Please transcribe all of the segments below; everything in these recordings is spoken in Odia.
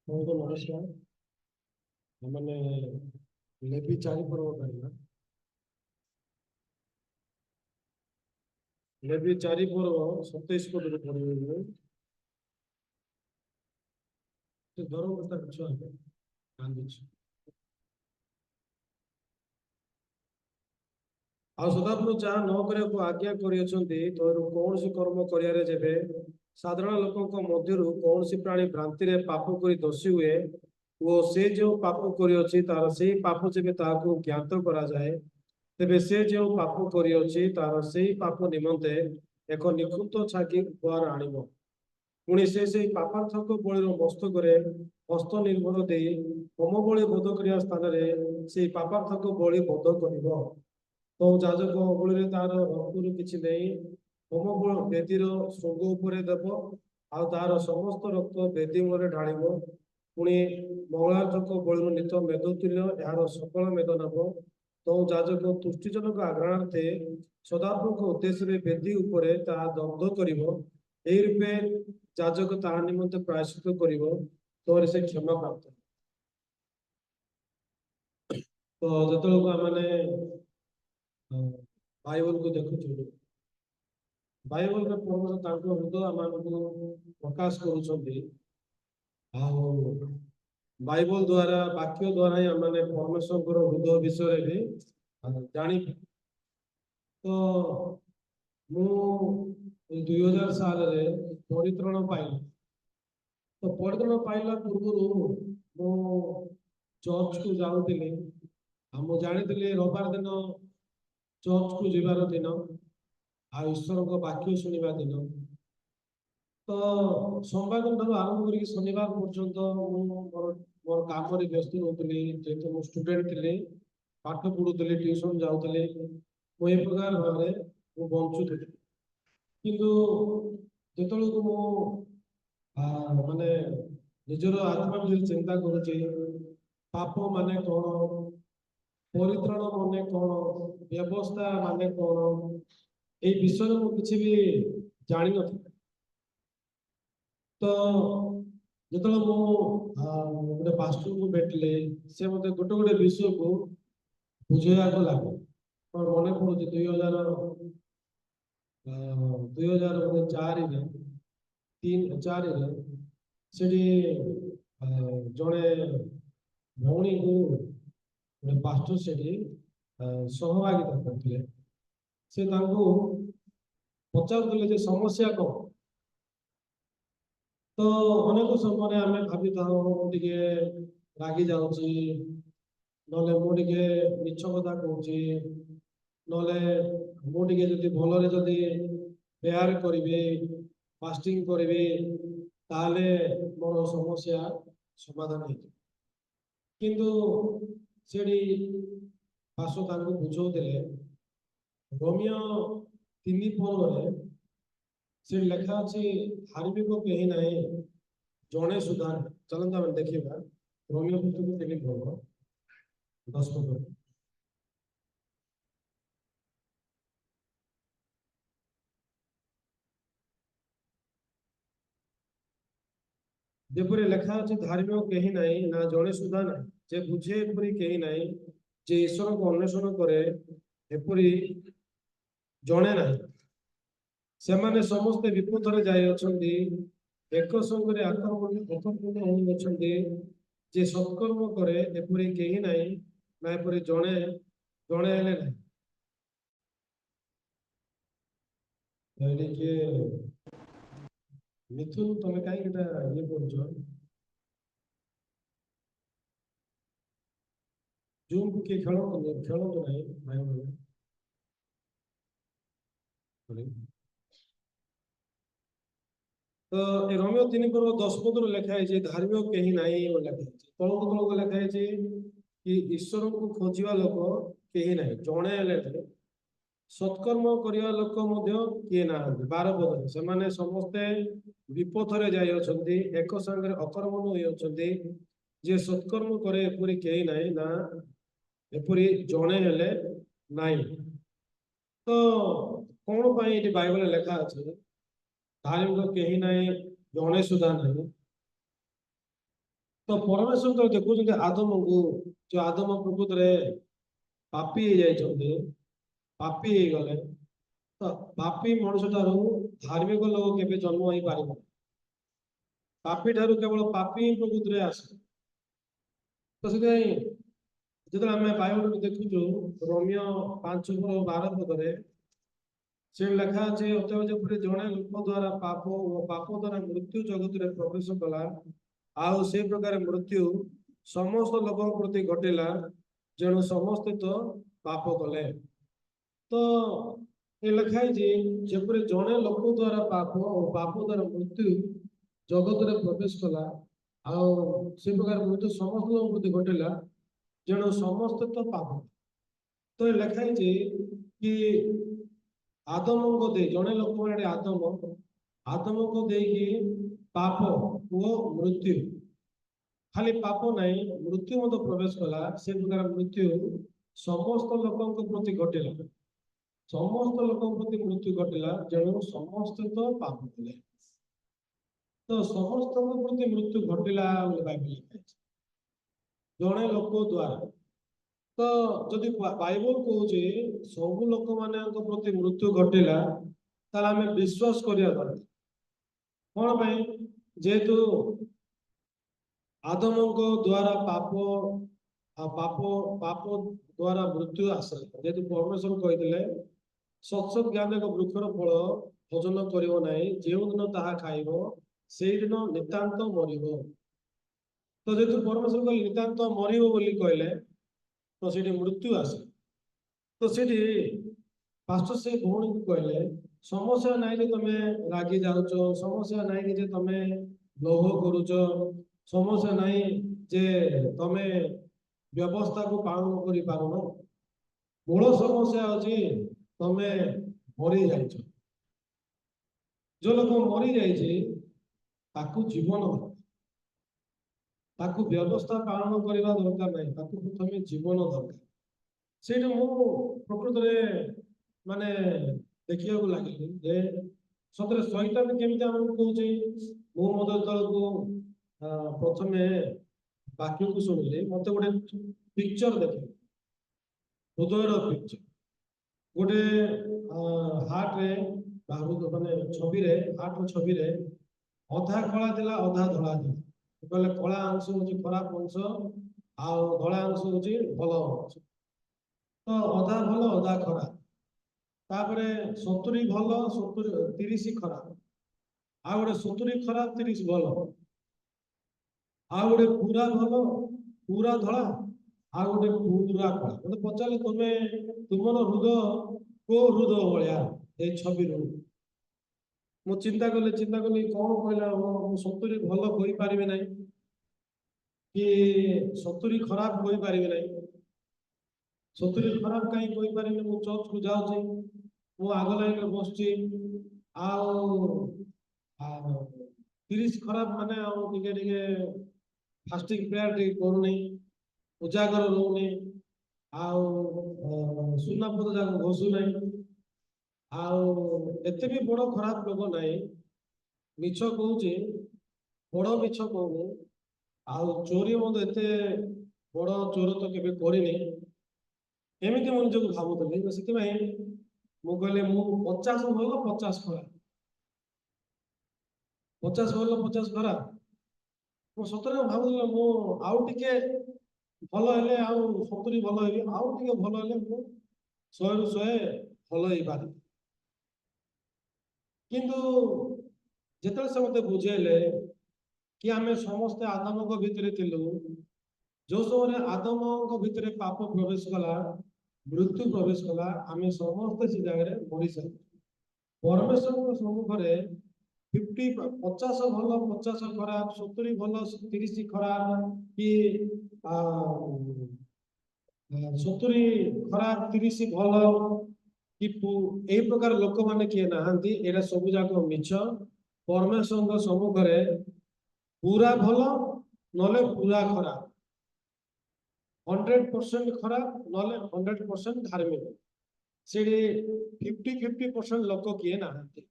नमस्कार। मैंने लेवी 4 पर्व करना लेवी 4 पर्व 27 पद पढ़े धर्म कथा किछु गांधी सदापुर जहाँ न करने आज्ञा कौन सी कर्म करियारे जेबे साधारण लोकों मध्यरु कौन सी प्राणी भ्रांति रे पाप करी दोषी हुए वो से जो पाप करियोछि तार से पाप जेबे ताको ज्ञात करा जाए तेबे से जो पाप करियोछि तार से पाप निमंते एक निखुत छाकी उपहार आनिबो पुणी से पापार्थक बलिर मस्तकरे हस्त निर्भर दे होम बलि बोध करिया स्थान रे से पापार्थक बलि बोध करिबो तो ଯାଜକ ଅଗୁଳିରେ ତାର ରକ୍ତରୁ କିଛି ନେଇ ହୋମ ବେଦୀର ଶୃଙ୍ଗ ଉପରେ ଦେବ ଆଉ ତାର ସମସ୍ତ ରକ୍ତ ବେଦୀ ମୂଳରେ ଢାଳିବ ପୁଣି ମଙ୍ଗଳାର୍ଥକ ବଳିର ନିତ ମେଦ ତୁଲ୍ୟ ଏହାର ସକଳ ମେଦ ନେବ ତ ଯାଜକ ତୁଷ୍ଟିଜନକ ଆଗ୍ରହାର୍ଥେ ସଦାପ୍ରଭୁଙ୍କ ଉଦ୍ଦେଶ୍ୟରେ ବେଦୀ ଉପରେ ତାହା ଦଗ୍ଧ କରିବ ଏହି ରୂପେ ଯାଜକ ତାହା ନିମନ୍ତେ ପ୍ରାୟଶ୍ଚିତ କରିବ ତୋରେ ସେ କ୍ଷମା ପ୍ରାପ୍ତ ତ ଯେତେବେଳକୁ ଆମେ बाइबल को देखुଛୁ बाइबल रे परमेश्वर तांको हृदय आमानकु प्रकाश करूछन्ति बाइबल द्वारा वाक्य द्वारा ही आमाने परमेश्वर हृदय विषय भी जानी तो मु 2000 साल रे परित्रण पाइल तो परित्रण पाइला पूर्व मु चर्च को जाउतिली हम जानितिली रविवार दिन चर्च को जीवार दिन आ ईश्वर को वाक्य शुणा दिन तो सोमवार दिन आरंभ कर शनिवार पर्यंत मोर काम व्यस्त रोली जेहतु मु स्टूडेंट थी पाठ पढ़ुली ट्यूशन जाऊली मुझे प्रकार भाव में बंचुली किंतु जो मु माने निजर आत्मा चिंता करुचे पाप माने कौन परित्रण माने कौन व्यवस्था माने कौन ये विषय में किसी भी जानी न तो जो गोटे पास्टर को भेटले से मत गोटे गोटे विषय को बुझेगा लगे मन पड़ू 2004 से जड़े भौणी को पास्टर से सहभागिता करते से पचार समस्या कौन तो अनेक समय आम भावी था रागी जाऊँगी मुझे मिछ कथा कहूँ मुझे भल जदि प्रेयर करी फास्टिंग करी ताले मोर समस्या समाधान हो किंतु सेठी पार्श्व बुझौले रोमियो 3 पर्व से लेखा अच्छी धार्मिक कहीं ना जड़े सुधा चलते आम देखा रोमियो पुस्तक 3 पर्व 10 पद जेपरी लेखा अच्छे धार्मिक कहीं ना ना जड़े सुधा ना जे बुझे एपरी कहीं ना जे ईश्वर को अन्वेषण करे एपरी जड़े ना से माने समस्ते विपदरे जाई अछंती एक संगे आक्रमण होती जे सत्कर्म करे एपरी कहीं ना ना एपरी जड़े जड़े हेले ना मिथुन तुम कहीं ये बोल जूम को किए खेलो तो नहीं भाई तो रोमियो 3 पर्व 10 पद लिखाई धार्मिक कहीं ना लिखाई तौक तौक लिखाई कि ईश्वर को खोजा लोक कहीं ना जड़े सत्कर्म करने लोक किए ना 12 पद से समस्ते विपथरे जाई एक संगे अकर्मण होती जे सत्कर्म करे एपरी कहीं ना एपरी जड़े हेले नाई तो कौन पाई बाइबल लेखा अच्छे धार्मिक कहीं नहीं जड़े सुधा नहीं तो परमेश्वर तो देखुं आदम को जो आदम प्रकृत रे पापी जाइए पापी गले तो पापी मनुष्य ठारू धार्मिक लोक केवे जन्म हो पार पापी ठारू केवल पापी ही प्रकृत रे आसे तो जो आम बाइबल देखु रोमियो 5:12 पदरे से लेखा अच्छे अतएव जपटे जड़े लोक द्वारा पाप और पाप द्वारा मृत्यु जगत में प्रवेश कला आउ से प्रकार मृत्यु समस्त लोक प्रति घटिला जेणु समस्ते तो पाप कले तो ये लिखाई जपरी जड़े लोक द्वारा पाप और पाप द्वारा मृत्यु जगत में प्रवेश कला आउ से प्रकार मृत्यु समस्त लोक प्रति घटिला जेणु समस्ते तो पाप तो ये लिखाई कि आदम को दे जड़े लोक मैंने आदम को देकी पाप वो मृत्यु खाली पाप नहीं मृत्यु मत प्रवेश कला से प्रकार मृत्यु समस्त लोक प्रति घटिला समस्त लोक प्रति मृत्यु घटिला जेणु समस्त तो पाप कले तो समस्त प्रति मृत्यु घटिला बाइबल लिखाई जड़े लोक द्वारा तो जदि बाइबल कहूँ सब लोक मान प्रति मृत्यु घटिला ताल आम विश्वास करिया दरकार कौन जेहेतु आदम द्वारा पाप पाप पाप द्वारा मृत्यु आसे जेहेतु परमेश्वर कही सत्सत ज्ञान एक वृक्षर फल भोजन करिवो नाही जो दिन ताहा खाइबो से दिन नितांत मरिबो तो जेहेतु परमेश्वर कहले नितांत मरिबो बोली कहले तो सेठी मृत्यु आसे तो सेठी पास्टर से भौणी को कहले समस्या नहीं जे तमे रागी जाउच समस्या नहीं जे तमे लोभ करूच समस्या नहीं जे तमे व्यवस्था को पालन करि पारुन मूल समस्या अछि तमे मरी जाइछ जो लोक मरी जाइछि ताकू जीवन ताकू व्यवस्था पालन करने दरकार नहीं ताकू प्रथम जीवन दरकार से प्रकृत में माने देखा लगे जे सतरे शैतान केमी आमको कहे मो मद को प्रथम वाक्य को शुणिली मत गोटे पिक्चर देखे हृदय पिक्चर गोटे हार्ट रे माने छवि रे हार्ट छवि रे अधा कला दिला अधा धड़ा दिला कहले कला अंश हूँ खराब अंश आउ धड़ा अंश हूँ भल अंश तो अधा भल अधा खराब तापरे 70 भल 30 खराब आ गोटे 70 खराब 30 भल आ गोटे पूरा भल पूरा धड़ा आ गोटे पूरा कला मतलब पचारे तुम्हें तुम हृदय को हृदय भाया ये छवि मु चिंता कली कौन कहला 70 भल कही पारे ना कि 70 खराब कही पारे ना 70 खराब कहीं कही पारे मु चर्च को जाऊँ मु आग लाइन में बस 30 खराब माने फास्टिंग प्रेयर करूनी उजागर रोनी सुना पद जाक घसु नहीं आते भी बड़ खराब लोक नहीं मिछ कहूँ बड़ मिछ कहूँ चोरी मत एत बड़ चोर तो केवे करनी एमती मन जो भावुली तो से कहले मु 50 भल 50 खराब 50 भल 50 खराब मो सतरे भावुली मु आउ टिके भल हेले आउ 70 भल हेबी आउ टिके भल हेले मु 100 रु 100 भल हो पारे किंतु जिते से मत बुझेले कि आम समस्ते आदम भितर थिलु जो समय आदम भितर पाप प्रवेश कला मृत्यु प्रवेश कला आम समस्ते से जगह मरी सारी परमेश्वर सम्मुखें 50 भल 50 खराब 70 भल 30 खराब कि 70 खराब 30 भल कि ए प्रकार लोक मैंने किए नहांती एरा सब जाक मिछ परमेश्वर सम्मुखें पूरा भल नले पूरा खराब 100% खराब नले 100% धार्मिक से 50-50% लोक किए नहांती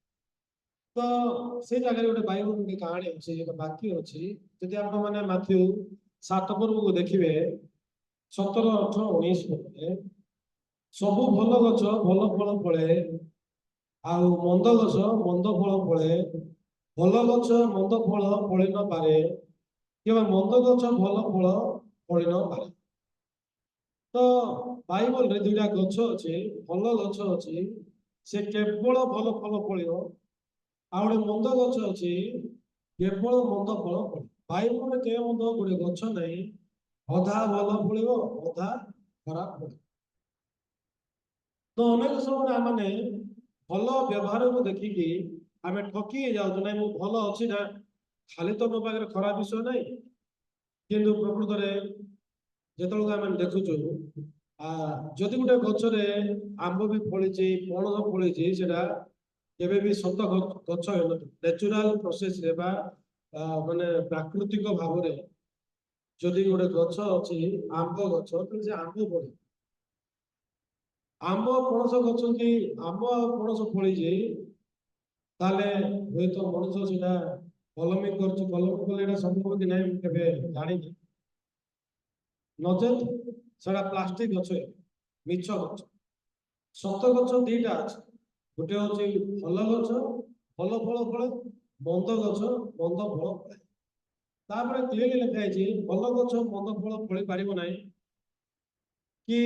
ତ ସେ ଜାଗାରେ ଗୋଟେ ବାଇବଲ ଗୋଟେ କାହାଣୀ ଅଛି, ଗୋଟେ ବାକ୍ୟ ଅଛି। ଯଦି ଆପଣ ମାନେ ମାଥ୍ୟୁ 7 ପର୍ବକୁ ଦେଖିବେ 17, 18, 19 ପଦରେ ସବୁ ଭଲ ଗଛ ଭଲ ଫଳ ଫଳେ, ଆଉ ମନ୍ଦ ଗଛ ମନ୍ଦ ଫଳ ଫଳେ। ଭଲ ଗଛ ମନ୍ଦ ଫଳ ଫଳି ନ ପାରେ, କିମ୍ବା ମନ୍ଦ ଗଛ ଭଲ ଫଳ ଫଳି ନ ପାରେ। ତ ବାଇବଲରେ ଦୁଇଟା ଗଛ ଅଛି, ଭଲ ଗଛ ଅଛି, ସେ କେବଳ ଭଲ ଫଳ ଫଳିବ। ଆଉ ଗୋଟେ ମନ୍ଦ ଗଛ ଅଛି, କେବଳ ମନ୍ଦ ଫଳ ଫଳିବ। ବାଇବଲରେ କେବେ ମଧ୍ୟ ଗୋଟେ ଗଛ ନାହିଁ ଅଧା ଭଲ ଫଳିବ ଅଧା ଖରାପ ଫଳିବ। ତ ଅନେକ ସମୟରେ ଆମେ ଭଲ ବ୍ୟବହାରକୁ ଦେଖିକି ଆମେ ଠକି ହେଇଯାଉଛୁ। ନାଇଁ ମୁଁ ଭଲ ଅଛି ନା, ଖାଲି ତ ମୋ ପାଖରେ ଖରାପ ବିଷୟ ନାହିଁ। କିନ୍ତୁ ପ୍ରକୃତରେ ଯେତେବେଳେ ଆମେ ଦେଖୁଛୁ ଯଦି ଗୋଟେ ଗଛରେ ଆମ୍ବ ବି ଫଳିଛି, ପଣସ ଫଳିଛି, ସେଟା କେବେ ବି ସତ ଗଛ ହେଉନଥିବ। ନ୍ୟାଚୁରାଲ ପ୍ରୋସେସରେ ବା ମାନେ ପ୍ରାକୃତିକ ଭାବରେ ଯଦି ଗୋଟେ ଗଛ ଅଛି ଆମ୍ବ ଗଛ, ତାହେଲେ ସେ ଆମ୍ବ ଫଳିବ। ଆମ୍ବ ପଣସ ଗଛ କି ଆମ୍ବ ଆଉ ପଣସ ଫଳିଛି, ତାହେଲେ ହୁଏତ ମଣିଷ ସେଟା କଲମୀ କରୁଛି। କଲମୀ କଲେ ଏଇଟା ସମ୍ଭବ କି ନାହିଁ ମୁଁ କେବେ ଜାଣିନି। ନଚେତ ସେଟା ପ୍ଲାଷ୍ଟିକ ଗଛ, ମିଛ ଗଛ। ସତ ଗଛ ଦିଟା ଅଛି, ଗୋଟେ ହଉଛି ଭଲ ଗଛ ଭଲ ଫଳ ଫଳେ, ମନ୍ଦ ଗଛ ମନ୍ଦ ଫଳ ଫଳେ। ତାପରେ କ୍ଲିୟରଲି ଲେଖା ହେଇଛି ଭଲ ଗଛ ମନ୍ଦ ଫଳ ଫଳି ପାରିବ ନାହିଁ, କି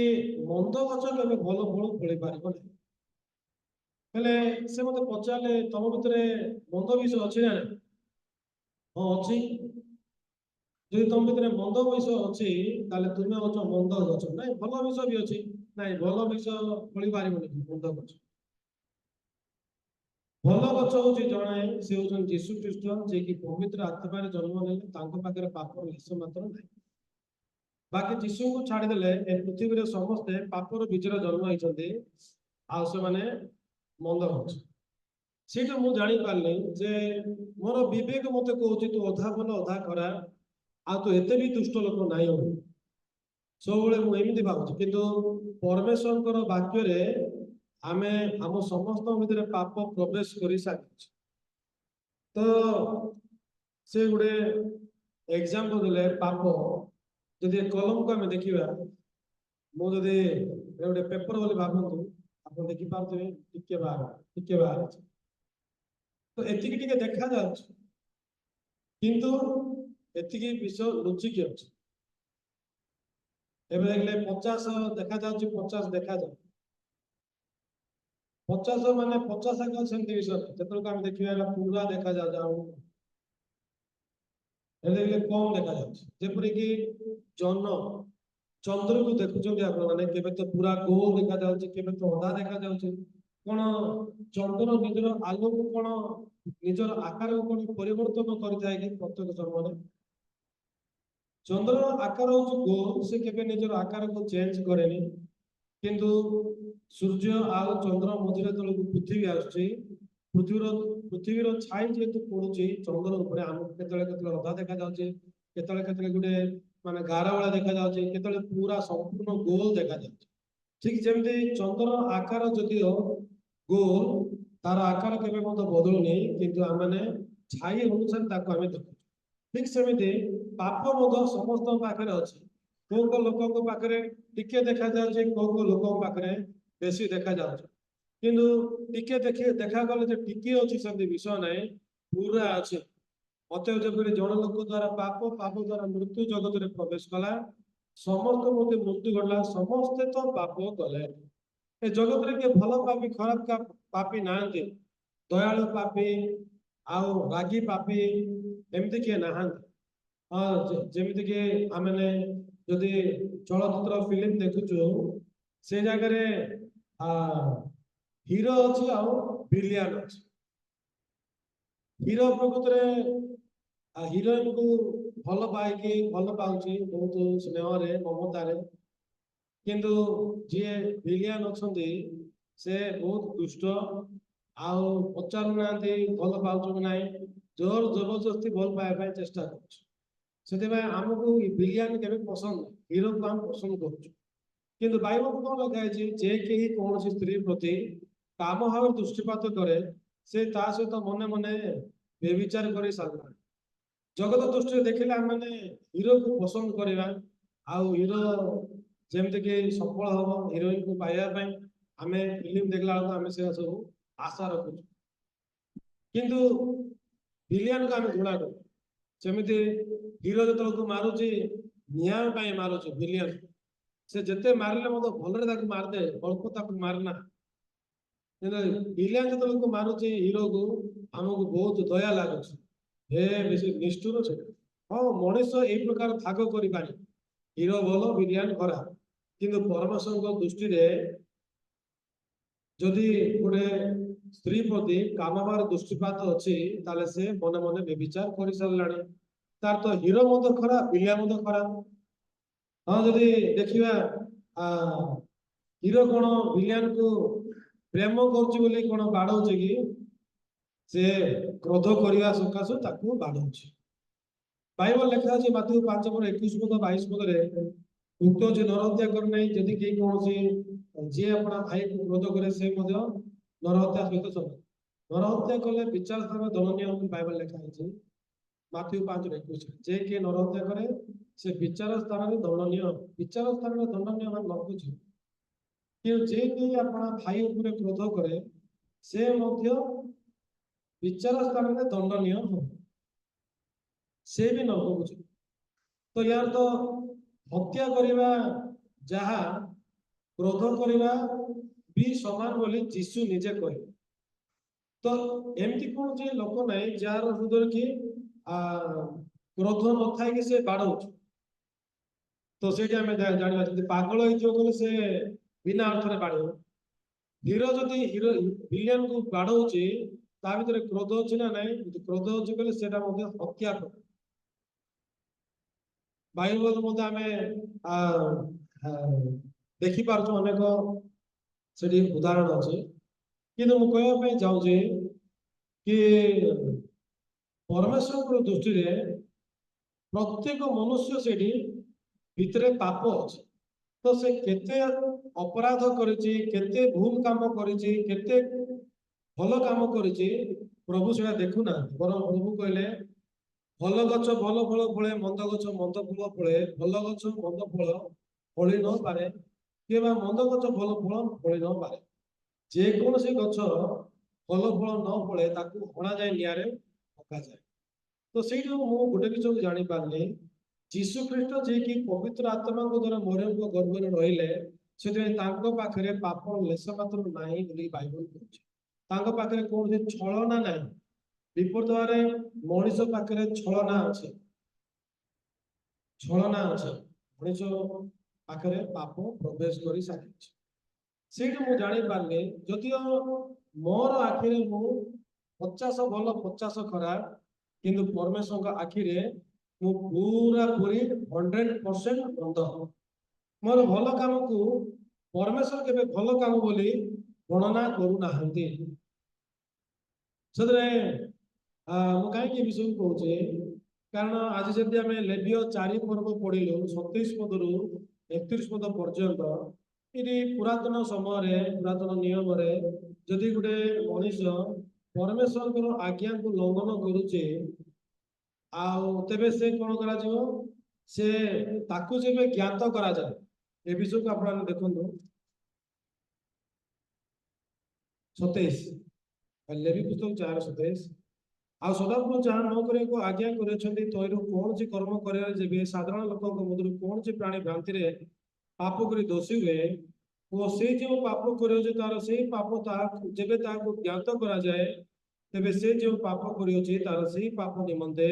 ମନ୍ଦ ଗଛ କେବେ ଭଲ ଫଳ ଫଳି ପାରିବ ନାହିଁ। ହେଲେ ସେ ମତେ ପଚାରିଲେ ତମ ଭିତରେ ମନ୍ଦ ବିଷୟ ଅଛି ନା ନାହିଁ? ହଁ ଅଛି। ଯଦି ତମ ଭିତରେ ମନ୍ଦ ବିଷୟ ଅଛି, ତାହେଲେ ତୁମେ ହଉଛ ମନ୍ଦ ଗଛ। ନାଇଁ ଭଲ ବିଷୟ ବି ଅଛି, ନାଇଁ ଭଲ ବିଷୟ ଫଳି ପାରିବନି ମନ୍ଦ ଗଛ। ଭଲ ଗଛ ହଉଛି ଜଣେ, ସେ ହଉଛନ୍ତି ଯୀଶୁ ଖ୍ରୀଷ୍ଟ, ଯିଏକି ପବିତ୍ର ଆତ୍ମାରେ ଜନ୍ମ ନେଲେ, ତାଙ୍କ ପାଖରେ ପାପର ଲେଶ ମାତ୍ର ନାହିଁ। ବାକି ଯୀଶୁଙ୍କୁ ଛାଡ଼ିଦେଲେ ଏ ପୃଥିବୀରେ ସମସ୍ତେ ପାପର ବୀଜରେ ଜନ୍ମ ହେଇଛନ୍ତି, ଆଉ ସେମାନେ ମନ୍ଦ ଗଛ। ସେଇଟା ମୁଁ ଜାଣିପାରିଲି ଯେ ମୋର ବିବେକ ମତେ କହୁଛି ତୁ ଅଧା ଭଲ ଅଧା ଖରାପ, ଆଉ ତୁ ଏତେ ବି ଦୁଷ୍ଟ ଲୋକ ନାହିଁ ବୋଲି। ସବୁବେଳେ ମୁଁ ଏମିତି ଭାବୁଛି, କିନ୍ତୁ ପରମେଶ୍ୱରଙ୍କର ବାକ୍ୟରେ ଆମେ ଆମ ସମସ୍ତଙ୍କ ଭିତରେ ପାପ ପ୍ରବେଶ କରି ସାରିଛୁ। ତ ସେ ଗୋଟେ ଏକ୍ସାମ୍ପଲ ଦେଲେ ପାପ। ଯଦି କଲମକୁ ଆମେ ଦେଖିବା, ମୁଁ ଯଦି ଗୋଟେ ପେପର ବୋଲି ଭାବନ୍ତୁ, ଆପଣ ଦେଖିପାରୁଥିବେ ଟିକେ ବାହାରିଛି। ତ ଏତିକି ଟିକେ ଦେଖାଯାଉଛି, କିନ୍ତୁ ଏତିକି ବିଷୟ ଲୁଚିକି ଅଛି। ଏବେ ଦେଖିଲେ 50 ଦେଖାଯାଉଛି, 50 ଦେଖାଯାଉଛି। 50 ମାନେ 50 ଆଗ ସେମିତି ବିଷୟ ନାହିଁ। ଯେତେବେଳେ ଆମେ ଦେଖିବା ଏଇଟା ପୁରା ଦେଖାଯାଉଛି, ଆଉ ଦେଖିଲେ କମ ଦେଖାଯାଉଛି। ଯେପରିକି ଚନ୍ଦ୍ରକୁ ଦେଖୁଛନ୍ତି ଆପଣ ମାନେ, କେବେ ତ ପୁରା ଗୋଲ ଦେଖାଯାଉଛି, କେବେ ତ ଅଧା ଦେଖାଯାଉଛି। କଣ ଚନ୍ଦ୍ର ନିଜର ଆଲୋକ କଣ ନିଜର ଆକାରକୁ କଣ ପରିବର୍ତ୍ତନ କରିଥାଏ କି ପ୍ରତ୍ୟେକ ସମୟରେ? ଚନ୍ଦ୍ର ଆକାର ହଉଛି ଗୋଲ, ସେ କେବେ ନିଜର ଆକାରକୁ ଚେଞ୍ଜ କରେନି। କିନ୍ତୁ ସୂର୍ଯ୍ୟ ଆଉ ଚନ୍ଦ୍ର ମଝିରେ ତଳକୁ ପୃଥିବୀ ଆସୁଛି, ପୃଥିବୀର ଛାଇ ଯେହେତୁ ପଡୁଛି ଚନ୍ଦ୍ର ଉପରେ, ଆମକୁ କେତେବେଳେ କେତେବେଳେ ଅଧା ଦେଖାଯାଉଛି, କେତେବେଳେ କେତେବେଳେ ଗୋଟେ ମାନେ ଗାର ଭଳିଆ ଦେଖାଯାଉଛି, କେତେବେଳେ ପୁରା ସମ୍ପୂର୍ଣ୍ଣ ଗୋଲ ଦେଖାଯାଉଛି। ଠିକ ଯେମିତି ଚନ୍ଦ୍ର ଆକାର ଯଦିଓ ଗୋଲ, ତାର ଆକାର କେବେ ମଧ୍ୟ ବଦଳୁନି, କିନ୍ତୁ ଆମେ ଛାଇ ଅନୁସାରେ ତାକୁ ଆମେ ଦେଖୁଛୁ। ଠିକ ସେମିତି ପାପ ମଧ୍ୟ ସମସ୍ତଙ୍କ ପାଖରେ ଅଛି। କୋଉ କୋଉ ଲୋକଙ୍କ ପାଖରେ ଟିକେ ଦେଖାଯାଉଛି, କୋଉ କୋଉ ଲୋକଙ୍କ ପାଖରେ ବେଶୀ ଦେଖାଯାଉଛି। କିନ୍ତୁ ଟିକେ ଦେଖାଗଲେ ଯେ ଟିକେ ଅଛି ସେମିତି ବିଷୟ ନାହିଁ, ପୁରା ଅଛି। ଅତଏବ ଯେପରି ଜଣେ ଲୋକ ଦ୍ୱାରା ପାପ ଦ୍ୱାରା ମୃତ୍ୟୁ ଜଗତରେ ପ୍ରବେଶ କଲା, ସମସ୍ତ ପ୍ରତି ମୃତ୍ୟୁ ଘଟିଲା, ସମସ୍ତେ ତ ପାପ କଲେ। ଏ ଜଗତରେ କିଏ ଭଲ ପାପି ଖରାପ ପାପି ନାହାନ୍ତି। ଦୟାଳୁ ପାପି ଆଉ ରାଗି ପାପି ଏମିତି କିଏ ନାହାନ୍ତି। ଯେମିତିକି ଆମେ ଯଦି ଚଳଚ୍ଚିତ୍ର ଫିଲ୍ମ ଦେଖୁଛୁ, ସେ ଜାଗାରେ ହିରୋ ଅଛି ଆଉ ଭିଲିଆନ ଅଛି। ହିରୋ ପ୍ରକୃତରେ ହିରୋଇନକୁ ଭଲ ପାଉଛି ବହୁତ ସ୍ନେହରେ ମମତାରେ, କିନ୍ତୁ ଯିଏ ଭିଲିଆନ ଅଛନ୍ତି ସେ ବହୁତ ଦୁଷ୍ଟ, ଆଉ ପଚାରୁନାହାନ୍ତି ଭଲ ପାଉଛୁ କି ନାହିଁ, ଜୋର ଜବରଦସ୍ତି ଭଲ ପାଇବା ପାଇଁ ଚେଷ୍ଟା କରୁଛୁ। ସେଥିପାଇଁ ଆମକୁ ଭିଲିଆନ କେବେ ପସନ୍ଦ ନାହିଁ, ହିରୋକୁ ଆମେ ପସନ୍ଦ କରୁଛୁ। କିନ୍ତୁ ବାଇବଲ କଣ ଲେଖା ହେଇଛି, ଯେ କେହି କୌଣସି ସ୍ତ୍ରୀ ପ୍ରତି କାମ ଭାବରେ ଦୃଷ୍ଟିପାତ କରେ से ता सहित मने मने बेविचार कर सारा जगत दृष्टि देखिले आम मैंने हिरो को पसंद करवा आउ हिरो जमती कि सफल हम हिरोइन को पाइबा आम फिल्म देखला आम से सब आशा रखुच किंतु विलियन को आम घृणा कर सेमती हिरो जो मारुची न्याय मारुची विलियन से जिते मारे भलरे मारदे अल्प ताक मारना विलियन जो मारुची हिरो को आमको बहुत दया लगुच हे बेसी निष्ठुर से हाँ मनीष यही प्रकार भाग कर हिरो भल विलियन खराब किंतु परमेश्वर दृष्टि जदि गोटे स्त्री प्रति कामबार दृष्टिपात अच्छी ताले से मन मन बेविचार कर सारा तार तो हिरो मत खराब विलियन मत खराब हाँ जदि देखा हिरो कौन विलियन को प्रेम कर बाड़ौचे कि से क्रोध करने सकाशु ताकू बाड़ौचे बाइबल लिखा है माथ्यू 5:21 पद 22 पद उक्त जे नरहत्या करना जदि कहीं कौन जी अपना भाई को क्रोध करे से नरहत्या सहित समान नरहत्या कले विचार स्थान दंडनीय बाइबल लिखा है माथ्यू 5:21 जे किए नरहत्या करे से विचार स्थान दंडनीय विचार स्थान दंडनीय मान न बुझे कि जे कि अपना भाई ऊपर क्रोध करे से विचार स्थान दंडनीय हो से भी न बुझे तो यार तो हत्या करवा जहा क्रोध करवा भी समान बोली जीशु निजे कहे तो एमती कौन जे लोक नहीं जार हृदय कि क्रोध न था कि से बाड़ौ तो से जाना पागल हो से बिना अर्थ बाड़ हिरो जदि हिरो विलियन को बाड़ौची ता भीतर क्रोध अच्छी ना ना क्रोध अच्छी कहले से हत्या कर बाइबल मध्य आम देखी पार्छ अनेक से उदाहरण अच्छे कि कहवाई चाहूँगी कि परमेश्वर दृष्टि प्रत्येक मनुष्य से भितर पाप अच्छे तो से केते अपराध करते भूल काम करते भल काम कर प्रभु से देखुना बर प्रभु कहले भल गच भल फल फले मंद गच मंद फल फले भल गच मंद फल फली न पारे कि मंद गच भल फल फली न पारे जेकोसी गच भल फल न फले ताकू हणा जाए निआरे पका जाए तो से गोटे किसी जानी पारे जीशु ख्रीस्ट जे कि पवित्र आत्मा द्वारा मरियम को गर्भ में रहिले से पाखे पाप लेस मात्र नहीं बाइबल कहूँ पाखे कौन छलना ना विपरीत भाव मनीष पाखे छलना अच्छे छलना अच्छे मनीष पाखे पाप प्रवेश कर सारी से जानी पारे जदियो मोर आखिरे मु 50 भल 50 खराब किंतु परमेश्वर आखिरे मु पूरा पूरी 100% बंद मोर भल काम को परमेश्वर के भल काम बोली गणना करूना कहीं विषय कहे कारण आज जब आम लेवीय 4 पर्व पढ़लु 27 पद रु 31 पद पर्यंत ये पुरातन समय पुरातन नियम जदि गोटे मनीष परमेश्वर आज्ञा को लंघन करुचे तेबे से कौन करा से ताकू जब ज्ञात करा जाए ए विषय को आप देखो 27 लेवी पुस्तक 4:27 आ सदापुर जहाँ न को आज्ञा कर कौन सी कर्म करे साधारण लोक मध्य कौन सी प्राणी भ्रांति पाप कर दोषी हुए और से जो पाप कर तार से पाप जब ज्ञात करा जाए तेबे से जो पाप कर तार से पाप निमंते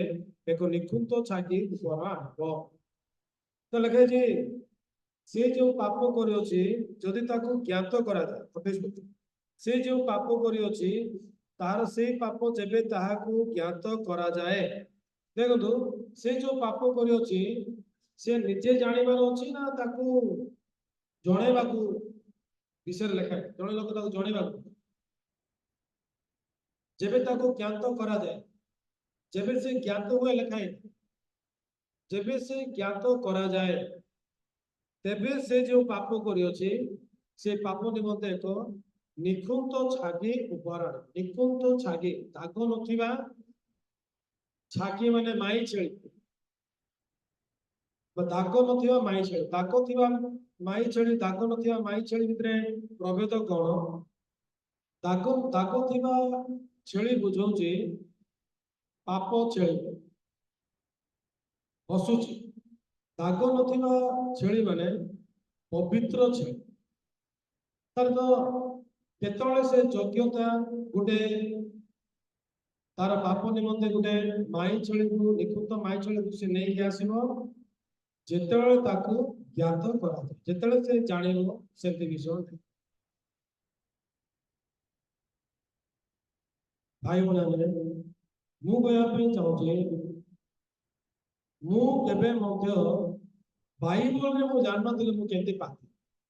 एक निखुंत छाकी तो लिखे जी से जो पाप कर जदि ज्ञात करा जाए से जो पाप कर तार से पाप जेबे ताहाकू ज्ञात करा जाए देखो से जो पाप कर से निजे जानिबार अछि ना ताकू जणेबाकू विषय लेखा जणे लोक ताकू जणेबाकू जेबे ताकू ज्ञात करा जाए जेबे से ज्ञात हुए लेखाए जेबे से ज्ञात करा जाए तेबे से जो पाप कर से पाप निमंते एक ନିଖୁନ୍ତ ଛାଗି ଉପହାରଣ ନିଖୁନ୍ତ ଛାଗି ଦାଗ ନଥିବା ଛାଗି ମାନେ ମାଇ ଛେଳି ବା ଦାଗ ନଥିବା ମାଇ ଛେଳି ଦାଗ ଥିବା ମାଇ ଛେଳି ଦାଗ ନଥିବା ମାଇ ଛେଳି ଭିତରେ ପ୍ରଭେଦ କଣ ଦାଗ ଥିବା ଛେଳି ବୁଝଉଛି ପାପ ଛେଳି ହସୁଛି ଦାଗ ନଥିବା ଛେଳି ମାନେ ପବିତ୍ର ଛେଳି ତାର ତ କେତେବେଳେ ସେ ଯୋଗ୍ୟତା ଗୋଟେ ତାର ପାପ ନିମନ୍ତେ ଗୋଟେ ମାଇ ଛେଳିକୁ ନିଖୁନ୍ତ ମାଇ ଛେଳିକୁ ସେ ନେଇକି ଆସିବ ଯେତେବେଳେ ତାକୁ ଜ୍ଞାତ କରାଯାଏ ଯେତେବେଳେ ସେ ଜାଣିବ ସେମିତି ବିଷୟ ନାହିଁ ଭାଇ ଭଉଣୀ ମୁଁ କହିବା ପାଇଁ ଚାହୁଁଛି ମୁଁ କେବେ ମଧ୍ୟ ବାଇବଲରେ ମୁଁ ଜାଣିନଥିଲି ମୁଁ କେମିତି ପାପି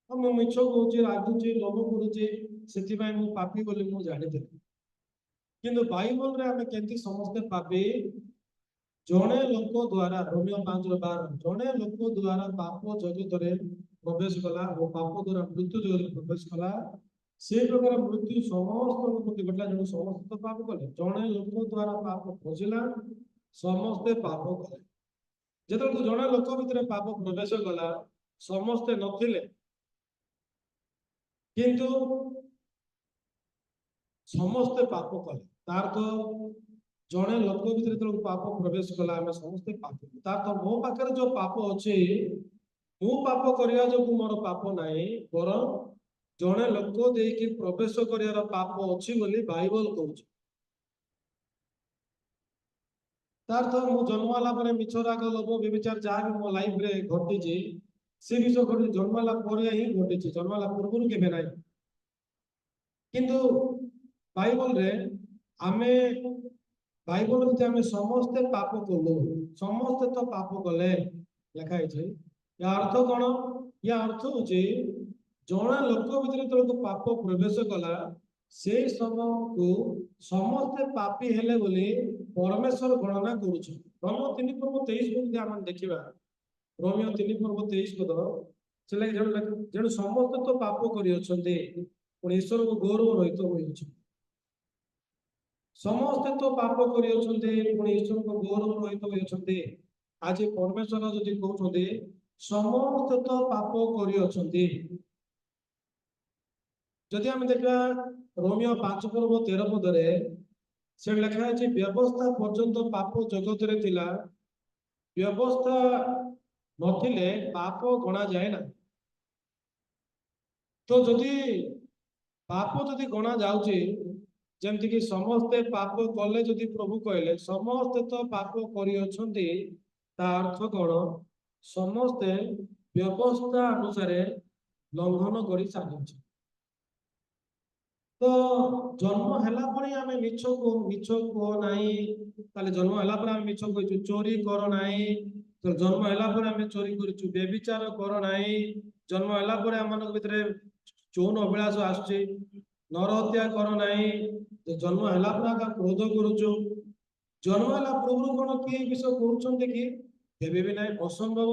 ମୁଁ ମିଛ କହୁଛି ରାଗୁଛି ଲୋଭ କରୁଛି ସେଥିପାଇଁ ମୁଁ ପାପି ବୋଲି ମୁଁ ଜାଣିଥିଲି କିନ୍ତୁ ବାଇବଲରେ ଆମେ କେମିତି ସମସ୍ତେ ପାପି ଜଣେ ଲୋକ ଦ୍ୱାରା ରୋମିଓ 5:12 ଜଣେ ଲୋକ ଦ୍ୱାରା ପାପ ଜଗତରେ ପ୍ରବେଶ କଲା ଓ ପାପ ଦ୍ୱାରା ମୃତ୍ୟୁ ଜଗତରେ ପ୍ରବେଶ କଲା ସେ ପ୍ରକାର ମୃତ୍ୟୁ ସମସ୍ତଙ୍କ ପ୍ରତି ଘଟିଲା ଜଣେ ସମସ୍ତ ପାପ କଲେ ଜଣେ ଲୋକ ଦ୍ୱାରା ପାପ ପଶିଲା ସମସ୍ତେ ପାପ କଲେ ଯେତେବେଳେ ଜଣେ ଲୋକ ଭିତରେ ପାପ ପ୍ରବେଶ କଲା ସମସ୍ତେ ନଥିଲେ କିନ୍ତୁ ସମସ୍ତେ ପାପ କଲେ ତାର ତ ଜଣେ ଲୋକ ଭିତରେ ଯେତେବେଳେ ପାପ ପ୍ରବେଶ କଲା ଆମେ ସମସ୍ତେ ପାପ ତାର ତ ମୋ ପାଖରେ ଯୋଉ ପାପ ଅଛି ମୁଁ ପାପ କରିବା ଯୋଗୁଁ ମୋର ପାପ ନାହିଁ ବରଂ ଜଣେ ଲୋକ ଦେଇକି ପ୍ରବେଶ କରିବାର ପାପ ଅଛି ବୋଲି ବାଇବଲ କହୁଛି ତାର ତ ମୁଁ ଜନ୍ମ ହେଲା ପରେ ମିଛ ରାଗ ଲୋଭ ବ୍ୟଭିଚାର ଯାହା ବି ମୋ ଲାଇଫରେ ଘଟିଛି ସେ ବିଷୟ ଘଟି ଜନ୍ମ ହେଲା ପରେ ହିଁ ଘଟିଛି ଜନ୍ମ ହେଲା ପୂର୍ବରୁ କେବେ ନାହିଁ କିନ୍ତୁ ବାଇବଲରେ ଆମେ ବାଇବଲ ଭିତରେ ଆମେ ସମସ୍ତେ ପାପ କଲୁ ସମସ୍ତେ ତ ପାପ କଲେ ଲେଖା ହେଇଛି ୟା ଅର୍ଥ କଣ ୟା ଅର୍ଥ ହଉଛି ଜଣେ ଲୋକ ଭିତରେ ଯେତେବେଳେ ପାପ ପ୍ରବେଶ କଲା ସେଇ ସମୟକୁ ସମସ୍ତେ ପାପୀ ହେଲେ ବୋଲି ପରମେଶ୍ୱର ଗଣନା କରୁଛନ୍ତି ରୋମିଓ 3:23 ଯଦି ଆମେ ଦେଖିବା ରୋମିଓ 3:23 ସେ ଲାଗି ଜଣେ ସମସ୍ତେ ତ ପାପ କରିଅଛନ୍ତି ପୁଣି ଈଶ୍ୱରଙ୍କୁ ଗୌରବ ରହିତ ହୋଇଅଛନ୍ତି ସମସ୍ତେ ତ ପାପ କରିଅଛନ୍ତି ପୁଣି ଈଶ୍ୱରଙ୍କ ଗୌରବ ରହିତ ହୋଇଅଛନ୍ତି ଆଜି ପରମେଶ୍ୱର ଯଦି କହୁଛନ୍ତି ସମସ୍ତେ ତ ପାପ କରିଅଛନ୍ତି ଯଦି ଆମେ ଦେଖିବା ରୋମିଓ 5:13 ସେ ଲେଖା ଅଛି ବ୍ୟବସ୍ଥା ପର୍ଯ୍ୟନ୍ତ ପାପ ଜଗତରେ ଥିଲା ବ୍ୟବସ୍ଥା ନଥିଲେ ପାପ ଗଣାଯାଏ ନା ତ ଯଦି ପାପ ଯଦି ଗଣା ଯାଉଛି ଯେମିତିକି ସମସ୍ତେ ପାପ କଲେ ଯଦି ପ୍ରଭୁ କହିଲେ ସମସ୍ତେ ତ ପାପ କରିଅଛନ୍ତି ତା ଅର୍ଥ କଣ ସମସ୍ତେ ବ୍ୟବସ୍ଥା ଅନୁସାରେ ଲଙ୍ଘନ କରି ସାରିଛନ୍ତି ତ ଜନ୍ମ ହେଲା ପରେ ଆମେ ମିଛ କୁହ ନାହିଁ ତାହେଲେ ଜନ୍ମ ହେଲା ପରେ ଆମେ ମିଛ କହିଛୁ ଚୋରି କର ନାହିଁ ତ ଜନ୍ମ ହେଲା ପରେ ଆମେ ଚୋରି କରିଛୁ ବ୍ୟଭିଚାର କର ନାହିଁ ଜନ୍ମ ହେଲା ପରେ ଆମମାନଙ୍କ ଭିତରେ ଯୌନ ଅଭିଳାଷ ଆସୁଛି ନର ହତ୍ୟା କର ନାହିଁ ଜନ୍ମ ହେଲା ପରେ ଆମେ କ୍ରୋଧ କରୁଛୁ ଜନ୍ମ ହେଲା ପୂର୍ବରୁ କଣ କିଏ ବିଷୟ କରୁଛନ୍ତି କି କେବେ ବି ନାହିଁ ଅସମ୍ଭବ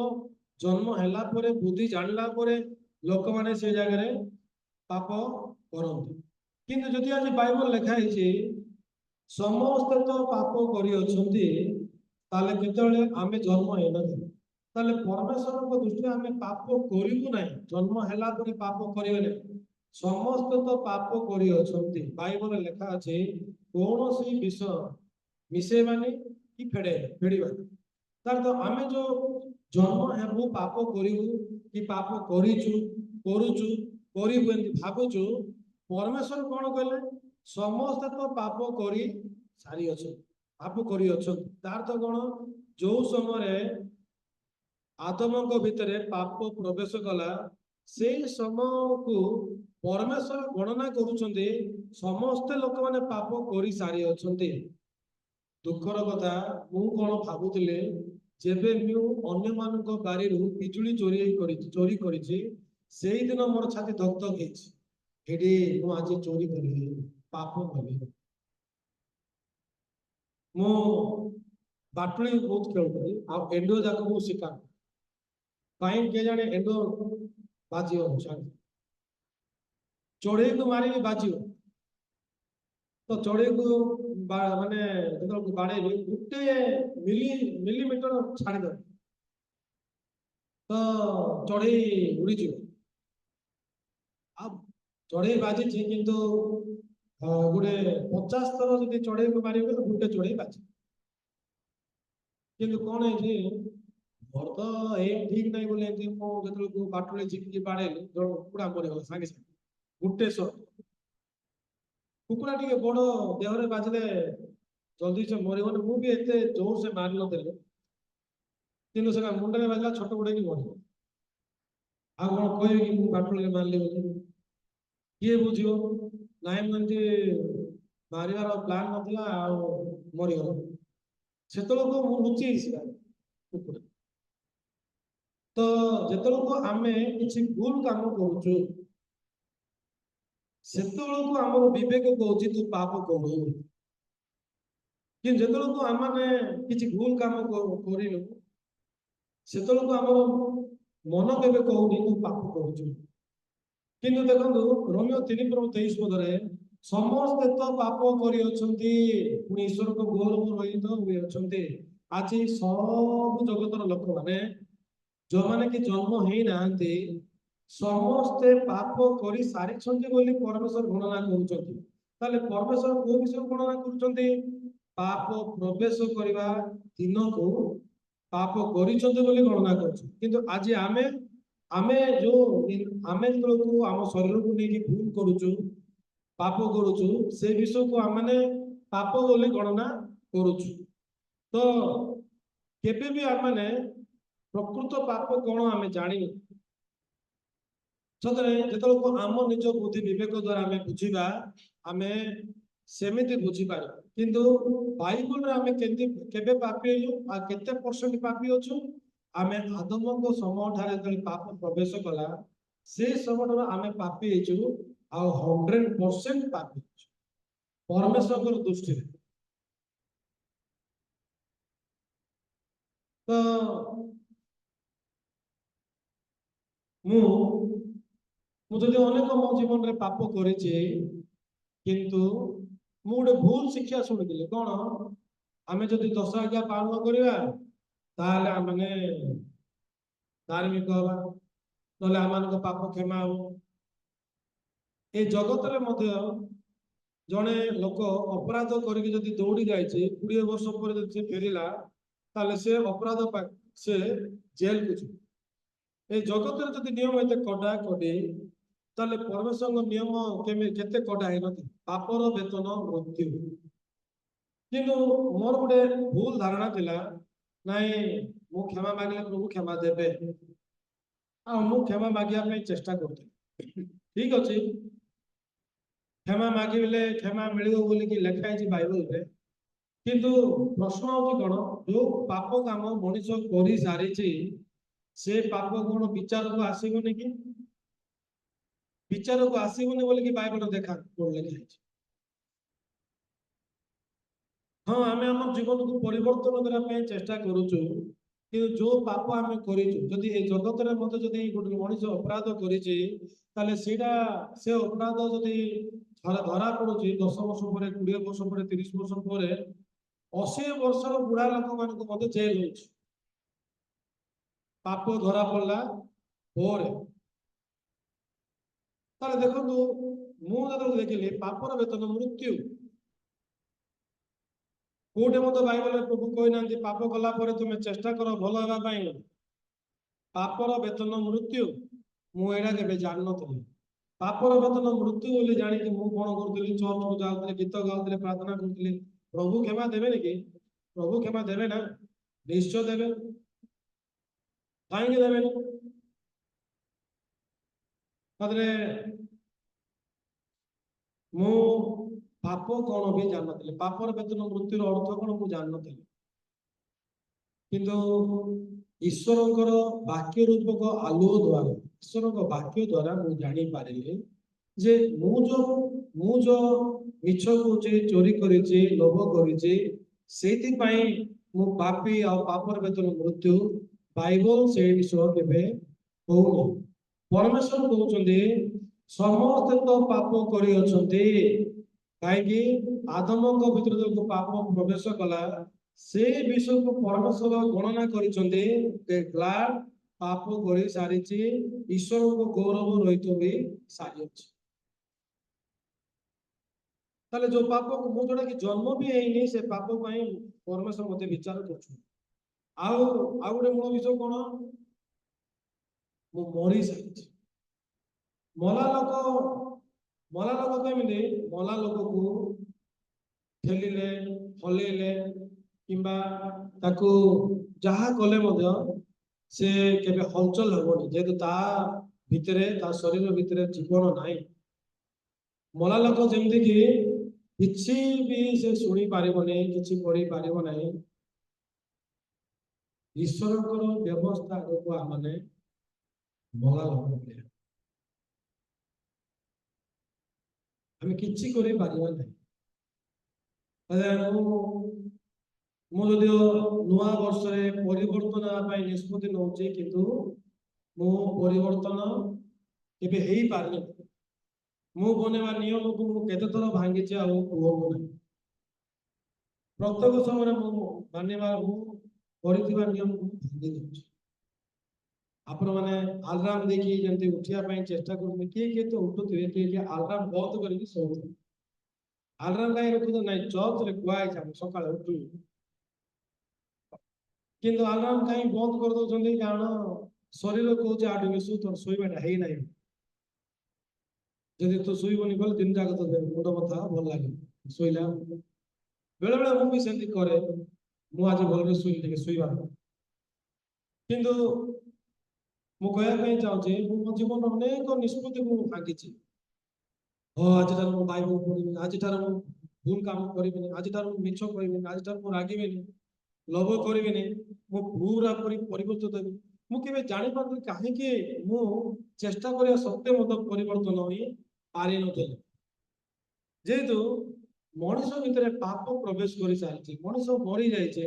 ଜନ୍ମ ହେଲା ପରେ ବୁଦ୍ଧି ଜାଣିଲା ପରେ ଲୋକମାନେ ସେ ଜାଗାରେ ପାପ କରନ୍ତି କିନ୍ତୁ ଯଦି ଆଜି ବାଇବଲ ଲେଖା ହେଇଛି ସମସ୍ତେ ତ ପାପ କରିଅଛନ୍ତି ତାହେଲେ କେତେବେଳେ ଆମେ ଜନ୍ମ ହେଇନଥିଲୁ ତାହେଲେ ପରମେଶ୍ୱରଙ୍କ ଦୃଷ୍ଟିରେ ଆମେ ପାପ କରିବୁ ନାହିଁ ଜନ୍ମ ହେଲା ପରେ ପାପ କରିବେ ନାହିଁ ସମସ୍ତେ ତ ପାପ କରିଅଛନ୍ତି ବାଇବଲରେ ଲେଖା ଅଛି କୌଣସି ବିଷୟ ମିଶେଇବାନି କି ଫେଡ଼ିବାନି ତାର ତ ଆମେ ଯୋଉ ଜନ୍ମ ହେବୁ ପାପ କରିବୁ କି ପାପ କରୁଛୁ କରିବୁ ଏମିତି ଭାବୁଛୁ ପରମେଶ୍ୱର କଣ କହିଲେ ସମସ୍ତେ ତ ପାପ କରି ସାରିଅଛନ୍ତି ପାପ କରିଅଛନ୍ତି ତାର ତ କଣ ଯୋଉ ସମୟରେ ଆଦମଙ୍କ ଭିତରେ ପାପ ପ୍ରବେଶ କଲା ସେଇ ସମୟକୁ ପରମେଶ୍ୱର ଗଣନା କରୁଛନ୍ତି ସମସ୍ତେ ଲୋକମାନେ ପାପ କରି ସାରିଅଛନ୍ତି ଦୁଃଖର କଥା ମୁଁ କଣ ଭାବୁଥିଲି ଯେବେ ମୁଁ ଅନ୍ୟମାନଙ୍କ ବାରିରୁ ପିଜୁଳି ଚୋରି କରିଛି ସେଇଦିନ ମୋର ଛାତି ଧକ ଧକ ହେଇଛି ଏଠି ମୁଁ ଆଜି ଚୋରି କରିବି ପାପ କଲି ମୁଁ ବାଟୁଳି ବହୁତ ଖେଳୁଥିଲି ଆଉ ଏଣ୍ଡୁଅ ଯାକ ମୁଁ ଶିକାର କାହିଁ କେଜାଣି ଏଣ୍ଡୁଅ ବାଜିବ चढ़ई को मारिकी बाजी तो चढ़ई को माने जो बाड़े गोटे मिलीमीटर छाड़ीद तो चढ़ई उड़ीज चढ़ई बाजी किंतु गोटे 50 थर जो चढ़ई को मारे गोटे चढ़ई बाजी किंतु कौन है मोर तो एम ठीक नहीं बोले जो बाटुले झिकी बाड़े जो कुकुड़ा मरीगला सागे सागे गोटे शॉट कुकुड़ा टी बड़ देहरे बाजिले जल्दी से मरगन मुझे एत जोर से मार नी कि मुंडे बाजला छोट गुड़े मर आ कौन कह बाटुले मारली किए बुझ नाई मुझे मारिवार प्लान नाला मरीगला से लुचि कुकुड़ा तो जो आम कि भूल काम करुचु से आम विवेक कौच तू पाप करू कि जो आम कि भूल काम करूँ से आम मन के कहूनी तू पाप करुचु किंतु देखो रोमियो 3:23 पदरे समस्ते तो पाप कर ईश्वर को गौरव रहित हुए अच्छा आज सब जगतर लोक मैंने जो मैंने कि जन्म हो ना समस्ते पाप कर सारी परमेश्वर गणना कर परमेश्वर को विषय गणना कर पाप प्रवेश करने दिन को पाप कर गणना कर आज आमे आमे जो आमे जो आम शरीर को लेकिन भूल करुचु पाप करुचु से विषय को आम पाप बोली गणना करुचु तो केबे भी आम प्रकृत पाप कौन आम जानी सतरे जो आम निज बुद्धि विवेक द्वारा आम बुझा आम सेमती बुझीपार किंतु बाइबल आम केबे पापी आ केते परसेंट पापी अच्छु आम आदम को समय ठारे पाप प्रवेश कला से समय आम पापी आ 100% पापी परमेश्वर दृष्टि तो मुझे अनेक मो जीवन में पाप कर किंतु गोटे भूल शिक्षा शुणी कौन आम जदि 10 आज्ञा पालन करवा मैंने धार्मिक हवा ना आम पाप क्षमा हम ये जगत जड़े लोक अपराध करके दौड़ी जाए 20 वर्ष पर फेरला से अपराध से जेल को ये जगत नियम एत कड़ा कड़ी ताले परमेश्वर नियम केते कड़ा है पापर वेतन मृत्यु किंतु मोर गोटे भूल धारणा थिला नाई मु क्षमा मांगले प्रभु क्षमा देवे मु क्षमा मांगिया चेष्टा करते ठीक अच्छे क्षमा मांगे क्षमा मिल लिखाई बाइबल किंतु प्रश्न हूँ कौन जो पाप काम मनीष कर सारी से पाप कौन विचार को आसबनी कि विचार को आसबनी बोल बाइबल देखा लिखाई हाँ आम आम जीवन को परिवर्तन करने चेष्टा करुचु कि जो पाप आम कर जगत में मत जदि गोटे मनीष अपराध कर से अपराध जदि धरा पड़ू 10 वर्ष पर 20 वर्ष पर 30 वर्ष पर 80 वर्षर बुढ़ा लोक मान जेल हो पाप धरा पड़ा देखो मुझे देखिली पापर वेतन मृत्यु कोटे मत बाइबल प्रभु कहना पाप कला तुम चेष्टा कर भल हाँपाई पापर वेतन मृत्यु मुझा के जान नी पापर वेतन मृत्यु बोली जाणी मु कौन करी चर्च को जाऊँ गीत गाऊली प्रार्थना करी प्रभु क्षमा देवे कि प्रभु क्षमा देवे ना निश्चय देवे कहीं देवे मु पाप कौन भी जान नी पापर वेतन मृत्युर अर्थ कौन मुझे जान नी किंतु ईश्वर वाक्य रूपक आलुओ द्वारा ईश्वर वाक्य द्वारा मुझे जानी पारे जे मु जो मिछ कहे चोरी करी लोभ करी मु पापी आ पापर वेतन मृत्यु बाइबल से विषय केवे कहूनी परमेश्वर कहते ସମସ୍ତେ ତ ପାପ କରିଅଛନ୍ତି, କାହିଁକି ଆଦମଙ୍କ ଭିତରେ ଯୋଉ ପାପ ପ୍ରବେଶ କଲା ସେ ବିଷୟକୁ ପରମେଶ୍ୱର ଗଣନା କରିଛନ୍ତି ଗ୍ଲାଡ ପାପ କରି ସାରିଛି, ଈଶ୍ୱରଙ୍କ ଗୌରବ ରହିତ ହୋଇ ସାରିଅଛି। ତାହେଲେ ଯୋଉ ପାପକୁ ମୁଁ ଯୋଉଟା କି ଜନ୍ମ ବି ହେଇନି ସେ ପାପ ପାଇଁ ପରମେଶ୍ୱର ମତେ ବିଚାର କରୁଛନ୍ତି। ଆଉ ଆଉ ଗୋଟେ ମୂଳ ବିଷୟ କଣ, ମୁଁ ମରି ସାରିଛି। ମଲା ଲୋକ କେମିତି, ମଲା ଲୋକକୁ ଠେଲିଲେ ହଲେଇଲେ କିମ୍ବା ତାକୁ ଯାହା କଲେ ମଧ୍ୟ ସେ କେବେ ହଲଚଲ ହବନି, ଯେହେତୁ ତା ଭିତରେ ତା ଶରୀର ଭିତରେ ଜୀବନ ନାହିଁ। ମଲା ଲୋକ ଯେମିତି କି କିଛି ବି ସେ ଶୁଣି ପାରିବନି, କିଛି କରିପାରିବ ନାହିଁ। ଈଶ୍ୱରଙ୍କର ବ୍ୟବସ୍ଥା ଆଗକୁ ଆମେ ମଲା ଲୋକ ଭଳିଆ ଆମେ କିଛି କରିପାରିବା ନାହିଁ। ମୁଁ ଯଦିଓ ନୂଆ ବର୍ଷରେ ପରିବର୍ତ୍ତନ ହେବା ପାଇଁ ନିଷ୍ପତ୍ତି ନେଉଛି, କିନ୍ତୁ ମୁଁ ପରିବର୍ତ୍ତନ କେବେ ହେଇପାରିନି। ମୁଁ ବନେଇବା ନିୟମକୁ ମୁଁ କେତେ ଥର ଭାଙ୍ଗିଛି ଆଉ କୁହନ୍ତୁ ନାହିଁ। ପ୍ରତ୍ୟେକ ସମୟରେ ମୁଁ ମାନିବା ମୁଁ କରିଥିବା ନିୟମକୁ ଭାଙ୍ଗି ଦଉଛି। ଆପଣ ମାନେ ଆଲାର୍ମ ଦେଇକି ଯେମିତି ଉଠିବା ପାଇଁ ଚେଷ୍ଟା କରୁଛନ୍ତି, କିଏ କିଏ ତ ଉଠୁଥିବେ, କିଏ କିଏ ଆଲାର୍ମ ବନ୍ଦ କରିକି ଶୋଉଥିବେ। ଆଲାର୍ମ କାହିଁ ରଖୁଛନ୍ତି ନାହିଁ, ଚର୍ଚ୍ଚରେ କୁହାଯାଇଛି ଆମେ ସକାଳେ ଉଠୁ, କିନ୍ତୁ ଆଲାର୍ମ କାହିଁ ବନ୍ଦ କରିଦଉଛନ୍ତି, କାରଣ ଶରୀର କହୁଛି ଆଉ ଟିକେ ଶୋ, ତୋର ଶୋଇବାଟା ହେଇନାହିଁ। ଯଦି ତୁ ଶୋଇବନି ବୋଲେ ଦିନ ଯାକ ତ ମୁଣ୍ଡ ବଥା ଭଲ ଲାଗେ ଶୋଇଲା। ବେଳେ ବେଳେ ମୁଁ ବି ସେମିତି କରେ, ମୁଁ ଆଜି ଭଲରେ ଶୋଇଲି ଟିକେ ଶୋଇବା, କିନ୍ତୁ ମୁଁ କହିବା ପାଇଁ ଚାହୁଁଛି ମୁଁ ମୋ ଜୀବନରେ ଅନେକ ନିଷ୍ପତ୍ତିକୁ ମୁଁ ଭାଙ୍ଗିଛି। ଆଜିଠାରୁ ମୁଁ ବାଇବଲ ପଢିବିନି, ଆଜିଠାରୁ ମୁଁ ଭୁଲ କାମ କରିବିନି, ଆଜିଠାରୁ ମୁଁ ମିଛ କହିବିନି, ଆଜିଠାରୁ ମୁଁ ରାଗିବିନି, ଲୋଭ କରିବିନି, ମୁଁ ପୁରା ପରିବର୍ତ୍ତନ ଦେବି। ମୁଁ କେବେ ଜାଣିପାରୁନି କାହିଁକି ମୁଁ ଚେଷ୍ଟା କରିବା ସତ୍ତ୍ୱେ ମଧ୍ୟ ପରିବର୍ତ୍ତନ ହୋଇ ପାରିନଥିଲି। ଯେହେତୁ ମଣିଷ ଭିତରେ ପାପ ପ୍ରବେଶ କରି ସାରିଛି, ମଣିଷ ମରି ଯାଇଛି,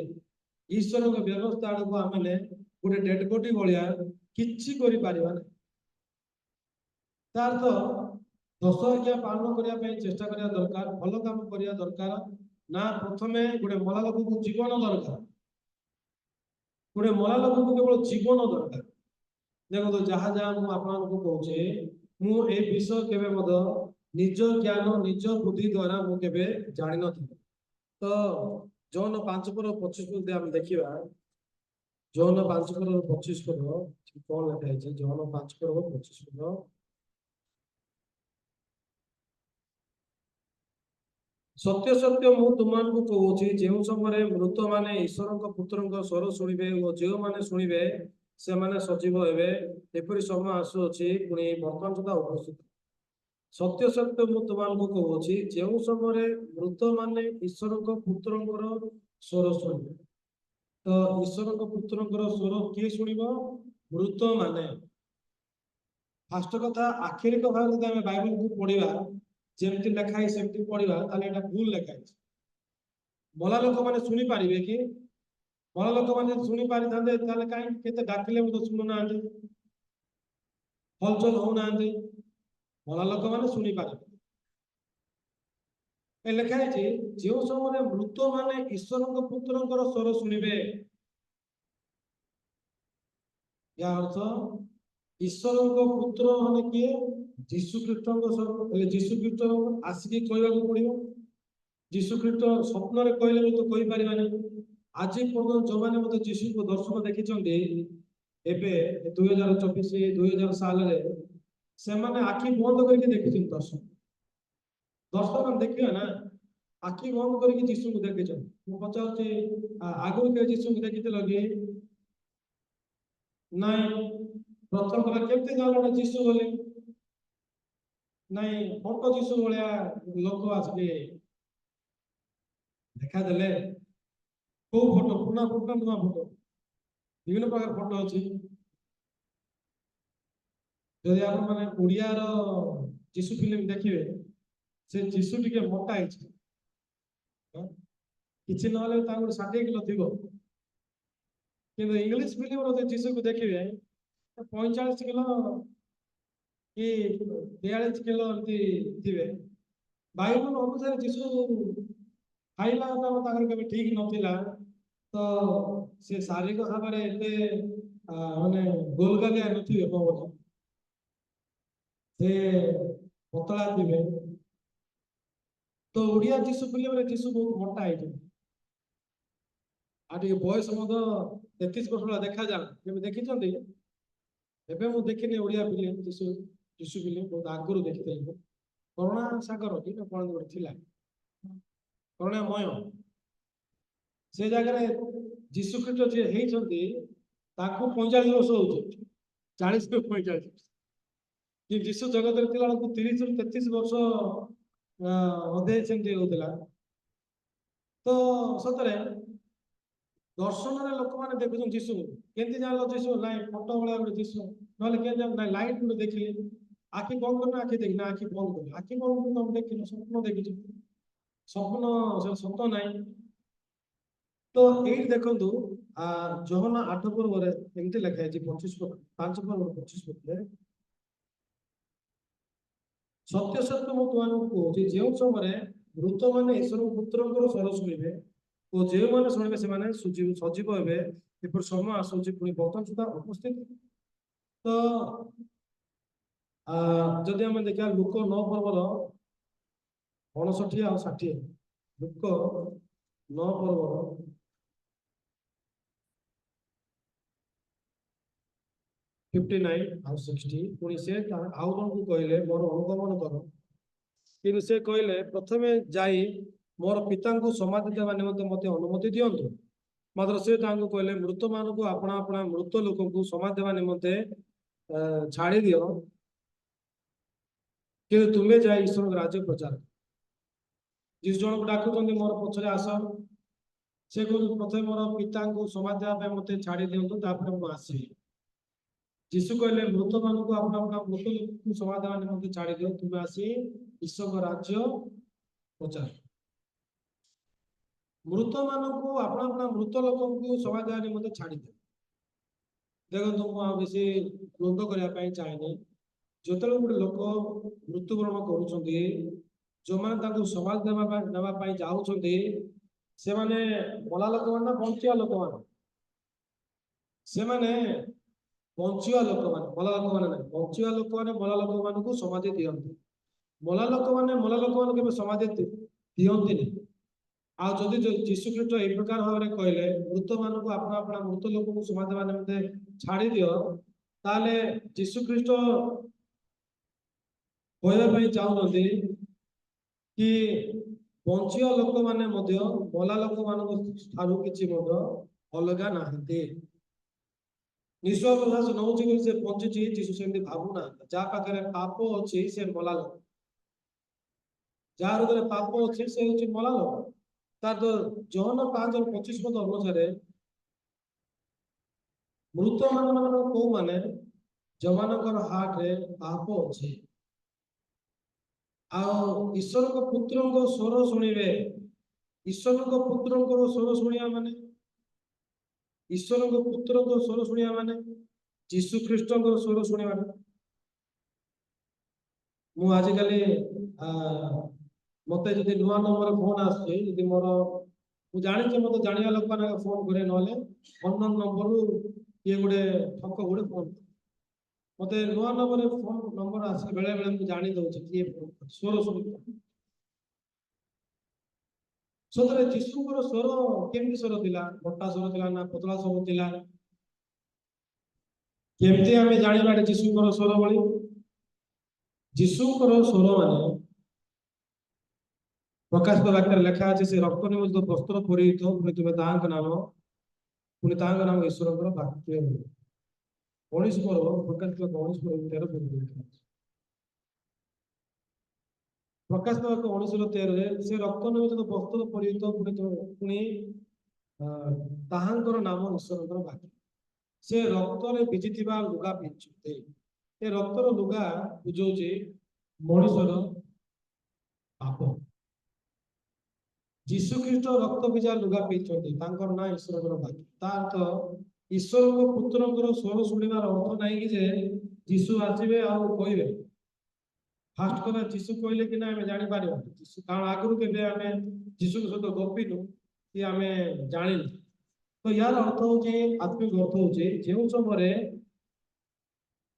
ଈଶ୍ୱରଙ୍କ ବ୍ୟବସ୍ଥା ଆଡକୁ ଆମେ ଗୋଟେ ଡେଡ ବଡି ଭଳିଆ କିଛି କରିପାରିବା ନାହିଁ। ତାର ତ ଦଶ ଆଜ୍ଞା ପାଳନ କରିବା ପାଇଁ ଚେଷ୍ଟା କରିବା ଦରକାର, ଭଲ କାମ କରିବା ଦରକାର ନା। ପ୍ରଥମେ ଗୋଟେ ମଲା ଲୋକକୁ ଜୀବନ ଦରକାର, ଗୋଟେ ମଲା ଲୋକକୁ କେବଳ ଜୀବନ ଦରକାର। ଦେଖନ୍ତୁ ଯାହା ଯାହା ମୁଁ ଆପଣଙ୍କୁ କହୁଛି, ମୁଁ ଏ ବିଷୟ କେବେ ମଧ୍ୟ ନିଜ ଜ୍ଞାନ ନିଜ ବୁଦ୍ଧି ଦ୍ଵାରା ମୁଁ କେବେ ଜାଣିନଥିଲି। ତ ଜନ 5:25 ଯଦି ଆମେ ଦେଖିବା, ଜନ 5:25 କଣ ଲେଖା ହେଇଛି, ଜନ 5:25 ସତ୍ୟ ସତ୍ୟ ମୁଁ ତୁମମାନଙ୍କୁ କହୁଛି, ଯେଉଁ ସମୟରେ ମୃତମାନେ ଈଶ୍ୱରଙ୍କ ପୁତ୍ରଙ୍କ ସ୍ୱର ଶୁଣିବେ ଓ ଯେଉଁମାନେ ଶୁଣିବେ ସେମାନେ ସଜୀବ ହେବେ, ଏପରି ସମୟ ଆସୁଅଛି, ପୁଣି ବର୍ତ୍ତମାନ ସୁଦ୍ଧା ଉପସ୍ଥିତ। ସତ୍ୟ ସତ୍ୟ ମୁଁ ତୁମମାନଙ୍କୁ କହୁଛି, ଯେଉଁ ସମୟରେ ମୃତମାନେ ଈଶ୍ୱରଙ୍କ ପୁତ୍ରଙ୍କର ସ୍ୱର ଶୁଣିବେ। ତ ଈଶ୍ୱରଙ୍କ ପୁତ୍ରଙ୍କର ସ୍ୱର କିଏ ଶୁଣିବ? ମୃତମାନେ। ଫାଷ୍ଟ କଥା, ଆକ୍ଷରିକ ଭାବରେ ଯଦି ଆମେ ବାଇବଲକୁ ପଢିବା, ଯେମିତି ଲେଖା ହେଇଛି ସେମିତି ପଢିବା, ତାହେଲେ ଏଟା ଭୁଲ ଲେଖା ହେଇଛି। ମଲା ଲୋକମାନେ ଶୁଣି ପାରିବେ କି? ମଲା ଲୋକମାନେ ଯଦି ଶୁଣି ପାରିଥାନ୍ତେ ତାହେଲେ କାହିଁକି କେତେ ଡାକିଲେ ମଧ୍ୟ ଶୁଣୁନାହାନ୍ତି, ହଲଚଲ ହଉନାହାନ୍ତି। ମଲା ଲୋକମାନେ ଶୁଣି ପାରିବେ। ଲେଖା ହେଇଛି, ଯେଉଁ ସମୟରେ ମୃତମାନେ ଈଶ୍ୱରଙ୍କ ପୁତ୍ରଙ୍କର ସ୍ୱର ଶୁଣିବେ। या अर्थ ଈଶ୍ୱରଙ୍କ ପୁତ୍ର ମାନେ କିଏ? ଯୀଶୁ ଖ୍ରୀଷ୍ଟଙ୍କ ସ୍ୱର। ଯୀଶୁ ଖ୍ରୀଷ୍ଟ ଆସିକି କହିବାକୁ ପଡିବ। ଯୀଶୁ ଖ୍ରୀଷ୍ଟ ସ୍ୱପ୍ନରେ କହିଲେ ମଧ୍ୟ କହିପାରିବାନି। ଆଜି ପର୍ଯ୍ୟନ୍ତ ଯୋଉମାନେ ମଧ୍ୟ ଯୀଶୁଙ୍କୁ ଦର୍ଶନ ଦେଖିଛନ୍ତି, ଏବେ 2024 2000 ସାଲରେ ସେମାନେ ଆଖି ବନ୍ଦ କରିକି ଦେଖିଛନ୍ତି ଦର୍ଶନ। ଦର୍ଶନ ଦେଖିବା ନା, ଆଖି ବନ୍ଦ କରିକି ଯୀଶୁଙ୍କୁ ଦେଖିଛନ୍ତି। ମୁଁ ପଚାରୁଛି, ଆଗରୁ କେବେ ଯୀଶୁଙ୍କୁ ଦେଖିଥିଲ କି? ନାଇଁ। ପ୍ରଥମ ଥର କେମିତି ଜାଣିଲ ଯୀଶୁ ବୋଲି? ନାଇଁ, ଫଟୋ ଯୀଶୁ ଭଳିଆ ଲୋକ ଆସିକି ଦେଖାଦେଲେ। କୋଉ ଫଟୋ? ପୁରୁଣା ଫଟୋ, ନୂଆ ଫଟୋ? ବିଭିନ୍ନ ପ୍ରକାର ଫଟୋ ଅଛି। ଯଦି ଆପଣ ମାନେ ଓଡିଆର ଯୀଶୁ ଫିଲ୍ମ ଦେଖିବେ, ସେ ଯୀଶୁ ଟିକେ ମୋଟା ହେଇଛି, କିଛି ନହେଲେ ତାଙ୍କୁ 60 କିଲୋ ଥିବ। କିନ୍ତୁ ଇଂଲିଶ ଫିଲ୍ମର ଯଦି ଯୀଶୁକୁ ଦେଖିବେ 45 କିଲୋ କି 42 କିଲୋ ଏମିତି ଥିବେ। ବାଇବଲ ଅନୁସାରେ ଯୀଶୁ ଖାଇଲା ତାଙ୍କର କେବେ ଠିକ ନଥିଲା। ତ ସେ ଶାରୀରିକ ଭାବରେ ଏତେ ମାନେ ଗୋଲଗାଲିଆ ନଥିବେ ପବନ, ସେ ପତଳା ଥିବେ। ତ ଓଡିଆ ଯୀଶୁ ଫିଲ୍ମରେ ଯୀଶୁ ବହୁତ ମୋଟା ହେଇଥିବେ, ଆଉ ଟିକେ ବୟସ ମଧ୍ୟ 33 ବର୍ଷ ଭଳିଆ ଦେଖାଯାଉ। କେବେ ଦେଖିଛନ୍ତି? ଏବେ ମୁଁ ଦେଖିନି ଓଡିଆ ଫିଲ୍ମ ଯୀଶୁ ଯୀଶୁ ଫିଲ୍ମ, ବହୁତ ଆଗରୁ ଦେଖିଥିଲି। କରୁଣା ସାଗର କି ନା କଣ ଗୋଟେ ଥିଲା, କରୁଣାମୟ, ସେ ଜାଗାରେ ଯୀଶୁ ଖ୍ରୀଷ୍ଟ ଯିଏ ହେଇଛନ୍ତି ତାକୁ 45 ବର୍ଷ ହଉଛି, 40 ରୁ 45। କି ଯୀଶୁ ଜଗତରେ ଥିଲା ବେଳକୁ 30 ରୁ 33 ବର୍ଷ ଅଧେ ସେମିତି ହଉଥିଲା। ତ ସତରେ ଦର୍ଶନରେ ଲୋକମାନେ ଦେଖୁଛନ୍ତି ଯୀଶୁ, କେମିତି ଜାଣିଲ ଯୀଶୁ? ନାଇଁ ଫଟୋ ଭଳିଆ ଗୋଟେ ଯୀଶୁ, ନହେଲେ କେମିତି ନାଇଁ ଲାଇଟ୍ ଗୋଟେ ଦେଖିଲି, ଆଖି ବନ୍ଦ କରିନା ଆଖି ଦେଖି ନା ଆଖି ବନ୍ଦ କରି, ଆଖି ବନ୍ଦ କରି ତମେ ଦେଖିଲ ସ୍ୱପ୍ନ ଦେଖିଛ, ସ୍ୱପ୍ନ ସେ ସତ ନାହିଁ। ତ ଏଇଠି ଦେଖନ୍ତୁ ଯୋହନ 8 ପର୍ବରେ ଏମିତି ଲେଖା ହେଇଛି 5 ପର୍ବ 25 ପଦରେ, ସତ୍ୟ ସତ୍ୟ ମୁଁ ତୁମମାନଙ୍କୁ କହୁଛି ଯେଉଁ ସମୟରେ ମୃତମାନେ ଈଶ୍ୱର ପୁତ୍ରଙ୍କର ସ୍ୱର ଶୁଣିବେ ଓ ଯେଉଁମାନେ ଶୁଣିବେ ସେମାନେ ସଜୀବ ହେବେ, ଏପରି ସମୟ ଆସୁଛି ପୁଣି ବର୍ତ୍ତମାନ ସୁଦ୍ଧା ଉପସ୍ଥିତ। ତ ଯଦି ଆମେ ଦେଖିବା ଲୁକ 9 ପର୍ବର 59 ଆଉ 60, ଲୁକ 9 ପର୍ବର 59 ଆଉ 60, ପୁଣି ସେ ଆଉ ଜଣଙ୍କୁ କହିଲେ ମୋର ଅନୁଗମନ କର, କିନ୍ତୁ ସେ କହିଲେ ପ୍ରଥମେ ଯାଇ ମୋର ପିତାଙ୍କୁ ସମାଧି ଦେବା ନିମନ୍ତେ ମୋତେ ଅନୁମତି ଦିଅନ୍ତୁ। ମାତ୍ର ସେ ତାଙ୍କୁ କହିଲେ ମୃତମାନଙ୍କୁ ଆପଣା ଆପଣା ମୃତ ଲୋକଙ୍କୁ ସମାଧି ଦେବା ନିମନ୍ତେ ଛାଡ଼ି ଦିଅ, କିନ୍ତୁ ତୁମେ ଯାଇ ଈଶ୍ୱରଙ୍କ ରାଜ୍ୟ ପ୍ରଚାର। ଯୀଶୁ ଜଣକୁ ଡାକୁଛନ୍ତି ମୋର ପଛରେ ଆସ, ସେ କହୁଛନ୍ତି ପ୍ରଥମେ ମୋର ପିତାଙ୍କୁ ସମାଧି ଦେବା ପାଇଁ ମୋତେ ଛାଡ଼ି ଦିଅନ୍ତୁ, ତାପରେ ମୁଁ ଆସିବି। ଯୀଶୁ କହିଲେ ମୃତମାନଙ୍କୁ ଆପଣା ଆପଣା ମୃତ ଲୋକଙ୍କୁ ସମାଧି ଦେବା ନିମନ୍ତେ ଛାଡ଼ି ଦିଅ, ତୁମେ ଆସି ଈଶ୍ୱରଙ୍କ ରାଜ୍ୟ ପ୍ରଚାର। ମୃତମାନଙ୍କୁ ଆପଣା ଆପଣା ମୃତ ଲୋକଙ୍କୁ ସମାଧି ଦେବା ନିମନ୍ତେ ଛାଡ଼ି ଦିଅ। ଦେଖନ୍ତୁ ମୁଁ ଆଉ ବେଶୀ ଦ୍ୱନ୍ଦ କରିବା ପାଇଁ ଚାହେଁନି। ଯେତେବେଳେ ଗୋଟେ ଲୋକ ମୃତ୍ୟୁବରଣ କରୁଛନ୍ତି, ଯେଉଁମାନେ ତାଙ୍କୁ ସମାଧି ନେବା ପାଇଁ ଯାଉଛନ୍ତି, ସେମାନେ ମଲା ଲୋକମାନେ ନା ବଞ୍ଚିବା ଲୋକମାନେ? ସେମାନେ ବଞ୍ଚିବା ଲୋକମାନେ, ମଲା ଲୋକମାନେ ନାହିଁ। ବଞ୍ଚିବା ଲୋକମାନେ ମଲା ଲୋକମାନଙ୍କୁ ସମାଧି ଦିଅନ୍ତି, ମଲା ଲୋକମାନେ କେବେ ସମାଧି ଦିଅନ୍ତିନି। ଆଉ ଯଦି ଯୀଶୁ ଖ୍ରୀଷ୍ଟ ଏଇ ପ୍ରକାର ଭାବରେ କହିଲେ ମୃତମାନଙ୍କୁ ଆପଣା ଆପଣା ମୃତ ଲୋକଙ୍କୁ ସମାଧି ଦେବା ନିମନ୍ତେ ଛାଡ଼ି ଦିଅ, ତାହେଲେ ଯୀଶୁ ଖ୍ରୀଷ୍ଟ କହିବା ପାଇଁ ଚାହୁଁଛନ୍ତି କି ବଞ୍ଚିବା ଲୋକମାନେ ମଧ୍ୟ ମଲା ଲୋକମାନଙ୍କ ଠାରୁ କିଛି ମଧ୍ୟ ଅଲଗା ନାହାନ୍ତି। ନିଶ୍ୱାସ ପ୍ରଶ୍ୱାସ ନଉଛି ବୋଲି ସେ ବଞ୍ଚିଛି, ଯୀଶୁ ସେମିତି ଭାବୁନାହାନ୍ତି। ଯାହା ପାଖରେ ପାପ ଅଛି ସେ ମଲା ଲୋକ, ଯାହା ହୃଦୟରେ ପାପ ଅଛି ସେ ହଉଛି ମଲା ଲୋକ। ତାର ଯୋହନ 5:25 ଅନୁସାରେ ମୃତ ମାନଙ୍କର କୋଉମାନେ? ଯୋଉମାନଙ୍କର ହାର୍ଟରେ ପାପ ଅଛି ଆଉ ଈଶ୍ୱରଙ୍କ ପୁତ୍ରଙ୍କ ସ୍ୱର ଶୁଣିବେ। ଈଶ୍ୱରଙ୍କ ପୁତ୍ରଙ୍କର ସ୍ୱର ଶୁଣିବା ମାନେ, ଈଶ୍ୱରଙ୍କ ପୁତ୍ରଙ୍କ ସ୍ୱର ଶୁଣିବା ମାନେ ଯୀଶୁ ଖ୍ରୀଷ୍ଟଙ୍କର ସ୍ୱର ଶୁଣିବା। ମୁଁ ଆଜିକାଲି ମତେ ଯଦି ନୂଆ ନମ୍ବର ଫୋନ ଆସୁଛି, ଯଦି ମୋର ମୁଁ ଜାଣିଛି ମତେ ଜାଣିବା ଲୋକମାନେ ଫୋନ କରେ, ନହେଲେ ଅନ୍ୟ ନମ୍ବରରୁ କିଏ ଗୋଟେ ଠକ ଗୋଟେ ଫୋନ, ମତେ ନୂଆ ନମ୍ବର ଆସିଲେ ବେଳେ ବେଳେ ମୁଁ ଜାଣି ଦଉଛି କିଏ ସ୍ୱର ଶୁଣି। ସତରେ ଯୀଶୁଙ୍କର ସ୍ୱର କେମିତି ସ୍ୱର ଥିଲା? ମୋଟା ସ୍ୱର ଥିଲା ନା ପତଳା ସ୍ୱର ଥିଲା? କେମିତି ଆମେ ଜାଣିବା ଯୀଶୁଙ୍କର ସ୍ୱର ଭଳି? ଯୀଶୁଙ୍କର ସ୍ୱର ମାନେ ପ୍ରକାଶିତ ବାକ୍ୟରେ ଲେଖା ଅଛି, ସେ ରକ୍ତ ନିମୋଚିତ ବସ୍ତ୍ର ପରିହିତ, ପୁଣି ତାଙ୍କ ନାମ ଈଶ୍ୱରଙ୍କର ବାକ୍ୟ। 19 ପର୍ବ ପ୍ରକାଶିତ 19 ପର୍ବ 13 ପର୍ବ ଲେଖା ଅଛି। ପ୍ରକାଶିତ 19:13ରେ ସେ ରକ୍ତ ନିମୋଚିତ ବସ୍ତ୍ର ପରିହିତ, ପୁଣି ତାହାଙ୍କର ନାମ ଈଶ୍ୱରଙ୍କର ବାକ୍ୟ। ସେ ରକ୍ତରେ ଭିଜିଥିବା ଲୁଗା ପିନ୍ଧୁଛନ୍ତି। ଏ ରକ୍ତର ଲୁଗା ବୁଝଉଛି ମଣିଷର ପାପ। ଯୀଶୁ ଖ୍ରୀଷ୍ଟ ରକ୍ତ ଭିଜା ଲୁଗା ପିନ୍ଧୁଛନ୍ତି, ତାଙ୍କର ନାଁ ଈଶ୍ୱରଙ୍କର ବାକ୍ୟ। ତା ଅର୍ଥ ଈଶ୍ୱରଙ୍କ ପୁତ୍ରଙ୍କର ସ୍ୱର ଶୁଣିବାର ଅର୍ଥ ନାହିଁ କି ଯେ ଯୀଶୁ ଆସିବେ ଆଉ କହିବେ फास्ट कथा जीशु कहले कि ना आम जापर जीशु कारण आगु के आम जीशु सहित गपिलु कि आम जान तो यार अर्थ हूँ आत्मिक अर्थ हूँ जो समय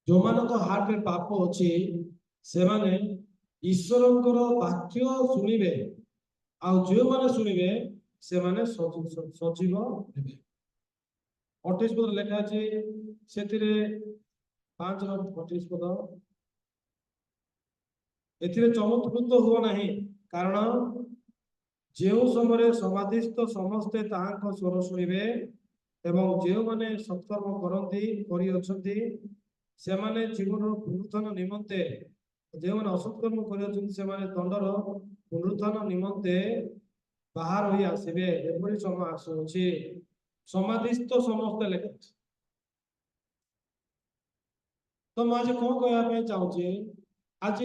जो मान हार्ट में पाप अच्छी से माने ईश्वरंकर वाक्य शुणिबे आ जो माने शुणिबे से माने सजीव हेबे 28 पद लेखा अछि सेतिरे 5 ର 28 पद एथिरे चमत्कृत हुओ नाही कारण जो समय समाधिस्थ समस्ते ताहाक स्वर शुणिबे एवं जो माने सत्कर्म करंती करि अछंती से माने जीवन पुनरुत्थान निमंते जो माने असत्कर्म करि अछंती से माने दंडर पुनरुत्थान निमंते बाहर होई आसीबे एपरि समय आसुछि समाधिस्थ समस्ते लेखा तो आज कौन कहवाई चाहूँगी आज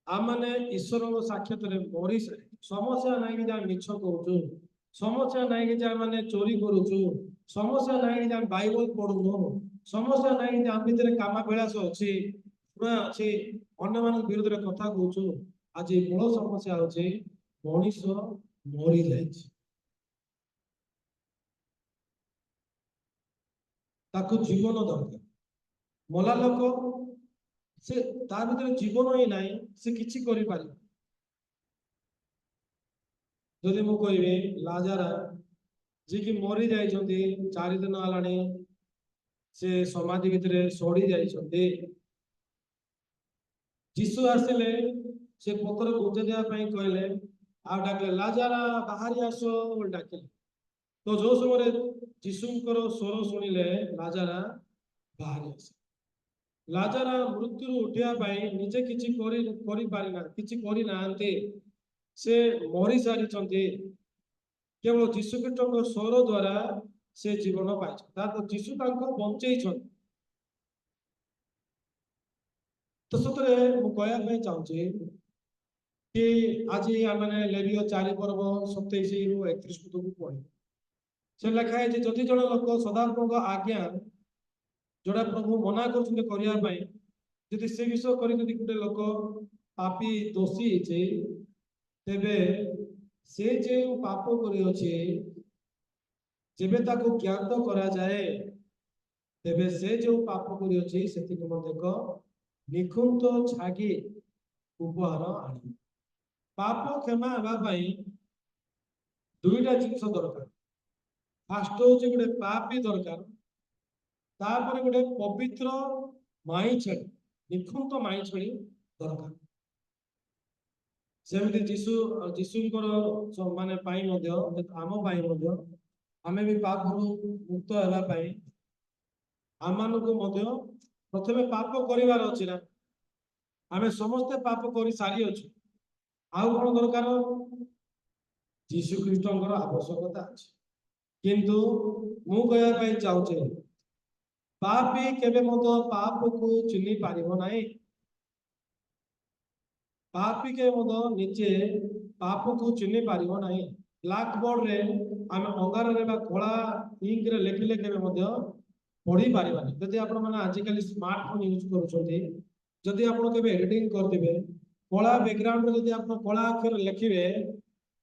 आम मैंने ईश्वर साक्षात मरी समस्या ना कि मिछ करूँ समस्या ना कि मैंने चोरी करुचु समस्या ना कि बाइबल पढ़ुनु समस्या ना कि आम भर कामा विलास अच्छी पुरा अच्छी अन्य मान विरोध में कथा कहूँ आज मूल समस्या हूँ मनीष मरी जाए जीवन दरकार मला लोक से ता भीतर जीवन ही ना से किसी करि पारि जदि मु कहबे लाजारा जी की मरी जाइछन्ती 4 दिन हलाणी से समाधि भितर सड़ी जाइछन्ती जीशु आसिले से पत्र गुंजा देवा पई कहले आ डाकले लाजारा बाहरी आसो बोल डाकिले तो जो समय जीशुंकर स्वर शुणिले लाजारा बाहरी आसे लाजारा मृत्यु उठिया निजे किछि करि पारिना किछि करि नांते से मरी सारी केवल जीशु ख्रीष्ट स्वर द्वारा से जीवन पाई जीशु बंचई तो सतरे मुझे चाहूँगी कि आज आम लेविय 4 पर्व 27 रु 31 पद को पढ़े से लिखा है जदि जन लोक सदाप्रभु आज्ञा जोड़ा प्रभु मना करने जदि से विषय कर गोटे लोक पापी दोषी तेबे से जो पाप कर जेबे ताको ज्ञात करा जाए तेबे से जो पाप कर से निखुंत छागी उपहार आनी पाप क्षमा होगापाई दुईटा जिनस दरकार फास्ट हूँ गोटे पापी दरकार तापर गोटे पवित्र माई छेड़ी निखुंत माई छेड़ी दरकार सेमती जीशु जीशुंकर माने आम आमे भी पाप मुक्त होगापाई आम मानक प्रथमे पाप करिवार अछि ना आमे समस्ते पाप कर सारी अच्छु आउ कौन दरकार जीशु ख्रीष्टर आवश्यकता अच्छे किंतु मु कहवाई चाहूचे पापी केबे पाप को चिन्ह पारिबो नाही पापी के निजे पाप को चिन्ह पारिबो नाही ब्लैक बोर्ड रे आमे अंगार रे बा कला इंक रे लिखिले केबे पढ़ी पारिबानी जदि आपण माने आजिकल स्मार्टफोन यूज करूछन्ती जदि आपण केबे एडिटिंग करदिबे कला बैकग्राउंड रे जदि आपण कला अक्षर लिखिबे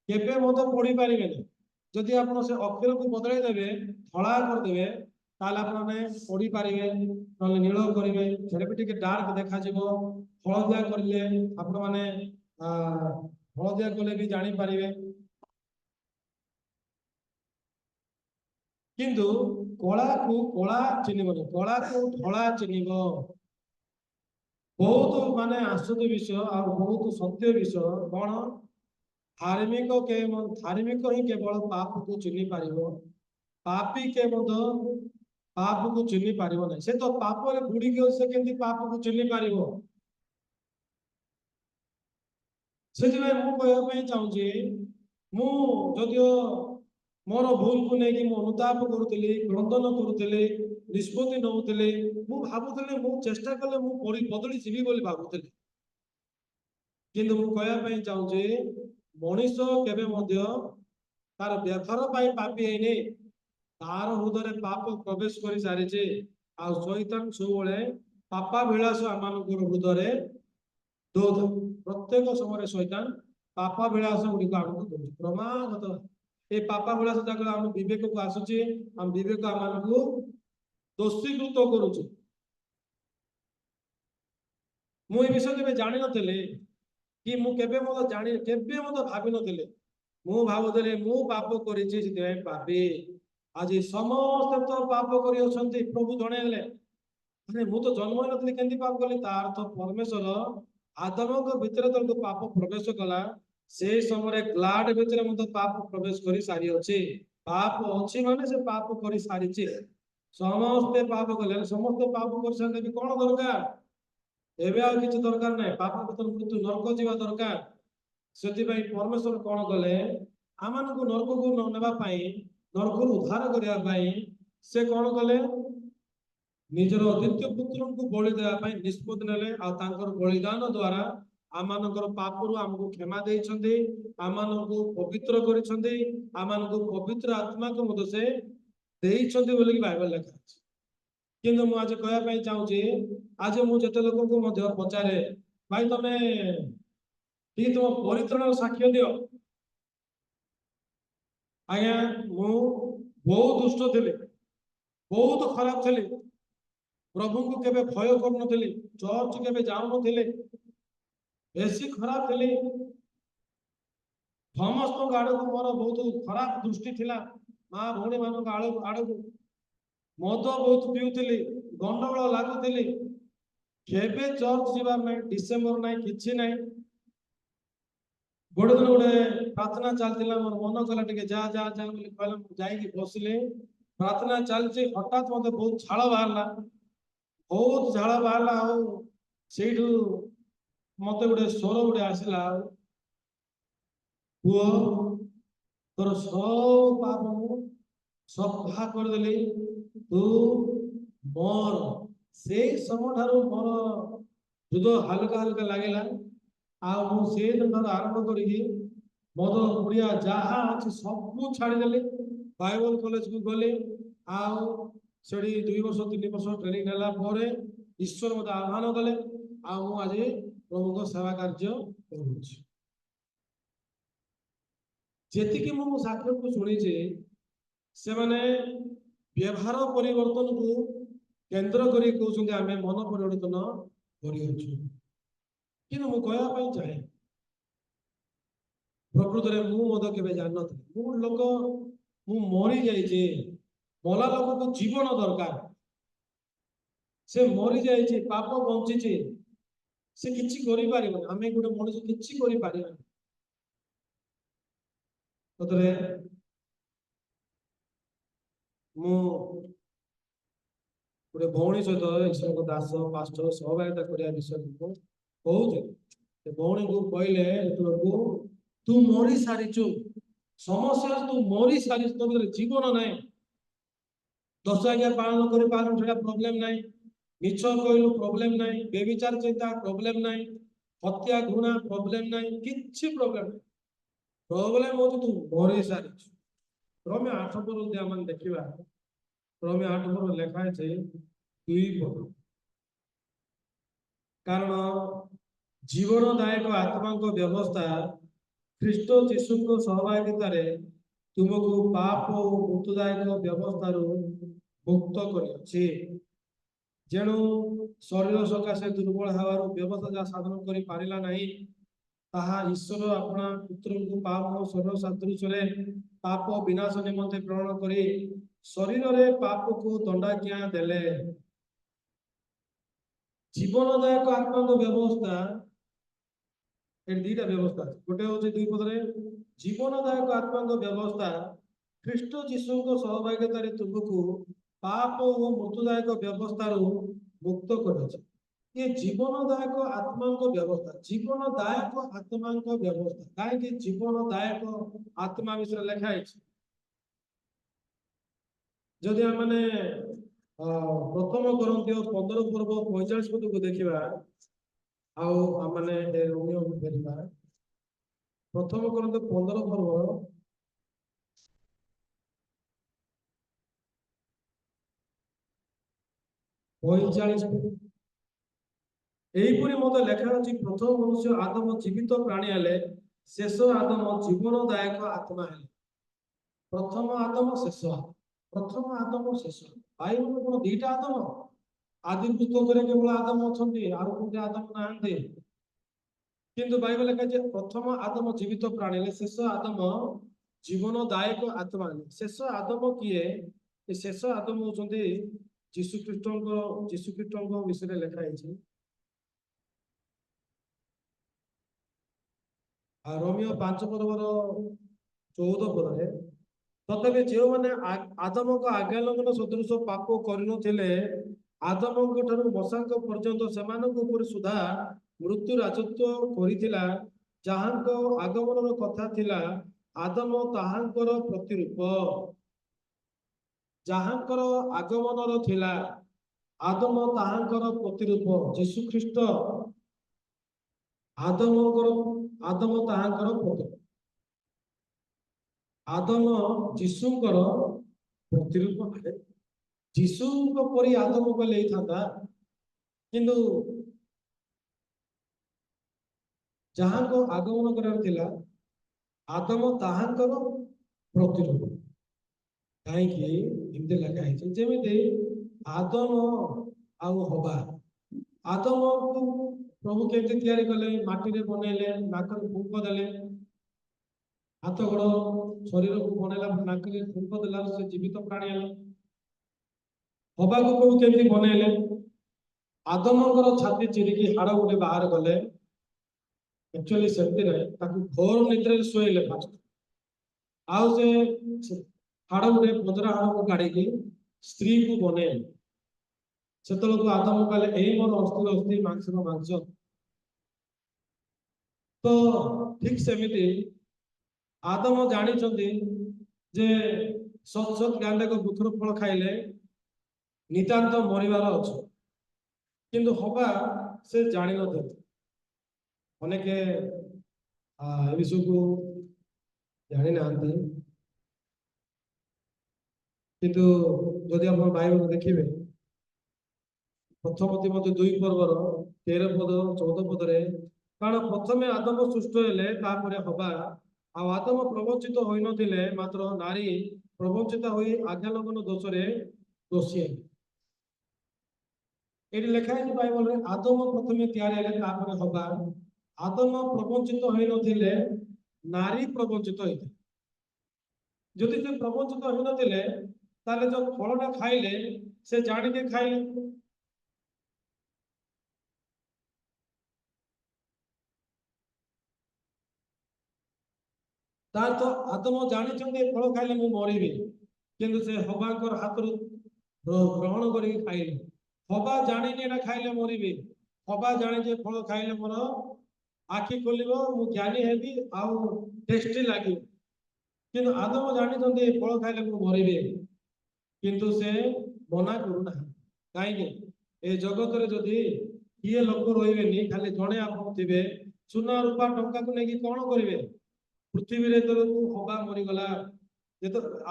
केबे पढ़ी पारिबेनी जदि आपण से अक्षर को बदलाई देबे धला कर देबे ताले आपण माने पढ़ी पारिबे नले नील करिवे जेबे भी टिके डार्क देखा जिवो हळदिया करले आपण माने हळदिया कले भी जानि पारिबे किंतु कला को कला चिन्हबनी कला को धला चिन्हब बहुत माने आश्चर्य विषय और बहुत सत्य विषय कौन धार्मिक धार्मिक ही केवल पाप को चिन्ह पार पापी के पाप को चिन्ह पार ना से तो पाप रे बुड़ी के से केंती पाप को चिन्ह पार से मु कहवाई चाहूँगी मु जदियो मोर भूल को लेकिन अनुताप करुली क्रंदन करुली निष्पत्ति नौली मुझुली मु चेष्टा कले बदली जीवी बोली भावुली किंतु मु कहवाई चाहूँगी मनीष केबे तार व्यथर पापी है तार हृदय पाप प्रवेश कर सारी आ शैतान सब पापाभिलाष आम हृदय ଦଉଥାଏ। ପ୍ରତ୍ୟେକ ସମୟରେ ଶୈତାନ ପାପାଭିଳାଷ ଗୁଡ଼ିକ ଆମକୁ ଦଉଛି କ୍ରମାଗତ। ଏ ପାପାଭିଳାଷ ଯାକ ଆମ ବିବେକକୁ ଆସୁଛି, ଆମ ବିବେକ ଆମମାନଙ୍କୁ ଦୋଷୀକୃତ କରୁଛି। ମୁଁ ଏ ବିଷୟ କେବେ ଜାଣିନଥିଲି କି ମୁଁ କେବେ ମଧ୍ୟ ଭାବିନଥିଲି। ମୁଁ ଭାବୁଥିଲି ମୁଁ ପାପ କରିଛି ସେଥିପାଇଁ ପାପୀ। ଆଜି ସମସ୍ତେ ତ ପାପ କରି ଅଛନ୍ତି, ପ୍ରଭୁ ଜଣେଇଲେ ଆରେ ମୁଁ ତ ଜନ୍ମ ହେଇନଥିଲି କେମିତି ପାପ କଲି? ତା ଅର୍ଥ ପରମେଶ୍ୱର ଆଦମଙ୍କ ଭିତରେ ତାଙ୍କୁ ପାପ ପ୍ରବେଶ କଲା, ସେଇ ସମୟରେ ଗ୍ଲାଡ ଭିତରେ ମଧ୍ୟ ପାପ ପ୍ରବେଶ କରି ସାରିଅଛି। ପାପ ଅଛି ମାନେ ସେ ପାପ କରି ସାରିଛି। ସମସ୍ତେ ପାପ କଲେ, ସମସ୍ତେ ପାପ କରିସାରିଲେ ବି କଣ ଦରକାର? ଏବେ ଆଉ କିଛି ଦରକାର ନାହିଁ, ପାପ ମୃତ୍ୟୁ ନରକ ଯିବା ଦରକାର। ସେଥିପାଇଁ ପରମେଶ୍ୱର କଣ କଲେ? ଆମମାନଙ୍କୁ ନରକକୁ ନ ନେବା ପାଇଁ, ନରକରୁ ଉଦ୍ଧାର କରିବା ପାଇଁ ସେ କଣ କଲେ? ନିଜର ଦ୍ୱିତୀୟ ପୁତ୍ରଙ୍କୁ ବଳି ଦେବା ପାଇଁ ନିଷ୍ପତ୍ତି ନେଲେ। ଆଉ ତାଙ୍କର ବଳିଦାନ ଦ୍ୱାରା ଆମମାନଙ୍କର ପାପରୁ ଆମକୁ କ୍ଷମା ଦେଇଛନ୍ତି, ଆମମାନଙ୍କୁ ପବିତ୍ର କରିଛନ୍ତି, ଆମମାନଙ୍କୁ ପବିତ୍ର ଆତ୍ମାକୁ ମଧ୍ୟ ସେ ଦେଇଛନ୍ତି ବୋଲି ବାଇବଲ ଲେଖା ଅଛି। କିନ୍ତୁ ମୁଁ ଆଜି କହିବା ପାଇଁ ଚାହୁଁଛି, ଆଜି ମୁଁ ଯେତେ ଲୋକଙ୍କୁ ମଧ୍ୟ ପଚାରେ, ଭାଇ ତମେ କି ତୁମ ପରିତ୍ରାଣର ସାକ୍ଷ୍ୟ ଦିଅ। ଆଜ୍ଞା ମୁଁ ବହୁତ ଦୁଷ୍ଟ ଥିଲି, ବହୁତ ଖରାପ ଥିଲି, ପ୍ରଭୁଙ୍କୁ କେବେ ଭୟ କରୁନଥିଲି, ଚର୍ଚ୍ଚ କେବେ ଯାଉନଥିଲି, ବେଶୀ ଖରାପ ଥିଲି। ସମସ୍ତଙ୍କ ଆଡକୁ ମୋର ବହୁତ ଖରାପ ଦୃଷ୍ଟି ଥିଲା, ମା ଭଉଣୀ ମାନଙ୍କ ଆଡକୁ। ମଦ ବହୁତ ପିଉଥିଲି, ଗଣ୍ଡଗୋଳ ଲାଗୁଥିଲି, କେବେ ଚର୍ଚ୍ଚ ଯିବାର ନାହିଁ, ଡିସେମ୍ବର ନାହିଁ, କିଛି ନାହିଁ। ଗୋଟେ ଦିନ ଗୋଟେ ପ୍ରାର୍ଥନା ଚାଲିଥିଲା, ମୋର ମନ କଲା ଟିକେ ଯା ଯା ଯା ବୋଲି କହିଲା, ମୁଁ ଯାଇକି ବସିଲି। ପ୍ରାର୍ଥନା ଚାଲିଛି, ହଠାତ୍ ମତେ ବହୁତ ଝାଳ ବାହାରିଲା, ବହୁତ ଝାଳ ବାହାରିଲା। ଆଉ ସେଇଠୁ ମତେ ଗୋଟେ ସ୍ୱର ଗୋଟେ ଆସିଲା, ପୁଅ ତୋର ସବୁ ପାପ ମୁଁ ସଫା କରିଦେଲି, ତୁ ମୋର। ସେଇ ସମୟ ଠାରୁ ମୋର ହୃଦୟ ହାଲକା ହାଲକା ଲାଗିଲା। ଆଉ ମୁଁ ସେଇ ଦିନଠାରୁ ଆରମ୍ଭ କରିକି ମଦ ପୁଡ଼ିଆ ଯାହା ଅଛି ସବୁ ଛାଡ଼ିଦେଲି। ବାଇବଲ କଲେଜକୁ ଗଲି, ଆଉ ସେଠି 2 ବର୍ଷ 3 ବର୍ଷ ଟ୍ରେନିଂ ନେଲା ପରେ ଈଶ୍ୱର ମତେ ଆହ୍ୱାନ କଲେ, ଆଉ ମୁଁ ଆଜି ପ୍ରଭୁଙ୍କ ସେବା କାର୍ଯ୍ୟ କରୁଛି। ଯେତିକି ମୁଁ ସାକ୍ଷ୍ୟକୁ ଶୁଣିଛି, ସେମାନେ ବ୍ୟବହାର ପରିବର୍ତ୍ତନକୁ କେନ୍ଦ୍ର କରି କହୁଛନ୍ତି ଆମେ ମନ ପରିବର୍ତ୍ତନ କରିଅଛୁ। କିନ୍ତୁ ମୁଁ କହିବା ପାଇଁ ଚାହେଁ, ପ୍ରକୃତରେ ମୁଁ ମଧ୍ୟ କେବେ ଜାଣିନଥିଲି। ମୁଁ ମରି ଯାଇଛି। ମଲା ଲୋକକୁ ଜୀବନ ଦରକାର। ସେ ମରି ଯାଇଛି, ପାପ ବଞ୍ଚିଛି, ସେ କିଛି କରିପାରିବନି। ଆମେ ଗୋଟେ ମଣିଷ କିଛି କରିପାରିବାନି। ସତରେ ମୁଁ ଗୋଟେ ଭଉଣୀ ସହିତ ଈଶ୍ୱରଙ୍କ ଦାସ ପାଷ୍ଟର ସହଭାଗିତା କରିବା ବିଷୟରେ କହୁଥିଲି। ସେ ଭଉଣୀକୁ କହିଲେ, ଯେତେବେଳକୁ ତୁ ମରି ସାରିଛୁ, ସମସ୍ୟା ତୁ ମରି ସାରିଛୁ, ତୋ ଭିତରେ ଜୀବନ ନାହିଁ। 10 ଆଜ୍ଞା ପାଳନ କରିପାରୁନୁ, ସେଟା ପ୍ରୋବ୍ଲେମ ନାହିଁ। ମିଛ କହିଲୁ, ପ୍ରୋବ୍ଲେମ ନାହିଁ। ବେବିଚାର ଚିନ୍ତା, ପ୍ରୋବ୍ଲେମ ନାହିଁ। ହତ୍ୟା ଘୃଣା, ପ୍ରୋବ୍ଲେମ ନାହିଁ। କିଛି ପ୍ରୋବ୍ଲେମ ନାହିଁ। ପ୍ରୋବ୍ଲେମ ହଉଛି ତୁ ମରି ସାରିଛୁ। ରୋମେ 8 ପଦ ଯଦି ଆମେ ଦେଖିବା, ରୋମେ 8 ପଦ ଲେଖା ଅଛି 2 ପଦ। କାରଣ ଜୀବନଦାୟକ ଆତ୍ମାଙ୍କ ବ୍ୟବସ୍ଥା ଖ୍ରୀଷ୍ଟ ଯୀଶୁଙ୍କ ସହଭାଗିତାରେ ତୁମକୁ ପାପ ଓ ମୃତ୍ୟୁଦାୟକ ବ୍ୟବସ୍ଥାରୁ ମୁକ୍ତ କରିଅଛି। ଯେଣୁ ଶରୀର ସକାଶେ ଦୁର୍ବଳ ହେବାରୁ ବ୍ୟବସ୍ଥା ଯାହା ସାଧନ କରିପାରିଲା ନାହିଁ, ତାହା ଈଶ୍ୱର ଆପଣା ପୁତ୍ରଙ୍କୁ ପାପ ଓ ଶରୀର ସାଦୃଶ୍ୟରେ ପାପ ବିନାଶ ନିମନ୍ତେ ପ୍ରେରଣ କରି ଶରୀରରେ ପାପକୁ ଦଣ୍ଡାଜ୍ଞା ଦେଲେ। ଜୀବନଦାୟକ ଆତ୍ମାଙ୍କ ବ୍ୟବସ୍ଥା, ଏଠି 2ଟା ବ୍ୟବସ୍ଥା ଅଛି। ଗୋଟେ ହଉଛି 2 ପଦରେ ଜୀବନଦାୟକ ଆତ୍ମାଙ୍କ ବ୍ୟବସ୍ଥା ଖ୍ରୀଷ୍ଟ ଯୀଶୁଙ୍କ ସହଭାଗିତାରେ ତୁମକୁ ପାପ ଓ ମୃତ୍ୟୁଦାୟକ ବ୍ୟବସ୍ଥାରୁ ମୁକ୍ତ କରିଅଛି। ये जीवनदायक आत्माଙ୍କ ବ୍ୟବସ୍ଥା, ଜୀବନଦାୟକ ଆତ୍ମାଙ୍କ ବ୍ୟବସ୍ଥା। କାହିଁକି ଜୀବନଦାୟକ ଆତ୍ମା ବିଷୟରେ ଲେଖା ହେଇଛି? ଯଦି ଆମେ ପ୍ରଥମ କରନ୍ଥୀୟ 15 ପର୍ବ 45 ପଦକୁ ଦେଖିବା, ଆଉ ଆମେ ରୋମିଓକୁ ଫେରିବା। ପ୍ରଥମ କରନ୍ଥୀୟ 15 ପର୍ବ 45 ପଦ। ଏହିପରି ମତେ ଲେଖା ଅଛି, ପ୍ରଥମ ମନୁଷ୍ୟ ଆଦମ ଜୀବିତ ପ୍ରାଣୀ ହେଲେ, ଶେଷ ଆଦମ ଜୀବନଦାୟକ ଆତ୍ମା ହେଲେ। ପ୍ରଥମ ଆଦମ, ଶେଷ ଆଦମ। ପ୍ରଥମ ଆଦମ, ଶେଷ। ବାଇବଲରେ କଣ ଦିଟା ଆଦମ? ଆଦି ପୁସ୍ତକରେ କେବଳ ଆଦମ ଅଛନ୍ତି, ଆଉ କୋଉଠି ଆଦମ ନାହାନ୍ତି। କିନ୍ତୁ ବାଇବଲ ଲେଖା ଅଛି ପ୍ରଥମ ଆଦମ ଜୀବିତ ପ୍ରାଣୀ ହେଲେ, ଶେଷ ଆଦମ ଜୀବନଦାୟକ ଆତ୍ମା ହେଲେ। ଶେଷ ଆଦମ କିଏ? ଏ ଶେଷ ଆଦମ ହଉଛନ୍ତି ଯୀଶୁଖ୍ରୀଷ୍ଟଙ୍କ ବିଷୟରେ ଲେଖା ହେଇଛି। ଆଉ ରୋମିଓ 5 ପର୍ବର 14 ପଦରେ, ତଥାପି ଯେଉଁମାନେ ଆଦମଙ୍କ ଆଜ୍ଞାଲଙ୍ଗନ ସଦୃଶ ପାପ କରିନଥିଲେ, ଆଦମଙ୍କ ଠାରୁ ମଶାଙ୍କ ପର୍ଯ୍ୟନ୍ତ ସେମାନଙ୍କ ଉପରେ ସୁଦ୍ଧା ମୃତ୍ୟୁ ରାଜତ୍ୱ କରିଥିଲା, ଯାହାଙ୍କ ଆଗମନର କଥା ଥିଲା, ଆଦମ ତାହାଙ୍କର ପ୍ରତିରୂପ। ଯାହାଙ୍କର ଆଗମନର ଥିଲା, ଆଦମ ତାହାଙ୍କର ପ୍ରତିରୂପ। ଯୀଶୁଖ୍ରୀଷ୍ଟ ଆଦମ ତାହାଙ୍କର ପ୍ରତିରୂପ। ଆଦମ ଯୀଶୁଙ୍କର ପ୍ରତିରୂପ ହେଲେ। ଯୀଶୁଙ୍କ ପରି ଆଦମ କହିଲେ ହେଇଥାନ୍ତା, କିନ୍ତୁ ଯାହାଙ୍କ ଆଗମନ କରିବାର ଥିଲା, ଆଦମ ତାହାଙ୍କର ପ୍ରତିରୂପ। କାହିଁକି ଏମିତି ଲେଖା ହେଇଛି? ଯେମିତି ଆଦମ ଆଉ ହବା, ଆଦମକୁ ପ୍ରଭୁ କେମିତି ତିଆରି କଲେ? ମାଟିରେ ବନେଇଲେ, ନାକରେ ଫୁଙ୍କ ଦେଲେ, ହାତ ଗୋଡ଼ ଶରୀରକୁ ବନେଇଲା, ନାକରେ ଫୁଙ୍କ ଦେଲା, ସେ ଜୀବିତ ପ୍ରାଣୀ ହେଲା। ହବାକୁ ପ୍ରଭୁ କେମିତି ବନେଇଲେ? ଆଦମଙ୍କର ଛାତି ଚିରିକି ହାଡ଼ ଗୋଟେ ବାହାର କଲେ। ଆକ୍ଚୁଆଲି ସେମିତି ନାହିଁ, ତାକୁ ଘୋର ନିଦ୍ରାରେ ଶୋଇଲେ ଫାଷ୍ଟ। ଆଉ ସେ ହାଡ଼ ଗୋଟେ ପଦରା ହାଡ଼କୁ କାଢିକି ସ୍ତ୍ରୀକୁ ବନେଇଲେ। ସେତେବେଳକୁ ଆଦମ କହିଲେ, ଏଇ ମୋର ଅସ୍ଥିର ଅସ୍ଥି, ମାଂସର ମାଂସ। ତ ଠିକ ସେମିତି ଆଦମ ଜାଣିଛନ୍ତି ଯେ ସତ୍ ସତ୍ ଜ୍ଞାନଙ୍କ ବୃକ୍ଷର ଫଳ ଖାଇଲେ ନିତାନ୍ତ ମରିବାର ଅଛି, କିନ୍ତୁ ହବା ସେ ଜାଣିନଥିଲେ। ଅନେକ ଏ ବିଷୟକୁ ଜାଣିନାହାନ୍ତି। କିନ୍ତୁ ଯଦି ଆପଣ ବାଇବଲ ଦେଖିବେ, ପ୍ରଥମ ତିମୋଥୀ 2 ପର୍ବର 13 ପଦ 14 ପଦରେ, କାରଣ ପ୍ରଥମେ ଆଦମ ସୃଷ୍ଟ ହେଲେ, ତାପରେ ହବା। ଆଉ ଆଦମ ପ୍ରବଞ୍ଚିତ ହୋଇନଥିଲେ, ମାତ୍ର ନାରୀ ପ୍ରବଞ୍ଚିତ ହୋଇ ଆଜ୍ଞାଲଙ୍ଗନ ଦୋଷରେ ଦୋଷୀ ହେଲେ। ଏଠି ଲେଖା ହେଇଛି ବାଇବଲରେ, ଆଦମ ପ୍ରଥମେ ତିଆରି ହେଲେ, ତାପରେ ହବା। ଆଦମ ପ୍ରବଞ୍ଚିତ ହୋଇନଥିଲେ, ନାରୀ ପ୍ରବଞ୍ଚିତ ହେଇଥିଲେ। ଯଦି ସେ ପ୍ରବଞ୍ଚିତ ହୋଇନଥିଲେ, ତାହେଲେ ଯୋଉ ଫଳଟା ଖାଇଲେ, ସେ ଜାଣିକି ଖାଇଲେ। ତାର ତ ଆଦମ ଜାଣିଛନ୍ତି ଏ ଫଳ ଖାଇଲେ ମୁଁ ମରିବି, କିନ୍ତୁ ସେ ହବାଙ୍କର ହାତରୁ ଗ୍ରହଣ କରିକି ଖାଇଲେ। ହବା ଜାଣିନି ଏଟା ଖାଇଲେ ମରିବି, ହବା ଜାଣିଛି ଫଳ ଖାଇଲେ ମୋର ଆଖି ଖୋଲିବ, ମୁଁ ଜ୍ଞାନୀ ହେବି, ଆଉ ଟେଷ୍ଟି ଲାଗିବ। କିନ୍ତୁ ଆଦମ ଜାଣିଛନ୍ତି ଏ ଫଳ ଖାଇଲେ ମୁଁ ମରିବି, କିନ୍ତୁ ସେ ମନା କରୁନାହାନ୍ତି। କାହିଁକି? ଏ ଜଗତରେ ଯଦି କିଏ ଲୋକ ରହିବେନି, ଖାଲି ଜଣେ ଆପଣ ଥିବେ, ସୁନା ରୂପା ଟଙ୍କାକୁ ନେଇକି କଣ କରିବେ? ପୃଥିବୀରେ ଯେତେବେଳକୁ ହବା ମରିଗଲା,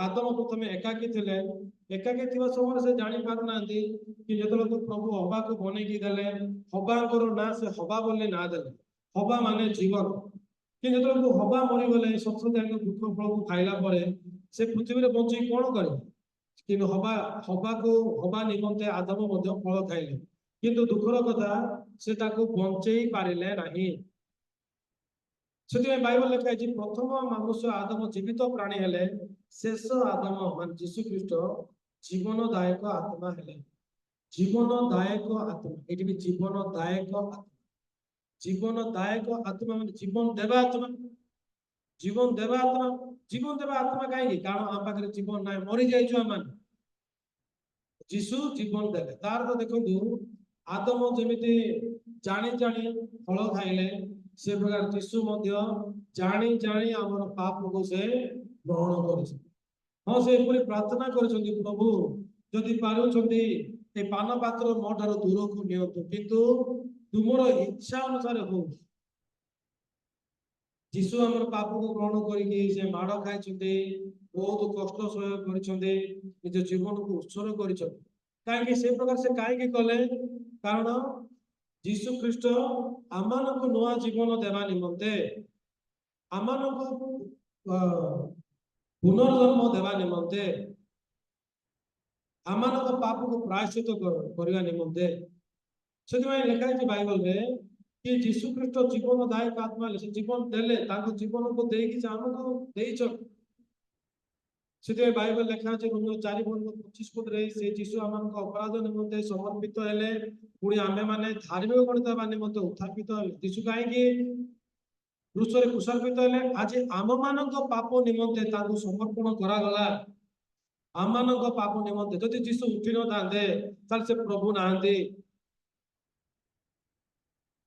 ଆଦମ ପ୍ରଥମେ ଏକାକୀ ଥିଲେ, ଏକାକୀ ଥିବା ସମୟରେ ସେ ଜାଣି ପାରୁନାହାନ୍ତି କି ଯେତେବେଳକୁ ପ୍ରଭୁ ହବାକୁ ବନେଇକି ଦେଲେ, ହବାଙ୍କର ନାଁ ସେ ହବା ବୋଲି ନାଁ ଦେଲେ। ହବା ମାନେ ଜୀବନ। କିନ୍ତୁ ଯେତେବେଳକୁ ହବା ମରିଗଲେ, ସତ୍ସଙ୍ଗ ବୃକ୍ଷ ଫଳକୁ ଖାଇଲା ପରେ ସେ ପୃଥିବୀରେ ବଞ୍ଚିକି କଣ କରିବେ? କିନ୍ତୁ ହବା ନିମନ୍ତେ ଆଦମ ମଧ୍ୟ ଫଳ ଖାଇଲେ, କିନ୍ତୁ ଦୁଃଖର କଥା ସେ ତାକୁ ବଞ୍ଚେଇ ପାରିଲେ ନାହିଁ। ସେଥିପାଇଁ ବାଇବଲ ଲେଖା ହେଇଛି, ପ୍ରଥମ ମନୁଷ୍ୟ ଆଦମ ଜୀବିତ ପ୍ରାଣୀ ହେଲେ, ଶେଷ ଆଦମ ମାନେ ଯୀଶୁଖ୍ରୀଷ୍ଟ ଜୀବନଦାୟକ ଆତ୍ମା ହେଲେ। ଜୀବନଦାୟକ ଆତ୍ମା, ଏଠି ବି ଜୀବନଦାୟକ ଆତ୍ମା। ଜୀବନଦାୟକ ଆତ୍ମା ମାନେ ଜୀବନ ଦେବା ଆତ୍ମା। ଜୀବନ ଦେବା ଆତ୍ମା। ଜୀବନ ଦେବା ଆତ୍ମା କାହିଁକି? କାରଣ ଆମ ପାଖରେ ଜୀବନ ନାହିଁ, ମରି ଯାଇଛୁ ଆମେ। ଯୀଶୁ ଜୀବନ ଦେଲେ। ତାର ତ ଦେଖନ୍ତୁ, ଆଦମ ଯେମିତି ଜାଣି ଜାଣି ଫଳ ଖାଇଲେ, ସେ ପ୍ରକାର ଯୀଶୁ ମଧ୍ୟ ଜାଣି ଜାଣି ଆମର ପାପକୁ ସେ ଗ୍ରହଣ କରିଛନ୍ତି। ହଁ, ସେ ଏପରି ପ୍ରାର୍ଥନା କରିଛନ୍ତି, ପ୍ରଭୁ ଯଦି ପାରୁଛନ୍ତି ଏ ପାନ ପାତ୍ର ମୋ ଠାରୁ ଦୂରକୁ ନିଅନ୍ତୁ, କିନ୍ତୁ ତୁମର ଇଚ୍ଛା ଅନୁସାରେ ହଉ। ଯୀଶୁ ଆମର ପାପକୁ ଗ୍ରହଣ କରିକି ସେ ମାଡ଼ ଖାଇଛନ୍ତି, ବହୁତ କଷ୍ଟ ସହ୍ୟ କରିଛନ୍ତି, ନିଜ ଜୀବନକୁ ଉତ୍ସର୍ଗ କରିଛନ୍ତି। କାହିଁକି ସେ ପ୍ରକାର ସେ କାହିଁକି କଲେ? କାରଣ ଯୀଶୁ ଖ୍ରୀଷ୍ଟ ଆମମାନଙ୍କୁ ନୂଆ ଜୀବନ ଦେବା ନିମନ୍ତେ ଆମମାନଙ୍କୁ ପୁନର୍ଜନ୍ମ ଦେବା ନିମନ୍ତେ ଆମମାନଙ୍କ ପାପକୁ ପ୍ରାୟଶ୍ଚିତ କରିବା ନିମନ୍ତେ ସେଥିପାଇଁ ଲେଖା ହେଇଛି ବାଇବଲରେ କି ଯୀଶୁ ଖ୍ରୀଷ୍ଟ ଜୀବନଦାୟକ ଆତ୍ମା ସେ ଜୀବନ ଦେଲେ ତାଙ୍କ ଜୀବନକୁ ଦେଇକି ସେ ଆମକୁ ଦେଇଛନ୍ତି। ସେଥିପାଇଁ ବାଇବଲ ଲେଖା ଅଛି ରୋମିଓ 4:25 ସେ ଯୀଶୁ ଆମମାନଙ୍କ ଅପରାଧ ନିମନ୍ତେ ସମର୍ପିତ ହେଲେ ପୁଣି ଆମେମାନେ ଧାର୍ମିକ ଗଣିତ ହେବା ନିମନ୍ତେ ଉତ୍ଥାପିତ ହେଲେ। ଯୀଶୁ କାହିଁକି କ୍ରୁଶରେ କୁଶାର୍ପିତ ହେଲେ? ଆଜି ଆମମାନଙ୍କ ପାପ ନିମନ୍ତେ ତାଙ୍କୁ ସମର୍ପଣ କରାଗଲା। ଆମମାନଙ୍କ ପାପ ନିମନ୍ତେ ଯଦି ଯୀଶୁ ଉଠି ନଥାନ୍ତେ ତାହେଲେ ସେ ପ୍ରଭୁ ନାହାନ୍ତି।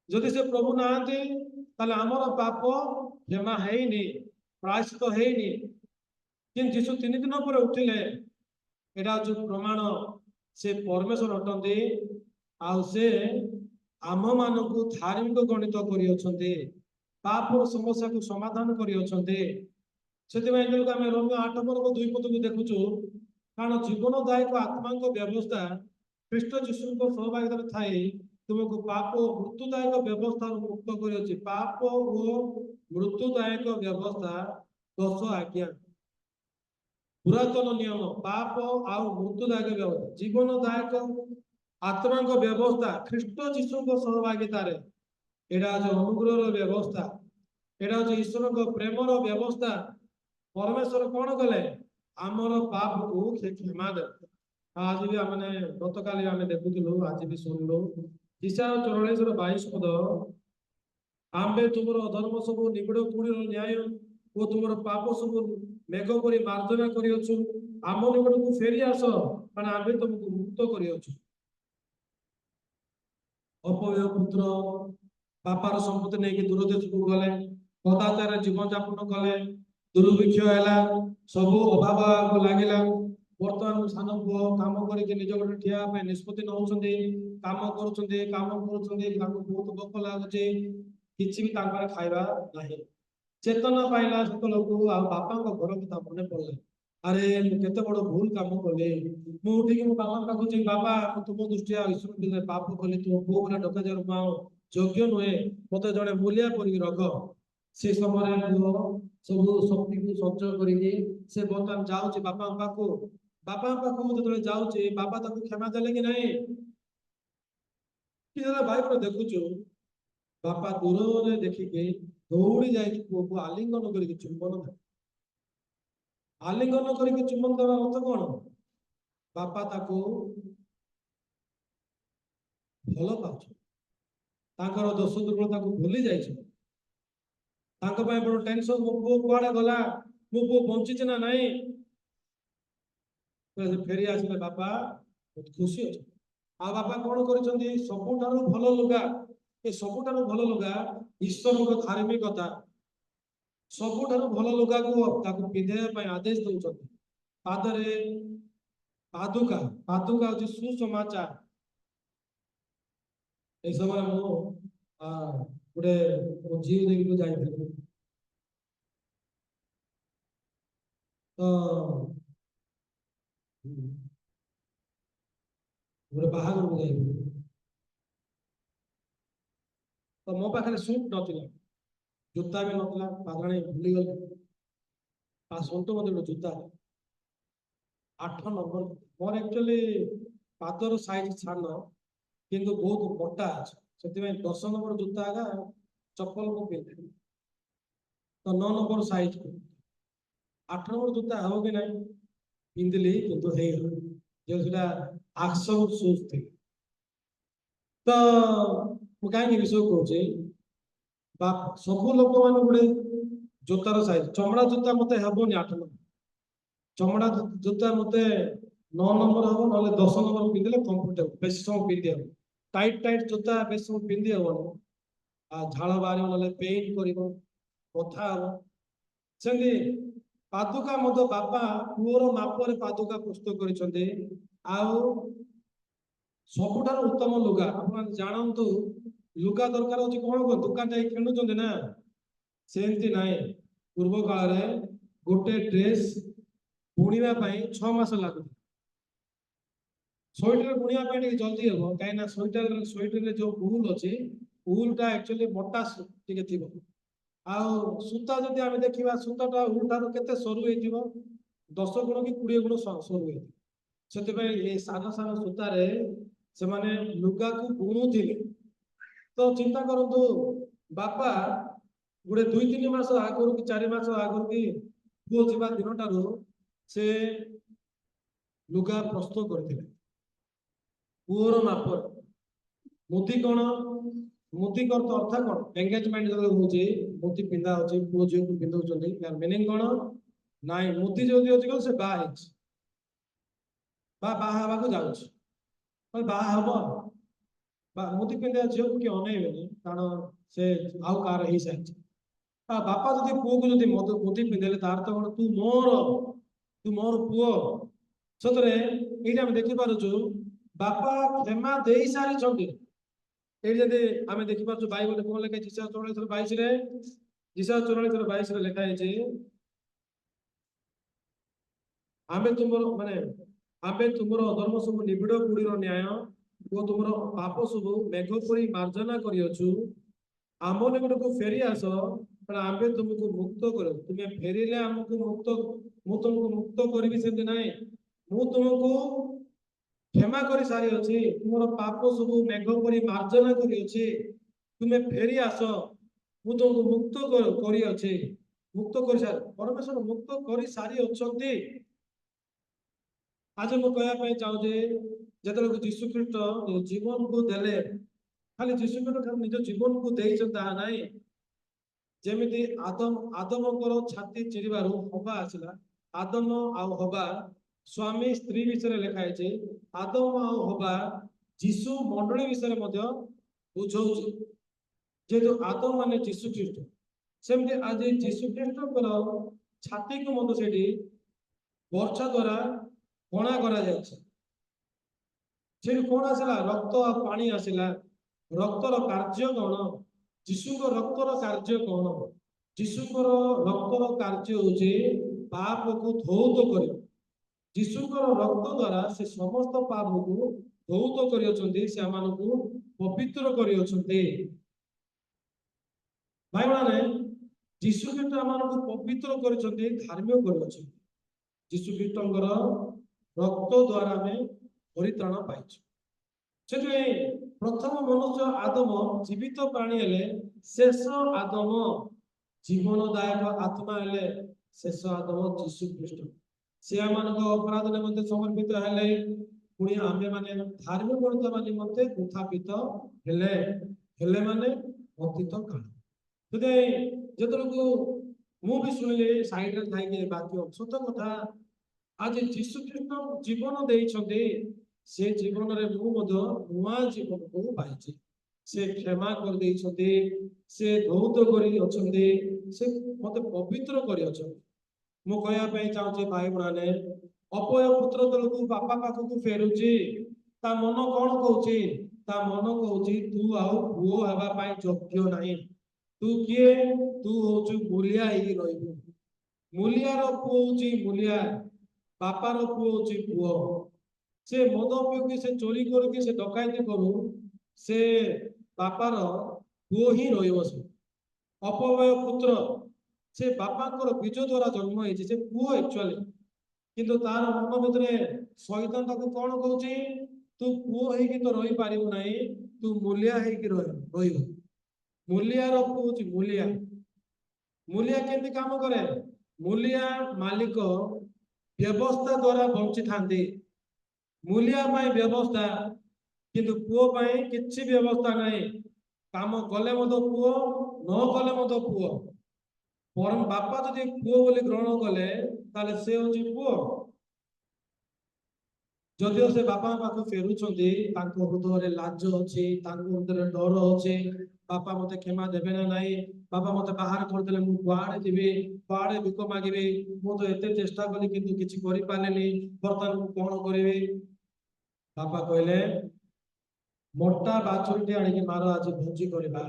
ଯଦି ସେ ପ୍ରଭୁ ନାହାନ୍ତି ତାହେଲେ ଆମର ପାପ କ୍ଷମା ହେଇନି, ପ୍ରାୟଶ୍ଚିତ ହେଇନି। କିନ୍ତୁ ଯୀଶୁ 3 ଦିନ ପରେ ଉଠିଲେ, ଏଟା ହଉଛି ପ୍ରମାଣ ସେ ପରମେଶ୍ୱର ଅଟନ୍ତି ଆଉ ସେ ଆମମାନଙ୍କୁ ଧାର୍ମିକ ଗଣିତ କରିଅଛନ୍ତି, ପାପର ସମସ୍ୟାକୁ ସମାଧାନ କରିଅଛନ୍ତି। ସେଥିପାଇଁ ଯେହେତୁ ଆମେ ରୋମିଓ 8:2 ଦେଖୁଛୁ, କାରଣ ଜୀବନଦାୟକ ଆତ୍ମାଙ୍କ ବ୍ୟବସ୍ଥା ଖ୍ରୀଷ୍ଟ ଯୀଶୁଙ୍କ ସହଭାଗିତାରେ ଥାଇ ତୁମକୁ ପାପ ଓ ମୃତ୍ୟୁଦାୟକ ବ୍ୟବସ୍ଥାରୁ ମୁକ୍ତ କରିଅଛି। ପାପ ଓ ମୃତ୍ୟୁଦାୟକ ବ୍ୟବସ୍ଥା 10 ଆଜ୍ଞା, ପୁରାତନ ନିୟମ, ପାପ ଆଉ ମୃତ୍ୟୁଦାୟକ ବ୍ୟବସ୍ଥା, ଜୀବନଦାୟକ ଆତ୍ମାଙ୍କ ବ୍ୟବସ୍ଥା ଖ୍ରୀଷ୍ଟ ଯୀଶୁଙ୍କ ସହଭାଗିତାରେ। ଏଟା ହଉଛି ଅନୁଗ୍ରହର ବ୍ୟବସ୍ଥା, ଏଟା ହଉଛି ଈଶ୍ୱରଙ୍କ ପ୍ରେମର ବ୍ୟବସ୍ଥା। ପରମେଶ୍ୱର କଣ କଲେ? ଆମର ପାପକୁ ସେ କ୍ଷମା ଦେଲେ। ଆଜି ବି ଆମେ ଗତକାଲି ଆମେ ଦେଖୁଥିଲୁ, ଆଜି ବି ଶୁଣିଲୁ ଇଶାୟା 44:22 ଆମ୍ଭେ ତୁମର ଅଧର୍ମ ସବୁ ନିବିଡ଼ କୁଡ଼ିର ନ୍ୟାୟ ଓ ତୁମର ପାପ ସବୁ ମେଘ ପରି ମାର୍ଜନା କରିଅଛୁ। ଆମ ନିକଟକୁ ଫେରି ଆସ, କାରଣ ଆମ୍ଭେ ତୁମକୁ ମୁକ୍ତ କରିଅଛୁ। ଅପବ୍ୟୟ ପୁତ୍ର ବାପାର ସମ୍ପତ୍ତି ନେଇକି ଦୂର ଦେଶକୁ ଗଲେ, କଦାଚାରରେ ଜୀବନ ଯାପନ କଲେ, ଦୁର୍ଭିକ୍ଷ ହେଲା, ସବୁ ଅଭାବକୁ ଲାଗିଲା। ବର୍ତ୍ତମାନ ସାନ ପୁଅ କାମ କରିକି ନିଜ ଗୋଟେ ଠିଆ ପାଇଁ ନିଷ୍ପତ୍ତି ନେଉଛନ୍ତି, କାମ କରୁଛନ୍ତି, ତାଙ୍କୁ ବହୁତ ଭୋକ ଲାଗୁଛି, କିଛି ବି ତାଙ୍କର ଖାଇବା ନାହିଁ। ଚେତନା ପାଇଲା ସେତେବେଳକୁ ଆଉ ବାପାଙ୍କ ଘର କଥା ମନେ ପଡିଲା। ଆରେ ମୁଁ କେତେ ବଡ ଭୁଲ କାମ କଲି। ମୁଁ ଉଠିକି ମୋ ବାପାଙ୍କ ପାଖକୁ ଯିବି, ବାପା ମୁଁ ତୁମ ଦୃଷ୍ଟି ଆଉ ଈଶ୍ୱର ପାପ କଲି, ତୁମ ପୁଅ ଭଳିଆ ଡକାଯାର ଯୋଗ୍ୟ ନୁହେଁ, ମତେ ଜଣେ ମୂଲିଆ କରିକି ରଖ। ସେ ସମୟରେ ପୁଅ ସବୁ ଶକ୍ତିକୁ ସଞ୍ଚୟ କରିକି ସେ ବର୍ତ୍ତମାନ ଯାଉଛି ବାପାଙ୍କ ପାଖକୁ। ବାପାଙ୍କ ପାଖକୁ ଯେତେବେଳେ ଯାଉଛି, ବାପା ତାକୁ କ୍ଷମା ଦେଲେ କି ନାହିଁ? ବାଇବଲ ଦେଖୁଛୁ, ବାପା ଦୂରରେ ଦେଖିକି ଦୌଡ଼ି ଯାଇକି ପୁଅକୁ ଆଲିଙ୍ଗନ କରିକି ଚୁମ୍ବନ ଦେଲେ। ଆଲିଙ୍ଗନ କରିକି ଚୁମ୍ବନ ଦେବା ଅର୍ଥ କଣ? ବାପା ତାକୁ ଭଲ ପାଉଛୁ, ତାଙ୍କର ଦୋଷ ଦୁର୍ବଳତାକୁ ଭୁଲି ଯାଇଛୁ। ତାଙ୍କ ପାଇଁ ବଡ ଟେନସନ, ମୋ ପୁଅ କୁଆଡେ ଗଲା, ମୋ ପୁଅ ବଞ୍ଚିଛି ନା ନାହିଁ। ଫେରି ଆସିଲେ ବାପା ବହୁତ ଖୁସି ଅଛନ୍ତି। ଆଉ ବାପା କଣ କରିଛନ୍ତି? ସବୁଠାରୁ ଭଲ ଲୁଗା, ଏ ସବୁଠାରୁ ଭଲ ଲୁଗା ଈଶ୍ୱରଙ୍କ ଧାର୍ମିକତା, ସବୁଠାରୁ ଭଲ ଲୁଗାକୁ ତାକୁ ପିନ୍ଧେଇବା ପାଇଁ ଆଦେଶ ଦଉଛନ୍ତି। ପାଦରେ ପାଦୁକା, ପାଦୁକା ହଉଛି ସୁସମାଚାର। এই ସମୟରେ ମୁଁ ଗୋଟେ ଝିଅ ଦେଖିବାକୁ ଯାଇଥିଲି, ତ ଗୋଟେ ବାହାଘରକୁ ଯାଇଥିଲି, ତ ମୋ ପାଖରେ ସୁଟ୍ ନଥିଲା, ଜୋତା ବି ନଥିଲା, ପାଦରେ ଭୁଲିଗଲି। ସୋଣ୍ଟ ମତେ ଗୋଟେ ଜୋତା 8 ନମ୍ବର। ମୋର ଆକ୍ଚୁଆଲି ପାଦର ସାଇଜ ସାନ କିନ୍ତୁ ବହୁତ ମୋଟା ଅଛି, ସେଥିପାଇଁ 10 ନମ୍ବର ଜୋତା ଆଗା ଚପଲ ମୁଁ ପିନ୍ଧିଲି, ତ 9 ନମ୍ବର ସାଇଜ 8 ନମ୍ବର ଜୋତା ହବ କି ନାହିଁ ପିନ୍ଧିଲି, କିନ୍ତୁ ହେଇଗଲା ଯେ ସେଟା ଆକ୍ସନ ସୁଜ୍ ଥିଲା। ତ ମୁଁ କାହିଁକି ବିଷୟ କହୁଛି, ବା ସବୁ ଲୋକମାନେ ଗୋଟେ ଜୋତାର ସାଇଜ, ଚମଡ଼ା ଜୋତା ମତେ ହେବନି 8 ନମ୍ବର, ଚମଡ଼ା ଜୋତା ମତେ 9 ନମ୍ବର ହବ, ନହେଲେ 10 ନମ୍ବର ପିନ୍ଧିଲେ କମ୍ଫର୍ଟେବଲ, ବେଶୀ ସମୟ ପିନ୍ଧି ହବ। ଟାଇଟ୍ ଟାଇଟ୍ ଜୋତା ବେଶୀ ସମୟ ପିନ୍ଧି ହବନି, ଆଉ ଝାଳ ବାହାରିବ, ନହେଲେ ପେନ୍ କରିବ, କଥା ହବ। ସେମିତି ପାଦୁକା ମଧ୍ୟ ବାପା ପୁଅର ମାପରେ ପାଦୁକା ପ୍ରସ୍ତୁତ କରିଛନ୍ତି। ଆଉ ସବୁଠାରୁ ଉତ୍ତମ ଲୁଗା, ଆପଣ ଜାଣନ୍ତୁ ଲୁଗା ଦରକାର ହଉଛି କଣ, ଦୋକାନ ଯାଇ କିଣୁଛନ୍ତି ନା, ସେମିତି ନାହିଁ। ପୂର୍ବ କାଳରେ ଗୋଟେ ଡ୍ରେସ୍ ବୁଣିବା ପାଇଁ 6 ମାସ ଲାଗୁଥିଲା। ସ୍ୱେଟର ବୁଣିବା ପାଇଁ ଟିକେ ଜଲ୍ଦି ହେବ, କାହିଁକି ନା ସ୍ୱେଟରରେ ଯୋଉ ଉଲ୍ ଅଛି, ଉଲ୍ଟା ଆକ୍ଚୁଆଲି ମୋଟା ଟିକେ ଥିବ। ଆଉ ସୂତା ଯଦି ଆମେ ଦେଖିବା, ସୂତାଟା ଉଲ୍ ଠାରୁ କେତେ ସରୁ ହେଇଥିବ, 10 ଗୁଣ କି 20 ଗୁଣ ସରୁ ହେଇଥିବ। ସେଥିପାଇଁ ଏ ସାନ ସାନ ସୂତାରେ ସେମାନେ ଲୁଗାକୁ ବୁଣୁଥିଲେ। ତ ଚିନ୍ତା କରନ୍ତୁ, ବାପା ଗୋଟେ 2-3 ମାସ ଆଗରୁ କି 4 ମାସ ଆଗରୁ କି ପୁଅ ଯିବା ଦିନଠାରୁ ସେ ଲୁଗା ପ୍ରସ୍ତୁତ କରିଥିଲେ ପୁଅର ମାପରେ। ମୁଦି କଣ? ମୁଦି ଅର୍ଥ କଣ? ଏଙ୍ଗେଜମେଣ୍ଟ ଯେତେବେଳେ ହଉଛି ମୁଦି ପିନ୍ଧା ହଉଛି, ପୁଅ ଝିଅକୁ ପିନ୍ଧଉଛନ୍ତି, ତାର ମିନିଂ କଣ? ନାଇଁ, ମୁଦି ଯଦି ଅଛି ସେ ବାହା ହେଇଛି ବା ବାହା ହେବାକୁ ଯାଉଛି, ବାହା ହବ। ବା ମୁଦି ପିନ୍ଧିବା ଝିଅକୁ କିଏ ଅନେଇବେନି, କାରଣ ସେ ଆଉ କାହାର ହେଇସାରିଛି। ବାପା ଯଦି ପୁଅକୁ ଯଦି ମୁଦି ପିନ୍ଧେଇଲେ, ତାର ତ କଣ, ତୁ ମୋର ପୁଅ। ସତରେ ଏଇଟା ଆମେ ଦେଖିପାରୁଛୁ, ବାପା କ୍ଷମା ଦେଇ ସାରିଛନ୍ତି। ଏଇଠି ଯଦି ଆମେ ଦେଖିପାରୁଛୁ, ବାଇବଲରେ କଣ ଲେଖା ହେଇଛି? ଯିଶା 44:22ରେ, ଯିଶା 44:22ରେ ଲେଖା ହେଇଛି, ଆମେ ତୁମର ଅଧର୍ମ ସବୁ ନିବିଡ଼ କୁଡ଼ିର ନ୍ୟାୟ ଓ ତୁମର ପାପ ସବୁ ମେଘ ପରି ମାର୍ଜନା କରିଅଛୁ। ଆମ ନିକଟକୁ ଫେରି ଆସ, ଆମେ ତୁମକୁ ମୁକ୍ତ କରିବୁ। ତୁମେ ଫେରିଲେ ଆମକୁ ମୁକ୍ତ, ମୁଁ ତୁମକୁ ମୁକ୍ତ କରିବି ସେମିତି ନାହିଁ, ମୁଁ ତୁମକୁ କ୍ଷମା କରି ସାରିଅଛି, ତୁମର ପାପ ସବୁ ମେଘ ପରି ମାର୍ଜନା କରିଅଛି। ତୁମେ ଫେରି ଆସ, ମୁଁ ତୁମକୁ ମୁକ୍ତ କରିଅଛି। ମୁକ୍ତ କରିସାରି, ପରମେଶ୍ୱର ମୁକ୍ତ କରି ସାରି ଅଛନ୍ତି। ଆଜି ମୁଁ କହିବା ପାଇଁ ଚାହୁଁଛି, ଯେତେବେଳେ ଯୀଶୁ ଖ୍ରୀଷ୍ଟ ଜୀବନକୁ ଦେଲେ, ଖାଲି ଯୀଶୁ ଖ୍ରୀଷ୍ଟ ନିଜ ଜୀବନକୁ ଦେଇଛନ୍ତି ତାହା ନାହିଁ। ଯେମିତି ଆଦମଙ୍କର ଛାତି ଚିରିବାରୁ ହବା ଆସିଲା, ଆଦମ ଆଉ ହବା ସ୍ୱାମୀ ସ୍ତ୍ରୀ ବିଷୟରେ ଲେଖା ହେଇଛି, ଆଦମ ଆଉ ହବା ଯୀଶୁ ମଣ୍ଡଳୀ ବିଷୟରେ ମଧ୍ୟ ବୁଝଉଛି, ଯେହେତୁ ଆଦମ ମାନେ ଯୀଶୁ ଖ୍ରୀଷ୍ଟ। ସେମିତି ଆଜି ଯୀଶୁ ଖ୍ରୀଷ୍ଟଙ୍କର ଛାତିକୁ ମଧ୍ୟ ସେଠି ବର୍ଷା ଦ୍ୱାରା କଣା କରାଯାଇଛି। ସେଠି କଣ ଆସିଲା? ରକ୍ତ ଆଉ ପାଣି ଆସିଲା। ରକ୍ତର କାର୍ଯ୍ୟ କଣ? ଯୀଶୁଙ୍କ ରକ୍ତର କାର୍ଯ୍ୟ କଣ? ଯୀଶୁଙ୍କର ରକ୍ତର କାର୍ଯ୍ୟ ହଉଛି ପାପକୁ ଧୌତ କରିବା। ଯୀଶୁଙ୍କର ରକ୍ତ ଦ୍ୱାରା ସେ ସମସ୍ତ ପାପକୁ ଧୌତ କରିଅଛନ୍ତି, ସେମାନଙ୍କୁ ପବିତ୍ର କରିଅଛନ୍ତି। ଭାଇମାନେ, ଯୀଶୁ ଖ୍ରୀଷ୍ଟ ଆମମାନଙ୍କୁ ପବିତ୍ର କରିଛନ୍ତି, ଧାର୍ମିକ କରିଅଛନ୍ତି। ଯୀଶୁ ଖ୍ରୀଷ୍ଟଙ୍କର ରକ୍ତ ଦ୍ୱାରା ଆମେ ପରିତ୍ରାଣ ପାଇଛୁ। ସେଥିପାଇଁ ପ୍ରଥମ ମନୁଷ୍ୟ ଆଦମ ଜୀବିତ ପ୍ରାଣୀ ହେଲେ, ଶେଷ ଆଦମ ଜୀବନଦାୟକ ଆତ୍ମା ହେଲେ, ଶେଷ ଆଦମ ଯୀଶୁ ଖ୍ରୀଷ୍ଟ। ସେ ଆମମାନଙ୍କ ଅପରାଧ ନିମନ୍ତେ ସମର୍ପିତ ହେଲେ, ପୁଣି ଆମେ ମାନେ ଧାର୍ମିକ ଗଣିତ ନିମନ୍ତେ ଉତ୍ଥାପିତ ହେଲେ ମାନେ ଅତୀତ କାଳ। ସେଥିପାଇଁ ଯେତେବେଳକୁ ମୁଁ ବି ଶୁଣିଲି ସାଇଡରେ ଥାଇକି ବାକ୍ୟ, ସତ କଥା, ଆଜି ଯୀଶୁ ଖ୍ରୀଷ୍ଟ ଜୀବନ ଦେଇଛନ୍ତି, ସେ ଜୀବନରେ ମୁଁ ମଧ୍ୟ ନୂଆ ଜୀବନକୁ ପାଇଛି। ସେ କ୍ଷମା କରିଦେଇଛନ୍ତି, ସେ ଧୌତ କରି ଅଛନ୍ତି, ସେ ମତେ ପବିତ୍ର କରି ଅଛନ୍ତି। ମୁଁ କହିବା ପାଇଁ ଚାହୁଁଛି, ଭାଇ ମାନେ, ଅପୟ ପୁତ୍ର ତଳକୁ ବାପା ପାଖକୁ ଫେରୁଛି, ତା ମନ କଣ କହୁଛି? ତା ମନ କହୁଛି, ତୁ ଆଉ ପୁଅ ହେବା ପାଇଁ ଯୋଗ୍ୟ ନାହିଁ। ତୁ କିଏ? ତୁ ହଉଛୁ ମୂଲିଆ ହେଇକି ରହିବୁ। ମୂଲିଆର ପୁଅ ହଉଛି ମୂଲିଆ, ବାପାର ପୁଅ ହଉଛି ପୁଅ। ସେ ମଦ ପିଉକି, ସେ ଚୋରି କରିକି, ସେ ଡକାୟତି କରୁ, ସେ ବାପାର ପୁଅ ହିଁ ରହିବ। ସେ ଅପବୟ ପୁତ୍ର, ସେ ବାପାଙ୍କର ବୀଜ ଦ୍ୱାରା ଜନ୍ମ ହେଇଛି, ସେ ପୁଅ ଆକ୍ଚୁଆଲି। କିନ୍ତୁ ତାର ମନ ଭିତରେ ଶୈତାନ ତାକୁ କଣ କହୁଛି? ତୁ ପୁଅ ହେଇକି ତ ରହିପାରିବୁ ନାହିଁ, ତୁ ମୂଲିଆ ହେଇକି ରହିବୁ। ମୂଲିଆର ପୁଅ ହଉଛି ମୂଲିଆ। ମୂଲିଆ କେମିତି କାମ କରେ? ମୂଲିଆ ମାଲିକ ବ୍ୟବସ୍ଥା ଦ୍ୱାରା ବଞ୍ଚିଥାନ୍ତି। ମୂଲିଆ ପାଇଁ ବ୍ୟବସ୍ଥା, କିନ୍ତୁ ପୁଅ ପାଇଁ କିଛି ବ୍ୟବସ୍ଥା ନାହିଁ। କାମ କଲେ ମଧ୍ୟ ପୁଅ, ନ କଲେ ମଧ୍ୟ ପୁଅ। ବାପା ଯଦି ପୁଅ ବୋଲି ଗ୍ରହଣ କଲେ, ତାହେଲେ ସେ ହଉଛି ପୁଅ। ଯଦିଓ ସେ ବାପାଙ୍କ ପାଖକୁ ଫେରୁଛନ୍ତି, ତାଙ୍କ ହୃଦୟରେ ଲାଜ ଅଛି, ତାଙ୍କ ହୃଦୟରେ ଡର ଅଛି। ବାପା ମତେ କ୍ଷମା ଦେବେ ନା ନାହିଁ? ବାପା ମତେ ବାହାର କରିଦେଲେ ମୁଁ କୁଆଡେ ଯିବି? କୁଆଡେ ଭିକ ମାଗିବି? ମୁଁ ତ ଏତେ ଚେଷ୍ଟା କଲି କିନ୍ତୁ କିଛି କରିପାରିଲିନି, ବର୍ତ୍ତମାନ ମୁଁ କଣ କରିବି? ବାପା କହିଲେ, ମୋଟା ବାଛୁରୀଟି ଆଣିକି ମାର, ଆଜି ଭୋଜି କରିବା।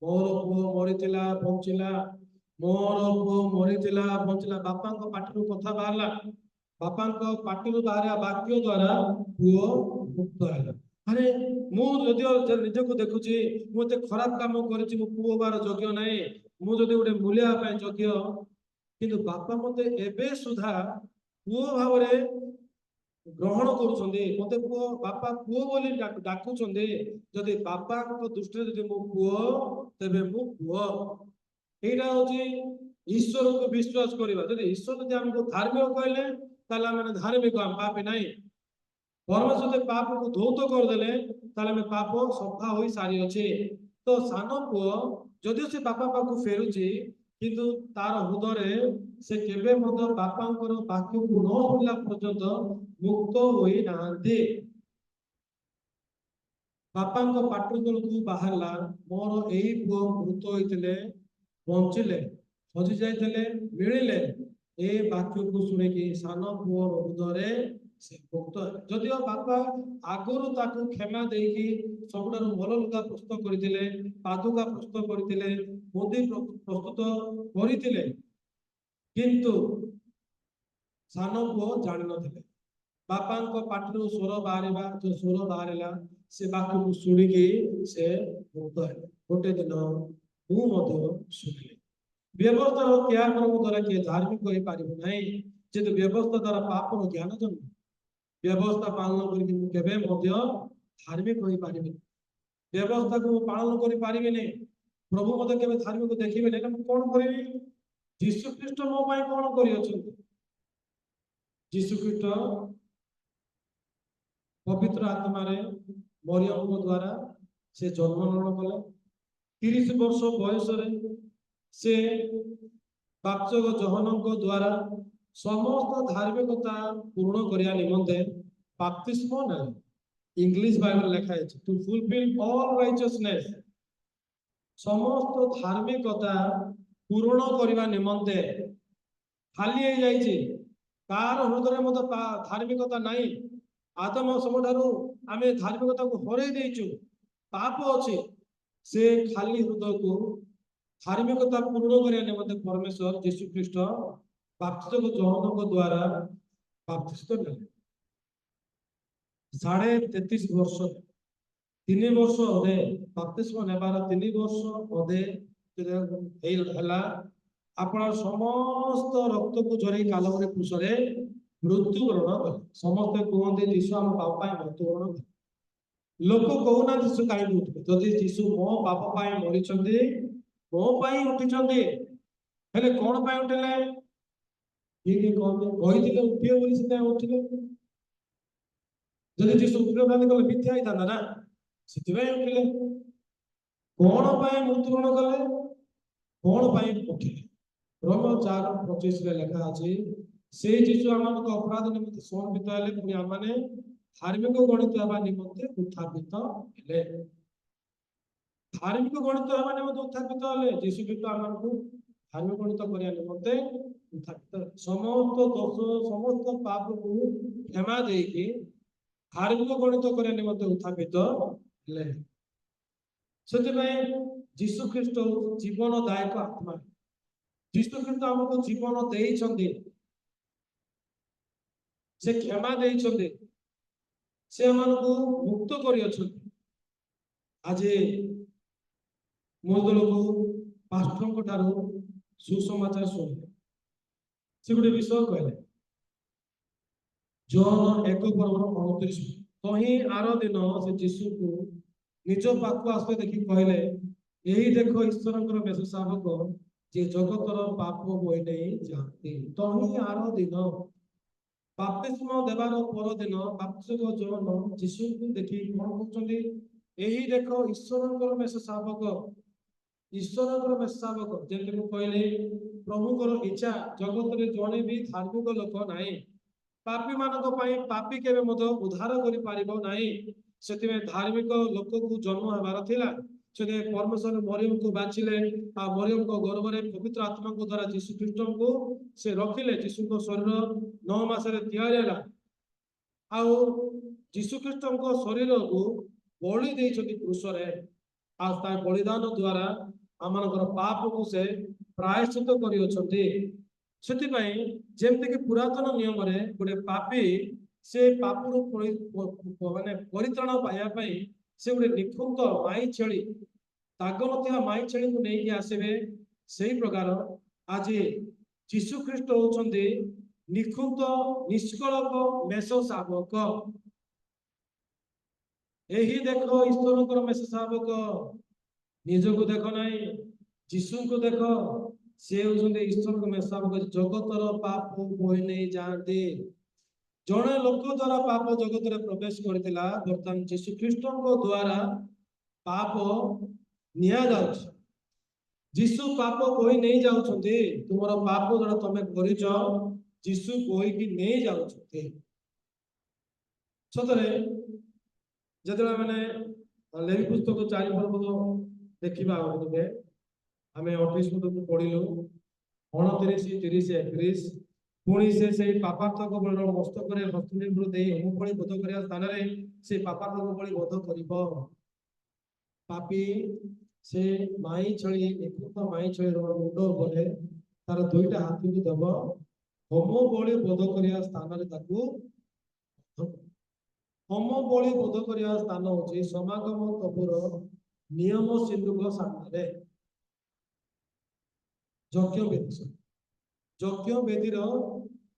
ମୋର ପୁଅ ମରିଥିଲା, ବଞ୍ଚିଲା। ମୋର ପୁଅ ମରିଥିଲା, ବଞ୍ଚିଲା। ବାପାଙ୍କ ପାଟିରୁ କଥା ବାହାରିଲା। ବାପାଙ୍କ ପାଟିରୁ ବାହାରିବା ବାକ୍ୟ ଦ୍ୱାରା ପୁଅ ମୁକ୍ତ ହେଲା। ଆରେ ମୁଁ ଯଦିଓ ନିଜକୁ ଦେଖୁଛି ମୁଁ ଏତେ ଖରାପ କାମ କରିଛି, ମୁଁ ପୁଅ ହେବାର ଯୋଗ୍ୟ ନାହିଁ, ମୁଁ ଯଦି ଗୋଟେ ମୂଲ୍ୟ ପାଇଁ ଯୋଗ୍ୟ, କିନ୍ତୁ ବାପା ମତେ ଏବେ ସୁଦ୍ଧା ପୁଅ ଭାବରେ ଗ୍ରହଣ କରୁଛନ୍ତି, ମତେ ପୁଅ ବାପା ପୁଅ ବୋଲି ଡାକୁଛନ୍ତି। ଯଦି ବାପାଙ୍କ ଦୃଷ୍ଟିରେ ଯଦି ମୁଁ ପୁଅ, ତେବେ ମୁଁ ପୁଅ। এইটা হচ্ছে ঈশ্বরকে বিশ্বাস করিবা। যদি ঈশ্বর যদি আমাকে ধার্মিক কইলে তাহলে আমি ধার্মিক, আমি পাপী নাই। পরমেশ্বর যদি পাপକୁ ଧୌତ କରିଦେଲେ ତାହେଲେ ଆମେ ପାପ ସଫା ହୋଇ ସାରିଅଛେ। ତ ସାନ ପୁଅ ଯଦିଓ ସେ ବାପା ପାଖକୁ ଫେରୁଛି, କିନ୍ତୁ ତାର ହୃଦୟରେ ସେ କେବେ ମଧ୍ୟ ବାପାଙ୍କର ବାକ୍ୟକୁ ନ ଶୁଣିଲା ପର୍ଯ୍ୟନ୍ତ ମୁକ୍ତ ହୋଇ ନାହାନ୍ତି। ବାପାଙ୍କ ପାଟି ତଳକୁ ବାହାରିଲା, ମୋର ଏଇ ପୁଅ ମୃତ ହୋଇଥିଲେ ବଞ୍ଚିଲେ, ହଜି ଯାଇଥିଲେ ମିଳିଲେ। ଏ ବାକ୍ୟକୁ ଶୁଣିକି ସାନ ପୁଅ ହୃଦୟରେ ସେ ମୁକ୍ତ ହେଲେ। ଯଦିଓ ବାପା ଆଗରୁ ତାକୁ କ୍ଷମା ଦେଇକି ସବୁଠାରୁ ଭଲ ଲୁଗା ପ୍ରସ୍ତୁତ କରିଥିଲେ, ପାଦୁକା ପ୍ରସ୍ତୁତ କରିଥିଲେ, ମୁଦି ପ୍ରସ୍ତୁତ କରିଥିଲେ, କିନ୍ତୁ ସାନ ପୁଅ ଜାଣିନଥିଲେ। ବାପାଙ୍କ ପାଟିରୁ ସ୍ୱର ବାହାରିବା, ଯୋଉ ସ୍ୱର ବାହାରିଲା ସେ ବାକ୍ୟକୁ ଶୁଣିକି ସେ ମୁକ୍ତ ହେଲେ। ଗୋଟେ ଦିନ ମୁଁ ମଧ୍ୟ ଶୁଣିଲି। ବ୍ୟବସ୍ଥାର କ୍ରିୟାକର୍ମ ଦ୍ୱାରା କିଏ ଧାର୍ମିକ ହେଇପାରିବ ନାହିଁ, ଯେହେତୁ ବ୍ୟବସ୍ଥା ଦ୍ୱାରା ପାପର ଜ୍ଞାନ ଜନ୍ମ। ବ୍ୟବସ୍ଥା ପାଳନ କରିକି ମୁଁ କେବେ ମଧ୍ୟ ଧାର୍ମିକ ହୋଇପାରିବିନି। ବ୍ୟବସ୍ଥାକୁ ମୁଁ ପାଳନ କରିପାରିବିନି, ପ୍ରଭୁ ମୋତେ କେବେ ଧାର୍ମିକ ଦେଖିବେନି। ହେଲେ ମୁଁ କଣ କରିବି? ଯୀଶୁ ଖ୍ରୀଷ୍ଟ ମୋ ପାଇଁ କଣ କରିଅଛନ୍ତି? ଯୀଶୁ ଖ୍ରୀଷ୍ଟ ପବିତ୍ର ଆତ୍ମାରେ ମରିୟମଙ୍କ ଦ୍ୱାରା ସେ ଜନ୍ମଗ୍ରହଣ କଲେ। 30 ବର୍ଷ ବୟସରେ ସେ ବାପଚକ ଜହନଙ୍କ ଦ୍ୱାରା ସମସ୍ତ ଧାର୍ମିକତା ପୂରଣ କରିବା ନିମନ୍ତେ ବାପ୍ତିସ୍ମ ନେଲେ। ଇଂଲିଶ ବାଇବଲ ଲେଖା ହେଇଛି, ଟୁ ଫୁଲଫିଲ ଅଲ ରାଇଚିୟସନେସ। ସମସ୍ତ ଧାର୍ମିକତା ପୂରଣ କରିବା ନିମନ୍ତେ ଖାଲି ହେଇଯାଇଛି। କାହାର ହୃଦୟରେ ମଧ୍ୟ ଧାର୍ମିକତା ନାହିଁ। ଆଦମ ସବୁଠାରୁ ଆମେ ଧାର୍ମିକତାକୁ ହରେଇ ଦେଇଛୁ, ପାପ ଅଛି। ସେ ଖାଲି ହୃଦୟକୁ ଧାର୍ମିକତା ପୂରଣ କରିବା ନିମନ୍ତେ ପରମେଶ୍ୱର ଯୀଶୁ ଖ୍ରୀଷ୍ଟ ବାପ୍ତିସ୍ମ ଜହନଙ୍କ ଦ୍ୱାରା ବାପ୍ତିସ୍ମ ନେଲେ। 33.5 ବର୍ଷ, 3 ବର୍ଷ ଅଧେ ବାପ୍ତିସ୍ମ ନେବାର 3 ବର୍ଷ ଅଧେ ହେଲା, ଆପଣ ସମସ୍ତ ରକ୍ତକୁ ଝରେଇ କାଲବରୀ କ୍ରୁଶରେ ମୃତ୍ୟୁବରଣ କଲେ। ସମସ୍ତେ କୁହନ୍ତି ଯୀଶୁ ଆମ ପାପ ପାଇଁ ମୃତ୍ୟୁବରଣ କଲେ। ଲୋକ କହୁନାହାନ୍ତି ଯୀଶୁ କାହିଁକି ଉଠିବେ? ଯଦି ଯୀଶୁ ମୋ ପାପ ପାଇଁ ମରିଛନ୍ତି, ମୋ ପାଇଁ ଉଠିଛନ୍ତି, ହେଲେ କଣ ପାଇଁ ଉଠିଲେ? କିଏ କହନ୍ତି କହିଥିଲେ ଉଠିବେ ବୋଲି ସେଥିପାଇଁ ଉଠିଲେ। ଯଦି ଯୀଶୁ ଉଠିନଥାନ୍ତି କଲେ ମିଥ୍ୟା ହେଇଥାନ୍ତା ନା, ସେଥିପାଇଁ ଉଠିଲେ। କଣ ପାଇଁ ମୃତ୍ୟୁବରଣ କଲେ? କଣ ପାଇଁ ଉଠିଲେ? ରୋମ 4:25 ଲେଖା ଅଛି, ସେଇ ଯୀଶୁ ଆମମାନଙ୍କ ଅପରାଧ ନିମନ୍ତେ ସମର୍ପିତ ହେଲେ, ପୁଣି ଆମମାନେ ଧାର୍ମିକ ଗଣିତ ହେବା ନିମନ୍ତେ ଉତ୍ଥାପିତ ହେଲେ। ଧାର୍ମିକ ଗଣିତ ହେବା ନିମନ୍ତେ ଉତ୍ଥାପିତ ହେଲେ। ଯୀଶୁ ଖ୍ରୀଷ୍ଟ ଆମମାନଙ୍କୁ ଧାର୍ମିକ ଗଣିତ କରିବା ନିମନ୍ତେ ଉତ୍ଥାପିତ ହେଲେ। ସମସ୍ତ ଦୋଷ ସମସ୍ତ ପାପକୁ କ୍ଷମା ଦେଇକି ଧାର୍ମିକ ଗଣିତ କରିବା ନିମନ୍ତେ ଉତ୍ଥାପିତ ହେଲେ। ସେଥିପାଇଁ ଯୀଶୁ ଖ୍ରୀଷ୍ଟ ଜୀବନଦାୟକ ଆତ୍ମା। ଯୀଶୁ ଖ୍ରୀଷ୍ଟ ଆମକୁ ଜୀବନ ଦେଇଛନ୍ତି, ସେ କ୍ଷମା ଦେଇଛନ୍ତି, ସେ ଆମମାନଙ୍କୁ ମୁକ୍ତ କରିଅଛନ୍ତି। ଆଜି ମୋ ଦଳକୁ ପାଷ୍ଟରଙ୍କ ଠାରୁ ସୁସମାଚାର ଶୁଣିଲେ। ସେ ଗୋଟେ ବିଷୟ କହିଲେ, ଜନ 1:29। ତହିଁ ଆର ଦିନ ସେ ଯୀଶୁକୁ ନିଜ ପାଖକୁ ଆସିଲେ ଦେଖି କହିଲେ, ଏହି ଦେଖ ଈଶ୍ୱରଙ୍କର ବେଶ ଶାବକ, ଯେ ଜଗତର ପାପ ବୋହି ନେଇ ଯାଆନ୍ତି। ତହିଁ ଆର ଦିନ, ବାପ୍ତିସ୍ମ ଦେବାର ପରଦିନ ବାପଚକ ଜୋହନ ଯୀଶୁଙ୍କୁ ଦେଖି କଣ କହୁଛନ୍ତି? ଏହି ଦେଖ ଈଶ୍ୱରଙ୍କର ବେଶ ଶାବକ। ଈଶ୍ୱରଙ୍କର ବେଶ ଶାବକ, ଯେମିତି ମୁଁ କହିଲି, ପ୍ରଭୁଙ୍କର ଇଚ୍ଛା ଜଗତରେ ଜଣେ ବି ଧାର୍ମିକ ଲୋକ ନାହିଁ। ପାପୀ ମାନଙ୍କ ପାଇଁ ପାପୀ କେବେ ମଧ୍ୟ ଉଦ୍ଧାର କରିପାରିବ ନାହିଁ। ସେଥିପାଇଁ ଧାର୍ମିକ ଲୋକକୁ ଜନ୍ମ ହେବାର ଥିଲା। ସେଥିପାଇଁ ପରମେଶ୍ୱର ମରିୟମକୁ ବାଛିଲେ, ଆଉ ମରିୟମଙ୍କ ଗର୍ଭରେ ପବିତ୍ର ଆତ୍ମାଙ୍କ ଦ୍ୱାରା ଯୀଶୁ ଖ୍ରୀଷ୍ଟଙ୍କୁ ସେ ରଖିଲେ। ଯୀଶୁଙ୍କ ଶରୀର 9 ମାସରେ ତିଆରି ହେଲା, ଆଉ ଯୀଶୁ ଖ୍ରୀଷ୍ଟଙ୍କ ଶରୀରକୁ ବଳି ଦେଇଛନ୍ତି କ୍ରୁଶରେ, ଆଉ ତା ବଳିଦାନ ଦ୍ୱାରା ଆମମାନଙ୍କର ପାପକୁ ସେ ପ୍ରାୟଶ୍ଚିତ କରିଅଛନ୍ତି। ସେଥିପାଇଁ ଯେମିତି କି ପୁରାତନ ନିୟମରେ ଗୋଟେ ପାପୀ ସେ ପାପରୁ ମାନେ ପରିତ୍ରାଣ ପାଇବା ପାଇଁ ସେ ଗୋଟେ ନିଖୁନ୍ତ ମାଇ ଛେଳି, ଦାଗ ନଥିବା ମାଇ ଛେଳିକୁ ନେଇକି ଆସିବେ। ସେଇ ପ୍ରକାର ଆଜି ଯୀଶୁ ଖ୍ରୀଷ୍ଟ ହଉଛନ୍ତି ନିଖୁନ୍ତ ନିଷ୍କଳଙ୍କ ମେଷ ଶାବକ। ଏହି ଦେଖ ଈଶ୍ୱରଙ୍କର ମେଷ ଶାବକ। ନିଜକୁ ଦେଖ ନାହିଁ, ଯୀଶୁଙ୍କୁ ଦେଖ। ସେ ହଉଛନ୍ତି ଈଶ୍ୱରଙ୍କ ମେଷ ଶାବକ, ଜଗତର ପାପ ବୋହି ନେଇ ଯାଆନ୍ତି। ଜଣେ ଲୋକ ଦ୍ୱାରା ପାପ ଜଗତରେ ପ୍ରବେଶ କରିଥିଲା, ବର୍ତ୍ତମାନ ଯୀଶୁ ଖ୍ରୀଷ୍ଟଙ୍କ ଦ୍ୱାରା ପାପ ନିଆଯାଉଛି। ଯୀଶୁ ପାପ ବୋହି ନେଇ ଯାଉଛନ୍ତି। ତୁମର ପାପ ଯୋଉଟା ତମେ କରିଛ ଯୀଶୁ ବୋହିକି ନେଇ ଯାଉଛନ୍ତି। ସତରେ ଯେତେବେଳେ ମାନେ ଲେଭି ପୁସ୍ତକ 4 ପର୍ବ ଦେଖିବା ଟିକେ, ଆମେ 28 ପଦକୁ ପଢିଲୁ, 29, 30, 31। ପୁଣି ସେ ସେଇ ପାପାତ୍ମକ ବଳିର ମସ୍ତକରେ ହସ୍ତନିର୍ଭର ଦେଇ ହୋମ ବଳି ବୋଧ କରିବା ସ୍ଥାନରେ ସେ ପାପାତ୍ମକ ବଳି ବୋଧ କରିବ। ପାପୀ ସେ ମାଇ ଛେଳି, ନିଖୁନ୍ତ ମାଇ ଛେଳିର ମୁଣ୍ଡ ଉପରେ ତାର ଦୁଇଟା ହାତକୁ ଦେବ, ହୋମ ବଳି ବୋଧ କରିବା ସ୍ଥାନରେ ତାକୁ। ହୋମ ବଳି ବୋଧ କରିବା ସ୍ଥାନ ହଉଛି ସମାଗମ ତମ୍ବୁର ନିୟମ ସିନ୍ଦୁକ ସାମ୍ନାରେ, ଯଜ୍ଞ ବେଦୀ, ଯଜ୍ଞ ବେଦୀର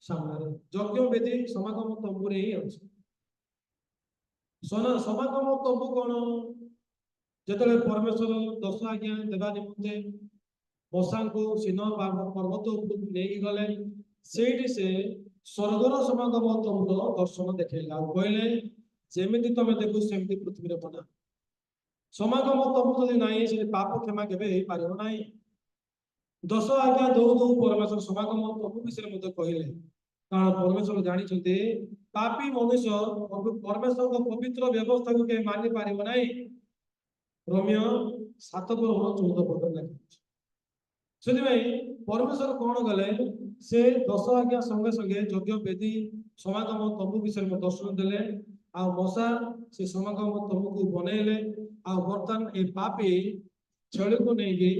ସାମ୍ନାରେ। ଯଜ୍ଞ ବେଦୀ ସମାଗମ ତମ୍ବୁରେ ହିଁ ଅଛି। ସମାଗମ ତମ୍ବୁ କଣ? ଯେତେବେଳେ ପରମେଶ୍ୱର 10 ଆଜ୍ଞା ଦେବା ନିମନ୍ତେ ମଶାଙ୍କୁ ସିଂହ ପର୍ବତ ଉପରକୁ ନେଇକି ଗଲେ, ସେଇଠି ସେ ସ୍ୱର୍ଗର ସମାଗମ ତମ୍ବୁର ଦର୍ଶନ ଦେଖେଇଲା ଆଉ କହିଲେ, ଯେମିତି ତମେ ଦେଖୁ ସେମିତି ପୃଥିବୀରେ ବନା। ସମାଗମ ତମ୍ବୁ ଯଦି ନାହିଁ, ସେଠି ପାପ କ୍ଷମା କେବେ ହେଇପାରିବ ନାହିଁ। 10 ଆଜ୍ଞା ଦଉ ଦଉ ପରମେଶ୍ୱର ସମାଗମ ତମ୍ବୁ ବିଷୟରେ ମଧ୍ୟ କହିଲେ, କାରଣ ପରମେଶ୍ୱର ଜାଣିଛନ୍ତି ପାପୀ ମନୁଷ୍ୟ ପରମେଶ୍ୱରଙ୍କ ପବିତ୍ର ବ୍ୟବସ୍ଥାକୁ କେବେ ମାନି ପାରିବ ନାହିଁ। ରୋମିଓ 7:14 ଲେଖା ଅଛି। ସେଥିପାଇଁ ପରମେଶ୍ୱର କଣ କଲେ, ସେ 10 ଆଜ୍ଞା ସଙ୍ଗେ ସଙ୍ଗେ ଯଜ୍ଞ ବେଦୀ ସମାଗମ ତମ୍ବୁ ବିଷୟରେ ଦର୍ଶନ ଦେଲେ, ଆଉ ମଶା ସେ ସମାଗମ ତମ୍ବୁକୁ ବନେଇଲେ। ଆଉ ବର୍ତ୍ତମାନ ଏ ପାପୀ ଛେଳିକୁ ନେଇକି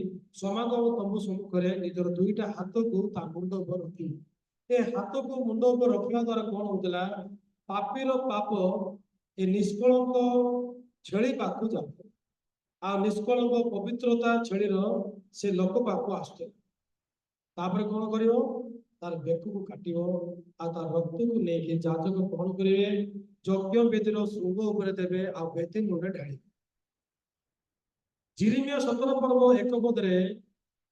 ସମାଗମ ତମ୍ବୁ ସମ୍ମୁଖରେ ନିଜର ଦୁଇଟା ହାତକୁ ତା ମୁଣ୍ଡ ଉପରେ ରଖିଲେ। ଏ ହାତକୁ ମୁଣ୍ଡ ଉପରେ ରଖିବା ଦ୍ୱାରା କଣ ହଉଥିଲା, ପାପୀର ପାପ ଏ ନିଷ୍କଳଙ୍କ ଛେଳି ପାଖକୁ ଯାଉଥିଲା, ଆଉ ନିଷ୍କଳଙ୍କ ପବିତ୍ରତା ଛେଳିର ସେ ଲୋକ ପାଖକୁ ଆସୁଥିଲା। ତାପରେ କଣ କରିବ, ତାର ବେକକୁ କାଟିବ, ଆଉ ତାର ରକ୍ତକୁ ନେଇକି ଯାଜକ କଣ କରିବେ, ଯଜ୍ଞ ବେଦୀର ଶୃଙ୍ଗ ଉପରେ ଦେବେ, ଆଉ ବେଦୀ ମୁଣ୍ଡରେ ଢାଳିବେ। ଜିରିମିୟ 17 ପର୍ବ 1 ପଦରେ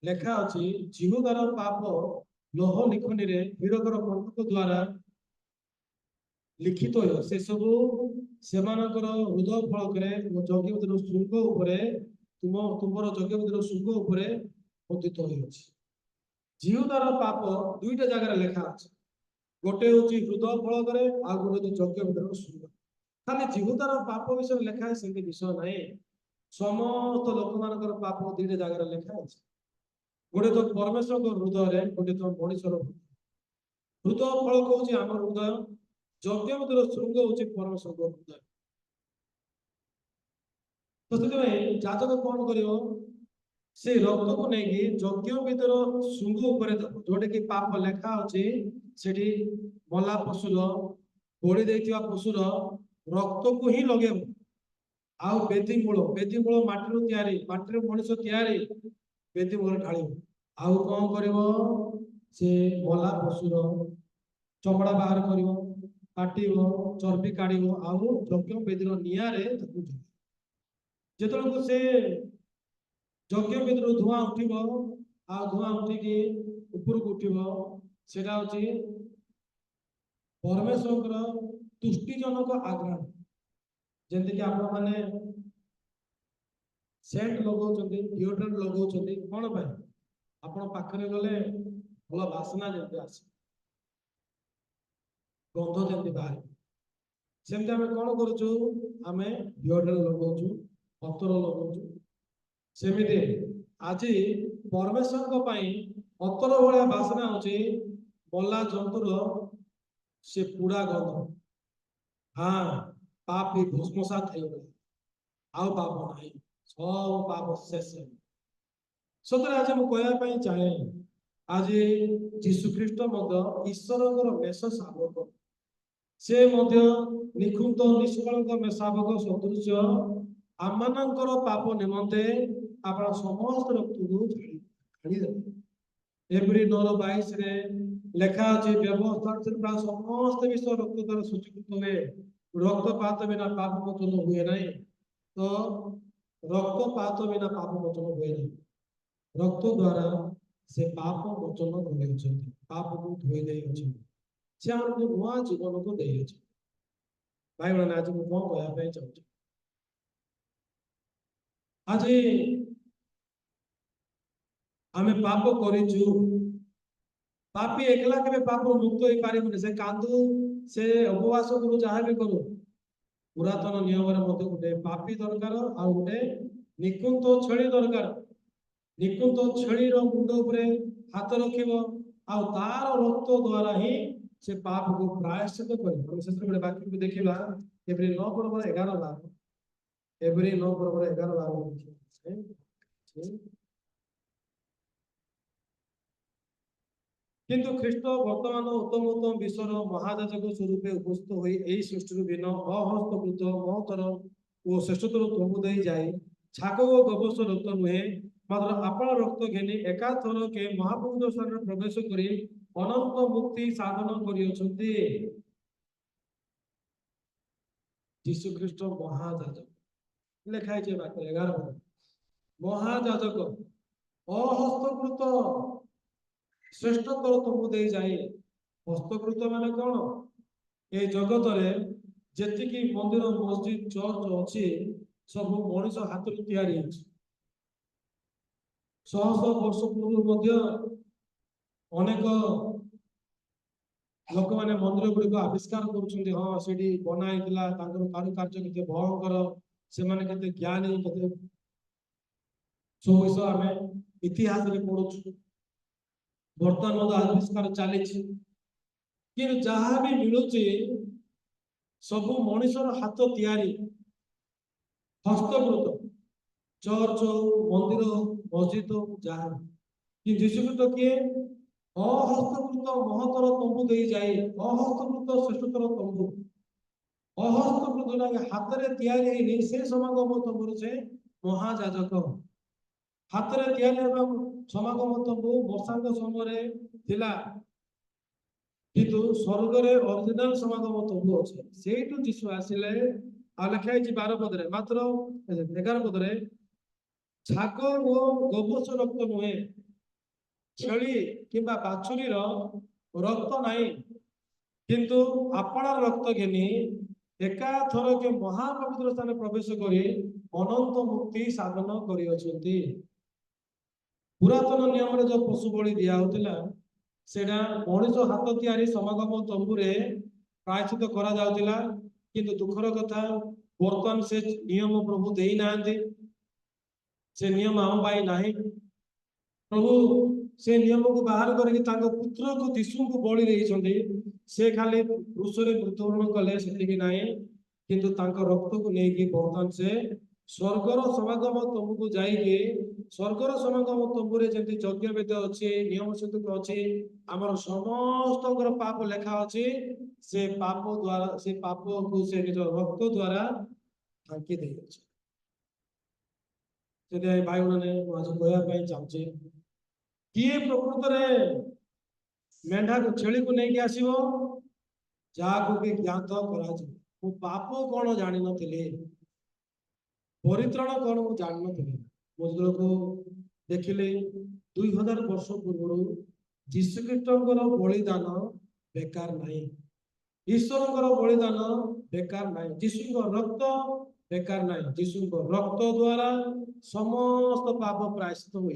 ଲେଖା ଅଛି, ଜିହୁଦାର ପାପ ଲୋହ ଲିଖନୀରେ ହୀରକର ବନ୍ଧୁକ ଦ୍ୱାରା ଲିଖିତ ହୁଏ, ସେ ସବୁ ସେମାନଙ୍କର ହୃଦୟ ଫଳକରେ ଯଜ୍ଞବେଦୀର ଶୃଙ୍ଗ ଉପରେ, ତୁମର ଯଜ୍ଞବେଦୀର ଶୃଙ୍ଗ ଉପରେ ପତିତ ହୋଇଅଛି। ଜିହୁଦାର ପାପ ଦୁଇଟା ଜାଗାରେ ଲେଖା ଅଛି, ଗୋଟେ ହଉଛି ହୃଦୟ ଫଳକରେ, ଆଉ ଗୋଟେ ହଉଛି ଯଜ୍ଞବେଦୀର ଶୃଙ୍ଗ। ଖାଲି ଜିହୁଦାର ପାପ ବିଷୟରେ ଲେଖା ଅଛି ସେମିତି ବିଷୟ ନାହିଁ, ସମସ୍ତ ଲୋକମାନଙ୍କର ପାପ ଦୁଇଟା ଜାଗାରେ ଲେଖା ଅଛି। ଗୋଟେ ତ ପରମେଶ୍ୱରଙ୍କ ହୃଦୟରେ, ଗୋଟେ ତ ମଣିଷର ହୃଦୟ ଫଳକ ହଉଛି ଆମର ହୃଦୟ, ଯଜ୍ଞବେଦୀର ଶୃଙ୍ଗ ହଉଛି ପରମେଶ୍ୱରଙ୍କ ହୃଦୟ। ତ ସେଥିପାଇଁ ଯାଜକ କଣ କରିବ, ସେ ରକ୍ତକୁ ନେଇକି ଯଜ୍ଞବେଦୀର ଶୃଙ୍ଗ ଉପରେ ଦେବ, ଯୋଉଟା କି ପାପ ଲେଖା ଅଛି ସେଠି ମଲା ପଶୁର, ବଳି ଦେଇଥିବା ପଶୁର ରକ୍ତକୁ ହିଁ ଲଗେଇବ। ଆଉ ବେଦୀ ମୂଳ ମାଟିରୁ ତିଆରି, ମାଟିରେ ମଣିଷ ତିଆରି, ବେଦୀ ମୂଳ ଢାଳିବ। ଆଉ କଣ କରିବ, ସେ ମଲା ପଶୁର ଚମଡ଼ା ବାହାର କରିବ, କାଟିବ, ଚର୍ବି କାଢିବ, ଆଉ ଯଜ୍ଞ ବେଦୀର ନିଆଁରେ ତାକୁ ଜଳିବ। ଯେତେବେଳକୁ ସେ ଯଜ୍ଞ ବେଦୀରୁ ଧୂଆଁ ଉଠିବ, ଆଉ ଧୂଆଁ ଉଠିକି ଉପରକୁ ଉଠିବ, ସେଟା ହଉଛି ପରମେଶ୍ୱରଙ୍କର ତୁଷ୍ଟିଜନକ ଆଗ୍ରହ। ଯେମିତିକି ଆପଣ ମାନେ ସେଣ୍ଟ ଲଗାଉଛନ୍ତି, ଡିଓଡ୍ରାଣ୍ଟ ଲଗାଉଛନ୍ତି, କଣ ପାଇଁ? ଆପଣ ପାଖରେ ଗଲେ ଭଲ ବାସ୍ନା ଯେମିତି ଆସେ, ଗନ୍ଧ ଯେମିତି ବାହାରେ। ସେମିତି ଆମେ କଣ କରୁଛୁ, ଆମେ ଡିଓଡ୍ରାଣ୍ଟ ଲଗାଉଛୁ, ଅତର ଲଗାଉଛୁ। ସେମିତି ଆଜି ପରମେଶ୍ୱରଙ୍କ ପାଇଁ ଅତର ଭଳିଆ ବାସ୍ନା ହଉଛି ମଲା ଜନ୍ତୁର ସେ ପୁରା ଗନ୍ଧ। ହଁ, ପାପୀ ଭସ୍ମସାତ ହେଇଗଲା, ଆଉ ପାପ ନାହିଁ, ସବୁ ପାପ ଶେଷ। ସତରେ ଆଜି ମୁଁ କହିବା ପାଇଁ ଚାହେଁ, आज जीशु ख्रीष्ट ईश्वर मेष शावक से निखुंत निष्कलंक मेषावक सदृश आम पाप निमंते आपण समस्त रक्त को छाड़ी एप्रिल 9:22 रे लेखा अच्छे व्यवस्था समस्त विश्व रक्त द्वारा सूचीकृत हुए रक्तपात बिना पाप मोचन हुए नहीं तो रक्तपात बिना पाप मोचन हुए नहीं रक्त द्वारा से पाप मोचन कर पाप को धोई दे से आमको नुआ जीवन को दे भाई मैंने आज मुझे कौन कहना चाहूँ आज आम पाप करूँ पापी एकला के पाप मुक्त हो पारे से कांदू से उपवास करू जहाँ भी करू पुरातन नियम गोटे पापी दरकार आ गोटे निकुंत छेली दरकार निकुंत छेली मुंड उपरे हाथ रखिब आ तार रक्त द्वारा ही से पाप को प्रायश्चित कर बाक्य को देखा एप्रिल 9 पर्व 11 बार एप्रिल 9 पर्व 11 बार किंतु ख्रीष्ट वर्तमान उत्तम उत्तम विश्वर महाजाजक स्वरूप उपस्थित हो सृष्टि भिन्न अहस्तकृत महतर और श्रेष्ठतर तंबू दे जाए छाक और गवस रक्त नुहे मात्र आपण रक्त घेनी एकाथर के महापुरुष स्थान प्रवेश कर अनंत मुक्ति साधन कर जीशु ख्रीष्ट महाजाजक लिखाई 11 महाजाजक अहस्तकृत श्रेष्ठतर तंबू दे जाए हस्तकृत माने कौन ए जगत रे जेतिकी मंदिर मस्जिद चर्च अच्छी सब मनीष हाथ तैयारी शह शह वर्ष पूर्व अनेक लोक मैंने मंदिर गुड़िक आविष्कार कर हाँ से बनाई कारुकार्य के भयंकर से माने ज्ञानी सब विषय आम इतिहास पढ़ु बर्तमान आविष्कार चली कि जहाँ भी मिलू सब मनीषर हाथ तैयारी हस्तकृत चर्च हो मंदिर हो मस्जिद हो जहाँ कि जीशुकृत किए अहस्तकृत महतर तंबू दे जाए अहस्तकृत श्रेष्ठतर तंबू अहस्तकृत हाथ में तैयारी से समागम तंबू से महाजाजक हाथ में तैयारी समागम तंबू वर्षांत समय किंतु स्वर्ग रे ओरिजिनल समागम तंबू अच्छे से जीशु आसिले आ लिखाई 12 पदरे मात्र 11 पदरे छाक और गोबस रक्त नुहे छेली किंबा बाछुरी रक्त नहीं किंतु आपण रक्त घेनी एका थर के महापवित्र स्थान प्रवेश कर अनंत मुक्ति साधन कर पुरातन नियम जो पशु बलि दिया होता सेटा मनीष हाथ तैयारी समागम तंबू रे प्रायश्चित करा जाउतिला किंतु दुखर कथा बर्तमान से नियम प्रभु देई नांदे से नियम आम पाई नाही प्रभु से नियम को बाहर करके तांको पुत्र को दिशु को बलि देइछन्ते से खाली क्रूसरे मृत्युवरण कले सेतिकी नाही किंतु तांको रक्त को लेके बर्तमान से स्वर्गर समागम तंबू को जाइए स्वर्गर समागम तंबू रे जंती यज्ञ वेद अछि नियम सिद्धक अछि हमर समस्त पाप लेखा अछि से पाप द्वारा से पाप को से निज रक्त द्वारा ढांकी दे अछि से भाई माने आज कहया पई चाहछि किए प्रकृत रे मेंढा को छेली को नहीं आसीबो जाको के ज्ञात करा जे वो पाप कोन जानि नथिले परित्राण कौन मुझे जान नी मुझे को देखिले 2000 वर्ष पूर्व जीशुख्रीष्ट बलिदान बेकार नहीं ईश्वर बलिदान बेकार नहीं जीशु रक्त बेकार नहीं जीशु रक्त द्वारा समस्त पाप प्रायश्चित हो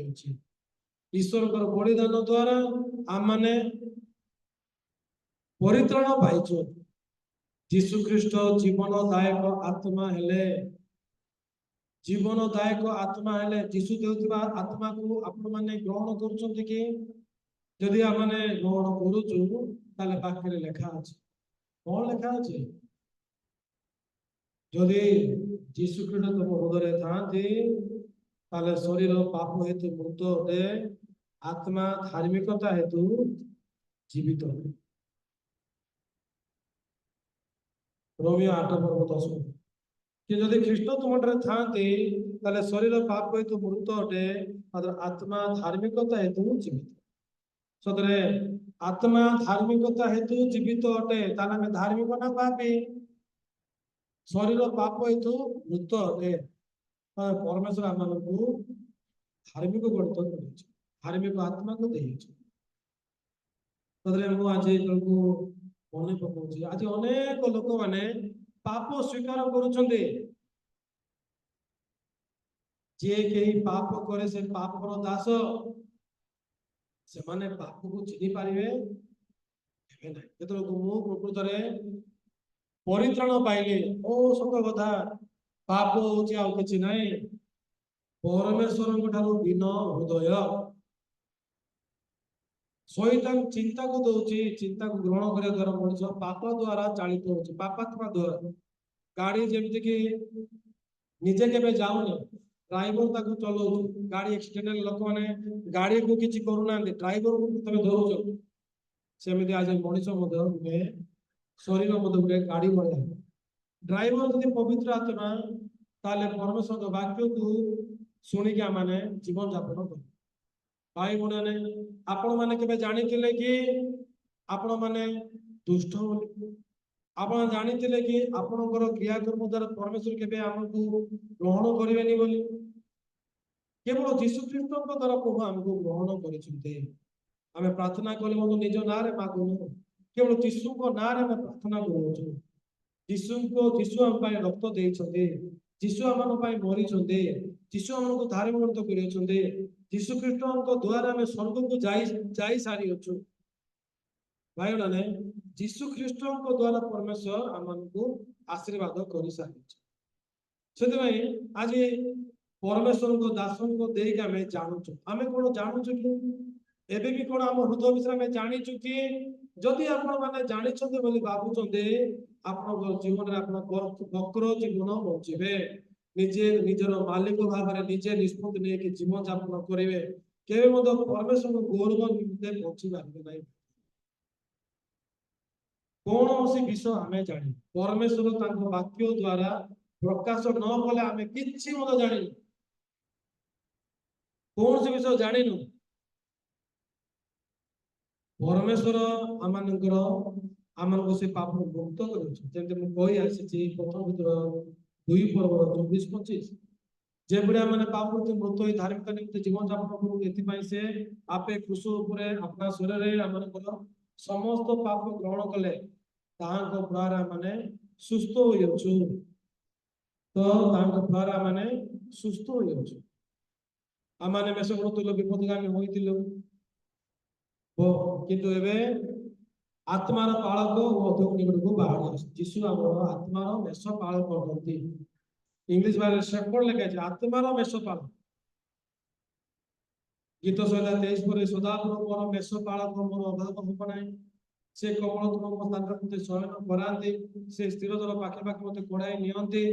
ईश्वर बलिदान द्वारा आम माने परित्राण पाइछ जीशुख्रीष्ट जीवनदायक आत्मा हेले जीवनदायक आत्मा हेले जीशु देउथिबा आत्मा को आपण माने ग्रहण करछन्ति कि यदि आ माने ग्रहण करूछु ताले पाखरे लेखा अछि कोन लेखा अछि यदि जीशु ख्रीष्ट तुम हृदय थांती ताले शरीर पाप हेतु मृत दे आत्मा धार्मिकता हेतु जीवित। रोमियो 8:10 कि यदि ख्रीष्ट तुम थाते ताले शरीर पाप हेतु मृत अटे आत्मा धार्मिकता हेतु जीवित। सतरे आत्मा धार्मिकता हेतु जीवित अटे ताने धार्मिक ना पापी। शरीर पाप हेतु मृत अटे परमेश्वर आम धार्मिक गणित कर धार्मिक आत्मा को दे आज मन पकाऊँ आज अनेक लोक मैंने पाप स्वीकार करुछन्ते जे कहीं पाप करे से पाप दास से माने पाप को चिन्ह पारे प्रकृत परित्राण पाइले ओ सत कथा पाप हूँ आउ कि ना परमेश्वर भिन्न हृदय शैतान चिंता को दौची चिंता को ग्रहण करने द्वारा मनुष्य पाप द्वारा चालित हो पापात्मा द्वारा गाड़ी जमीक निजे के जाऊनी ड्राइवर ताको चलाऊ गाड़ी एक्सीडेंट लोक मैंने गाड़ी को किसी करूना ड्राइवर को तुम धरुच सेमती आज मनुष्य शरीर गोटे गाड़ी भाया ड्राइवर जब पवित्र आत्मा ताले परमेश्वर वाक्य को शुणिक आम जीवन जापन कर भाई भने आपण मैंने के जानी कि आपण मैंने दुष्ट आपण जानी कि आपणकर क्रियाकर्म द्वारा परमेश्वर के आमको ग्रहण करेनि बोली केवल जीशुख्रीष्ट द्वारा प्रभु आमको ग्रहण करें प्रार्थना कले निज ना मागुन केवल जीशु को ना प्रार्थना करूँ जीशु को जीशु आम रक्त देते जीशु आम मरी जीशु आमको धार्मिक कर जीशुख्रीष्ट द्वारा आम स्वर्ग को जा सारी अच्छु भाई मैंने जीशुख्रीष्ट द्वारा परमेश्वर आमको आशीर्वाद कर सारी से आज परमेश्वर को दास को देख आम जानूँ आम कौन जानूँ कि एबे भी कौन आम हृदय विषय जाचु कि जदि आपण मैंने जानते बोली भावुं आप जीवन वक्र जीवन बचे निजे निजर मालिक भाव में निजे निष्पत्ति नहीं जीवन जापन करेंगे केवल परमेश्वर गौरव निमित्ते बची पारे ना कौन सी विषय आम जानी परमेश्वर वाक्य द्वारा प्रकाश न कले आम कि जानी कौन सी विषय जानिनु परमेश्वर आम से पाप मुक्त कर आसी प्रथम 2 पर्व 24-25 जेबड़े मैंने पाप मृत हो धार्मिक निमित्त जीवन जापन करूँ से आपे क्रूस अपना शरीर आम समस्त पाप ग्रहण कले द्वारा माने सुस्थ हो तो द्वारा माने सुस्थ हो आम मैंने मेषगुण विपदगामी होइतिलु किंतु एबे आत्मार पालक और निकट को बाहर जीशु आम आत्मार मेष पालक होती इंग्लिश बाइबल शेफर्ड लिखा है आत्मार मेष पालक गीत शैला 23 पर सदापुर मोर मेष पालक मोर अभाव हम ना से कमल तुम स्थान मत शयन कराते से स्थिर जल पाखे पाखे मत कड़ाई नियंती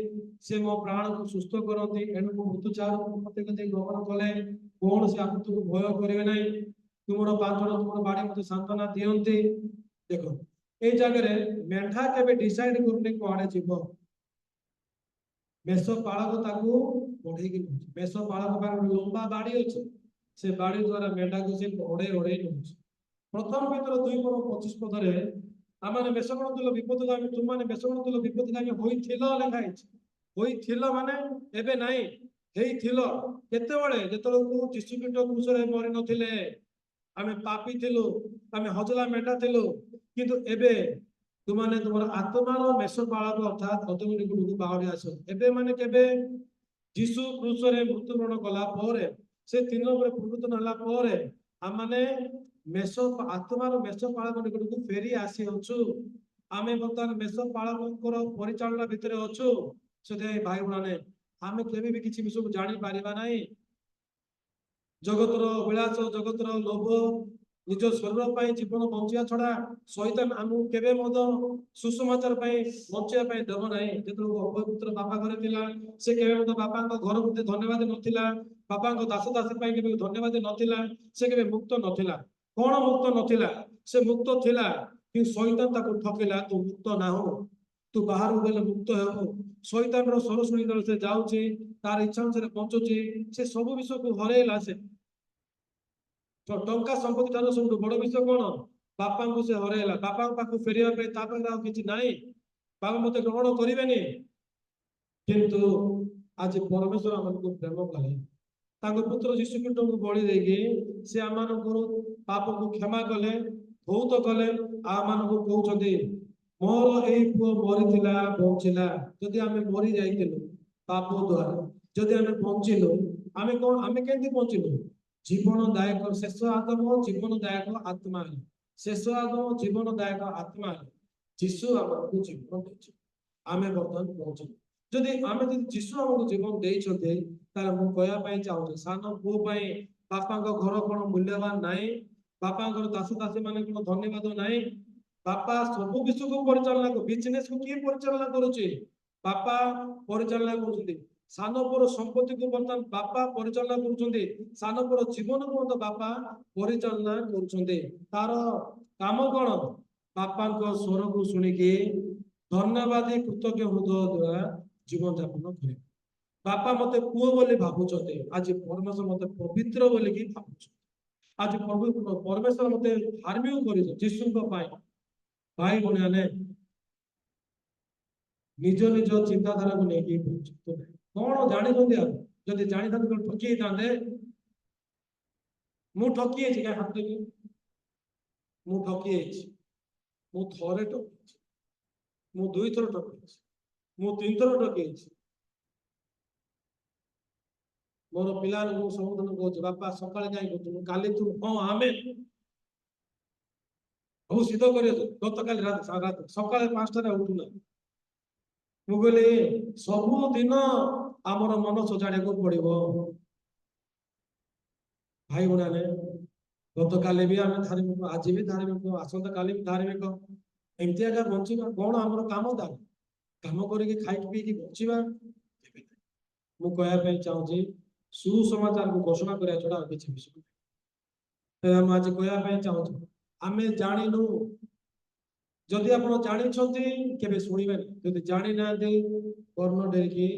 से मो प्राण को सुस्थ करती एणु मृत्यु चाह मत ग्रहण कले कौन से आप को भय करेंगे ना तुम 5 जन तुम बाड़ी मत सांत्वना दियंती देख ये जगह मेढा के डिसाइड करने कड़े जीव मेष पालक बढ़े मेष पालक लंबा बाड़ी अच्छे से बाड़ी द्वारा मेढा को से ओडे नौ प्रथम पेतर 2:25 पदरे आम मेषगुण तुल विपदगामी तुम मैंने मेषगुण तुल विपदगामी होइथिल माने एबे नहीं हेइथिल केतेबेले जेतबेले जीशुख्रीष्ट क्रूसरे मरि नथिले आमे पापी थिलु आमे हजला मेढा थिलु किंतु एबे तुमने तुम आत्मार मेष पालक अर्थात अतोमिक गुरु बाहरी आस एबे माने केबे जीशु क्रूसरे मृत्युवरण कला परे से 3 पर पुनरुत्थान हला परे आम माने मेष आत्मार मेष पालक निकट को फेरी आसी अच्छु आम बर्तमान मेष पालक परिचालना भितर अच्छु से भाई मैंने आम केबे भी किसी विषय जानी पारिबा नहीं जगतर विलास जगतर लोभ निज शरीर पर जीवन बंचा छड़ा शैतान आमको केबे सुसमाचार बंचाई देव ना जो अपवित्र बापा घर थिला से केबे बापा घर प्रति धन्यवाद नथिला ବାପାଙ୍କ ଦାସ ଦାସୀ ପାଇଁ କେବେ ଧନ୍ୟବାଦ ନଥିଲା, ସେ କେବେ ମୁକ୍ତ ନଥିଲା। କଣ ମୁକ୍ତ ନଥିଲା? ସେ ମୁକ୍ତ ଥିଲା କିନ୍ତୁ ଶୈତାନ ତାକୁ ଠକିଲା, ତୁ ମୁକ୍ତ ନାହୁଁ, ତୁ ବାହାରକୁ ଗଲେ ମୁକ୍ତ ହେବୁ। ଶୈତାନର ସ୍ୱର ଶୁଣି ସେ ଯାଉଛି, ତାର ଇଚ୍ଛା ଅନୁସାରେ ବଞ୍ଚୁଛି, ସେ ସବୁ ବିଷୟକୁ ହରେଇଲା। ସେ ଟଙ୍କା ସମ୍ପତ୍ତି ଠାରୁ ସବୁଠୁ ବଡ ବିଷୟ କଣ? ବାପାଙ୍କୁ ସେ ହରେଇଲା। ବାପାଙ୍କ ପାଖକୁ ଫେରିବା ପାଇଁ ତା ପାଖରେ ଆଉ କିଛି ନାହିଁ। ବାପା ମତେ ଗ୍ରହଣ କରିବେନି। କିନ୍ତୁ ଆଜି ପରମେଶ୍ୱର ଆମକୁ ପ୍ରେମ କଲେ, ତାଙ୍କ ପୁତ୍ର ଯୀଶୁ ଖ୍ରୀଷ୍ଟଙ୍କୁ ବଳି ଦେଇକି ସେ ଆମମାନଙ୍କର ପାପକୁ କ୍ଷମା କଲେ, ବହୁତ କଲେ। ଆମମାନଙ୍କୁ କହୁଛନ୍ତି ମୋର ଏଇ ପୁଅ ମରିଥିଲା ବଞ୍ଚିଲା। ଯଦି ଆମେ ମରି ଯାଇଥିଲୁ ପାପ ଦ୍ୱାରା, ଯଦି ଆମେ ବଞ୍ଚିଲୁ, ଆମେ କଣ, ଆମେ କେମିତି ବଞ୍ଚିଲୁ? ଜୀବନଦାୟକ ଶେଷ ଆଦମ ଜୀବନଦାୟକ ଆତ୍ମା, ଶେଷ ଆଦମ ଜୀବନଦାୟକ ଆତ୍ମା ଯୀଶୁ ଆମକୁ ଜୀବନ ଦେଇଛି। ଆମେ ବର୍ତ୍ତମାନ ବଞ୍ଚିଲୁ। ଯଦି ଆମେ ଯଦି ଯୀଶୁ ଆମକୁ ଜୀବନ ଦେଇଛନ୍ତି, ତାହେଲେ ମୁଁ କହିବା ପାଇଁ ଚାହୁଁଛି, ସାନ ପୁଅ ପାଇଁ ବାପାଙ୍କ ଘର କଣ ମୂଲ୍ୟବାନ ନାହିଁ? ବାପାଙ୍କର ଦାସ ଦାସୀ ମାନେ କଣ ଧନ୍ୟବାଦ ନାହିଁ? ବାପା ସବୁ ବିଷୟକୁ ପରିଚାଳନା କରୁ। ବିଜନେସ କୁ କିଏ ପରିଚାଳନା କରୁଛି? ବାପା ପରିଚାଳନା କରୁଛନ୍ତି। ସାନ ପୁଅର ସମ୍ପତ୍ତିକୁ ବର୍ତ୍ତମାନ ବାପା ପରିଚାଳନା କରୁଛନ୍ତି। ସାନ ପୁଅର ଜୀବନକୁ ମଧ୍ୟ ବାପା ପରିଚାଳନା କରୁଛନ୍ତି। ତାର କାମ କଣ? ବାପାଙ୍କ ସ୍ୱରକୁ ଶୁଣିକି ଧନ୍ୟବାଦୀ କୃତଜ୍ଞ ହୃଦୟ ଦ୍ୱାରା ଜୀବନ ଯାପନ କରିବେ। ବାପା ମତେ ପୁଅ ବୋଲି ଭାବୁଛନ୍ତି, ଆଜି ପରମେଶ୍ୱର ମତେ ପବିତ୍ର ବୋଲିକି ଭାବୁଛନ୍ତି। ଆଜି ପରମେଶ୍ୱର ମତେ ଧାର୍ମିକ କରିଛନ୍ତି ଯୀଶୁଙ୍କ ପାଇଁ। ଭାଇ ଭଉଣୀମାନେ ନିଜ ନିଜ ଚିନ୍ତାଧାରାକୁ ନେଇକି କଣ ଜାଣିଛନ୍ତି? ଆଉ ଯଦି ଜାଣିଥାନ୍ତେ କଣ ଠକି ହେଇଥାନ୍ତେ? ମୁଁ ଠକି ହେଇଛି, କାହିଁ ହାତ ଦେଖି? ମୁଁ ଠକି ହେଇଛି। ମୁଁ ଥରେ ଠକିଛି, ମୁଁ 2 ଥର ଠକିଛି, ମୁଁ 3 ଥର ଠକିଛି। ମୋର ପିଲାରୁ ମୁଁ ସବୁଦିନ କହୁଛି, ବାପା ସକାଳେ କାହିଁ କରୁଛୁ? କାଲି ତୁ ହଁ ଆମେ ହଉ ସିଦ୍ଧ କରିଛୁ। ଗତକାଲି ସକାଳେ 5ଟାରେ ଉଠୁନା। ମୁଁ କହିଲି ସବୁଦିନ ଆମର ମନ ସଜାଡିବାକୁ ପଡିବ। ଭାଇ ଭଉଣୀମାନେ ଗତକାଲି ବି ଆମେ ଧାର୍ମିକ, ଆଜି ବି ଧାର୍ମିକ, ଆସନ୍ତା କାଲି ବି ଧାର୍ମିକ। ଏମିତି ଆକା ବଞ୍ଚିବା କଣ ଆମର କାମ? କାମ କରିକି ଖାଇକି ପିଇକି ବଞ୍ଚିବା? ମୁଁ କହିବା ପାଇଁ ଚାହୁଁଛି, ସୁସମାଚାରକୁ ଘୋଷଣା କରିବା ଛଡା ଆଉ କିଛି ବିଷୟ ନାହିଁ। ମୁଁ ଆଜି କହିବା ପାଇଁ ଚାହୁଁଛି, ଆମେ ଜାଣିନୁ। ଯଦି ଆପଣ ଜାଣିଛନ୍ତି କେବେ ଶୁଣିବେନି, ଯଦି ଜାଣିନାହାନ୍ତି କର୍ଣ୍ଣ ଡେରିକି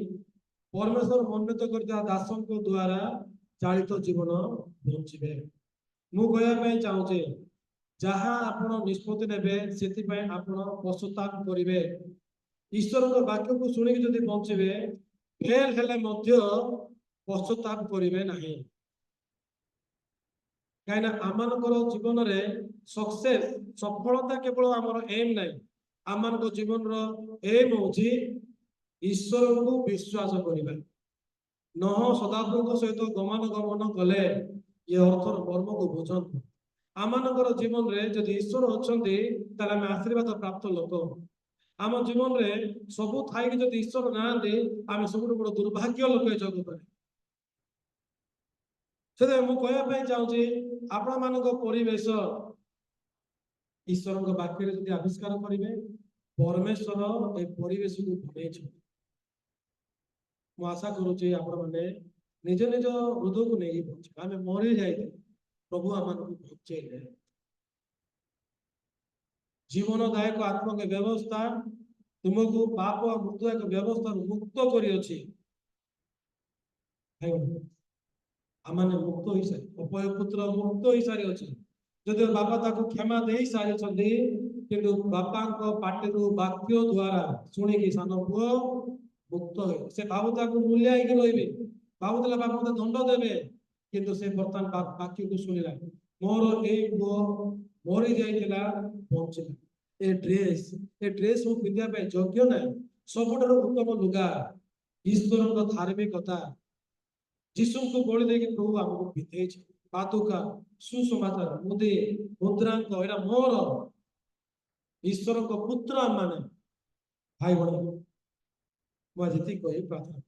ପରମେଶ୍ୱର ମନୋନୀତ କରିଥିବା ଦାସଙ୍କ ଦ୍ୱାରା ଚାଳିତ ଜୀବନ ବଞ୍ଚିବେ। ମୁଁ କହିବା ପାଇଁ ଚାହୁଁଛି, ଯାହା ଆପଣ ନିଷ୍ପତ୍ତି ନେବେ ସେଥିପାଇଁ ଆପଣ ପଶ୍ଚାତାପ କରିବେ। ଈଶ୍ୱରଙ୍କ ବାକ୍ୟକୁ ଶୁଣିକି ଯଦି ବଞ୍ଚିବେ, ଫେଲ ହେଲେ ମଧ୍ୟ ପଶ୍ଚାତାପ କରିବେ ନାହିଁ। କାହିଁକିନା ଆମମାନଙ୍କର ଜୀବନରେ ସକ୍ସେସ, ସଫଳତା କେବଳ ଆମର ଏମ୍ ନାହିଁ। ଆମମାନଙ୍କ ଜୀବନର ଏମ୍ ହଉଛି ଈଶ୍ୱରଙ୍କୁ ବିଶ୍ୱାସ କରିବା। ନହ ଶତାବ୍ଦୀଙ୍କ ସହିତ ଗମନାଗମନ କଲେ ଏ ଅର୍ଥର ମର୍ମକୁ ବୁଝନ୍ତୁ। ଆମମାନଙ୍କର ଜୀବନରେ ଯଦି ଈଶ୍ୱର ଅଛନ୍ତି, ତାହେଲେ ଆମେ ଆଶୀର୍ବାଦ ପ୍ରାପ୍ତ ଲୋକ। ଆମ ଜୀବନରେ ସବୁ ଥାଇକି ଯଦି ଈଶ୍ୱର ନାହାନ୍ତି, ଆମେ ସବୁଠୁ ବଡ ଦୁର୍ଭାଗ୍ୟ ଲୋକ ଏ ଜଗତରେ। ସେଥିପାଇଁ ମୁଁ କହିବା ପାଇଁ ଚାହୁଁଛି, ଆପଣମାନଙ୍କ ପରିବେଶ ଈଶ୍ୱରଙ୍କ ବାକ୍ୟରେ ଯଦି ଆବିଷ୍କାର କରିବେ, ପରମେଶ୍ୱର ଏ ପରିବେଶକୁ ବନେଇଛନ୍ତି। ମୁଁ ଆଶା କରୁଛି ଆପଣମାନେ ନିଜ ନିଜ ହୃଦୟକୁ ନେଇକି ବଞ୍ଚିବେ। ଆମେ ମରି ଯାଇଥିଲେ, ପ୍ରଭୁ ଆମମାନଙ୍କୁ ବଞ୍ଚେଇଲେ। ଜୀବନଦାୟକ ଆତ୍ମକ ବ୍ୟବସ୍ଥା ତୁମକୁ ପାପ ଆଉ ମୃତ୍ୟୁ ଏକ ବ୍ୟବସ୍ଥାରୁ ମୁକ୍ତ କରିଅଛି। ଆମମାନେ ମୁକ୍ତ ହେଇସାରି, ଅପୟ ପୁତ୍ର ମୁକ୍ତ ହେଇସାରିଅଛି। ଯଦିଓ ବାପା ତାକୁ କ୍ଷମା ଦେଇ ସାରିଛନ୍ତି, କିନ୍ତୁ ବାପାଙ୍କ ପାଟିରୁ ବାକ୍ୟ ଦ୍ୱାରା ଶୁଣିକି ସାନ ପୁଅ ମୁକ୍ତ ହେବେ। ସେ ଭାବୁତାକୁ ମୂଲ୍ୟ ହେଇକି ରହିବେ, ଭାବୁଥିଲା ବାପା ମତେ ଦଣ୍ଡ ଦେବେ, କିନ୍ତୁ ସେ ବର୍ତ୍ତମାନ ବାକ୍ୟକୁ ଶୁଣିଲା। ମୋର ଏଇ ପୁଅ ମରି ଯାଇଥିଲା, ବଞ୍ଚିଲା। ଏ ଡ୍ରେସ ମୁଁ ପିନ୍ଧିବା ପାଇଁ ଯୋଗ୍ୟ ନାହିଁ। ସବୁଠାରୁ ଉତ୍ତମ ଲୁଗା ଈଶ୍ୱରଙ୍କ ଧାର୍ମିକତା, ଯୀଶୁଙ୍କୁ ବଳି ଦେଇକି ପ୍ରଭୁ ଆମକୁ ବିଧେଇଛି। ପାଦୁକା, ସୁସମାଚାର, ମୁଦି, ମୁଦ୍ରାଙ୍କ, ଏଇଟା ମୋର। ଈଶ୍ୱରଙ୍କ ପୁତ୍ର ଆମମାନେ। ଭାଇ ଭଉଣୀ, ମୁଁ ଆଜି ଏତିକି କହି ପ୍ରାର୍ଥନା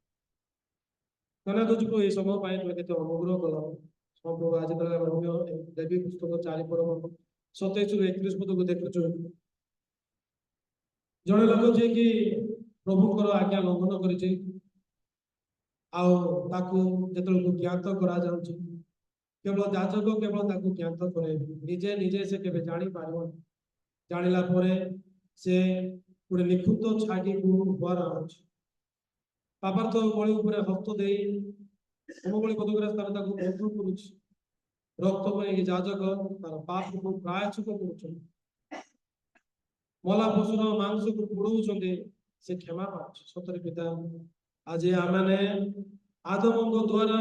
ଧନ୍ୟବାଦ। ଏଇ ସମୟ ପାଇଁ ତୁମେ କେତେ ଅନୁଗ୍ରହ କଲ। ସବୁ ଆଜି ଦେବୀ ପୁସ୍ତକ 4 ପର୍ବ 27ରୁ 31 ପଦକୁ ଦେଖୁଛୁ। ଜଣେ ଲୋକ ଯିଏକି ପ୍ରଭୁଙ୍କର ଆଜ୍ଞା ଲଙ୍ଘନ କରିଛି, ଆଉ ତାକୁ ଯେତେବେଳକୁ ଜ୍ଞାତ କରାଯାଉଛି, କେବଳ ଯାଜକ କେବଳ ତାକୁ ଜ୍ଞାତ କରେ, ନିଜେ ନିଜେ ସେ କେବେ ଜାଣିପାରିବନି। ଜାଣିଲା ପରେ ସେ ଗୋଟେ ନିଖୁତ ଛାଗିକୁ ବାର ଆଣୁଛି, ପାପାର୍ଥ ବଳି ଉପରେ ହସ୍ତ ଦେଇ ହୋମବଳି ବଧୂକରା ସ୍ଥାନ ତାକୁ ବନ୍ଧ କରୁଛି। ରକ୍ତ ପାଇଁ ଯାଜକ ତାର ପାପକୁ ପ୍ରାୟଶ୍ଚିତ କରୁଛନ୍ତି, ମଲା ପଶୁର ମାଂସକୁ ପୋଡଉଛନ୍ତି, ସେ କ୍ଷମା ପାଉଛି। ସତରେ ପିତା, ଆଜି ଆମମାନେ ଆଦମଙ୍କ ଦ୍ୱାରା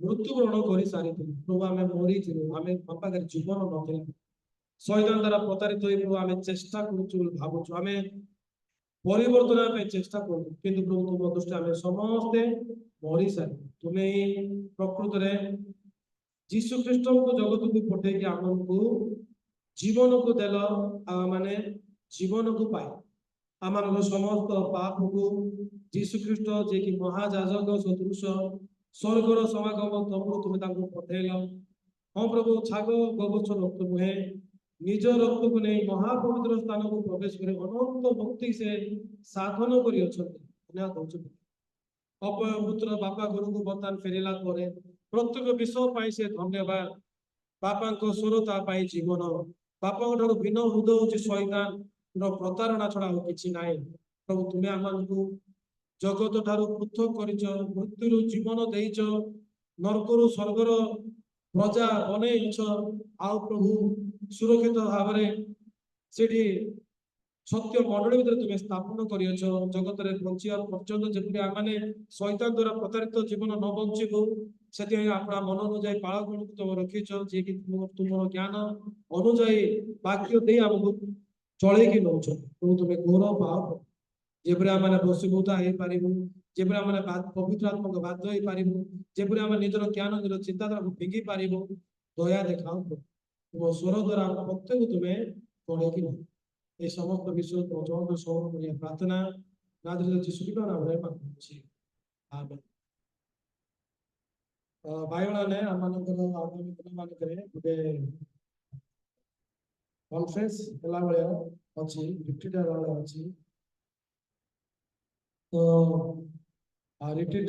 ମୃତ୍ୟୁବରଣ କରିସାରିଥିଲୁ ପ୍ରଭୁ, ଆମେ ମରିଥିଲୁ, ଆମେ ଆମ ପାଖରେ ଜୀବନ ନଥିଲା, ଶୈତାନ ଦ୍ୱାରା ପ୍ରତାରିତ ହୋଇ ପ୍ରଭୁ ଆମେ ଚେଷ୍ଟା କରୁଛୁ ବୋଲି ଭାବୁଛୁ, ଆମେ ପରିବର୍ତ୍ତନ ପାଇଁ ଚେଷ୍ଟା କରୁ, କିନ୍ତୁ ପ୍ରଭୁ ତୁମ ଦୃଷ୍ଟି ଆମେ ସମସ୍ତେ ମରିସାରି, ତୁମେ ପ୍ରକୃତରେ ଯୀଶୁ ଖ୍ରୀଷ୍ଟଙ୍କୁ ଜଗତକୁ ପଠେଇକି ଆମକୁ ଜୀବନକୁ ଦେଲ, ଆଉ ମାନେ ଜୀବନକୁ ପାଇ ଆମମାନଙ୍କ ସମସ୍ତ ପାପକୁ ଯୀଶୁ ଖ୍ରୀଷ୍ଟ ଯିଏକି ମହାଯାଜକ ସଦୃଶ ସ୍ୱର୍ଗର ସମାଗମ ତମରୁ ତୁମେ ତାଙ୍କୁ ପଠେଇଲ। ହଁ ପ୍ରଭୁ, ଛାଗ ଗୋବଛ ରକ୍ତ ନୁହେଁ, ନିଜ ରକ୍ତକୁ ନେଇ ମହାପବିତ୍ର ସ୍ଥାନକୁ ପ୍ରବେଶ କରି ଅନନ୍ତ ମୁକ୍ତି ସେ ସାଧନ କରିଅଛନ୍ତି। ଧନ୍ୟବାଦ ଦଉଛୁ। ଅପୟ ପୁତ୍ର ବାପା ଘରକୁ ବର୍ତ୍ତମାନ ଫେରିଲା ପରେ ପ୍ରତ୍ୟେକ ବିଷୟ ପାଇଁ ସେ ଧନ୍ୟବାଦ। ବାପାଙ୍କ ସ୍ୱର ତା ପାଇଁ ଜୀବନ, ବାପାଙ୍କ ଠାରୁ ଭିନ୍ନ ହୃଦୟ ହଉଛି ଶୈତାନର ପ୍ରତାରଣା ଛଡା ଆଉ କିଛି ନାହିଁ। ପ୍ରଭୁ, ତୁମେ ଆମମାନଙ୍କୁ ଜଗତ ଠାରୁ ପୃଥକ କରିଛ, ମୃତ୍ୟୁରୁ ଜୀବନ ଦେଇଛ, ନରକରୁ ସ୍ୱର୍ଗର ପ୍ରଜା ବନେଇଛ, ଆଉ ପ୍ରଭୁ ସୁରକ୍ଷିତ ଭାବରେ ସେଠି ସତ୍ୟ ମଣ୍ଡଳୀ ଭିତରେ ତୁମେ ସ୍ଥାପନ କରିଅଛ। ଜଗତରେ ବଞ୍ଚିବା ପର୍ଯ୍ୟନ୍ତ ଯେପରି ଆମମାନେ ଶୈତାନ ଦ୍ୱାରା ପ୍ରତାରିତ ଜୀବନ ନ ବଞ୍ଚିବୁ, ସେଥିପାଇଁ ଆପଣ ମନ ଅନୁଯାୟୀ ପାଳକଙ୍କୁ ତୁମେ ରଖିଛ, ଯିଏକି ତୁମର ଜ୍ଞାନ ଅନୁଯାୟୀ ବାକ୍ୟ ଦେଇ ଆମକୁ ଚଳେଇକି ନଉଛ। ପ୍ରଭୁ, ତୁମେ ଗୌରବ ପାଅ, ଯେପରି ଆମେ ବଶୀଭୂତ ହେଇପାରିବୁ, ଯେପରି ଆମେ ପବିତ୍ର ଆତ୍ମାକୁ ବାଧ୍ୟ ହେଇପାରିବୁ, ଯେପରି ଆମେ ନିଜର ଜ୍ଞାନ ନିଜର ଚିନ୍ତାଧାରାକୁ ଫିଙ୍ଗି ପାରିବୁ, ଦୟା ଦେଖାଅ। ତୁମ ସ୍ୱର ଦ୍ୱାରା ଆମ ପ୍ରତ୍ୟେକ ତୁମେ ପଢେଇକି ନଉ। এই সমস্ত বিষয় প্রচন্ড সৌর করিয়া প্রার্থনা নাজরের যিশুখ্রিস্টর নামে মাগছি, আমেন। ଭାଇମାନେ ଆମମାନଙ୍କର ଆଗାମୀ ଦିନମାନଙ୍କରେ ଗୋଟେ କନଫରେନ୍ସ ହେଲା ଭଳିଆ ଅଛି, ରିଟ୍ରିଟ୍ ହେଲା ଭଳିଆ ଅଛି। ତ ରିଟ୍ରିଟ୍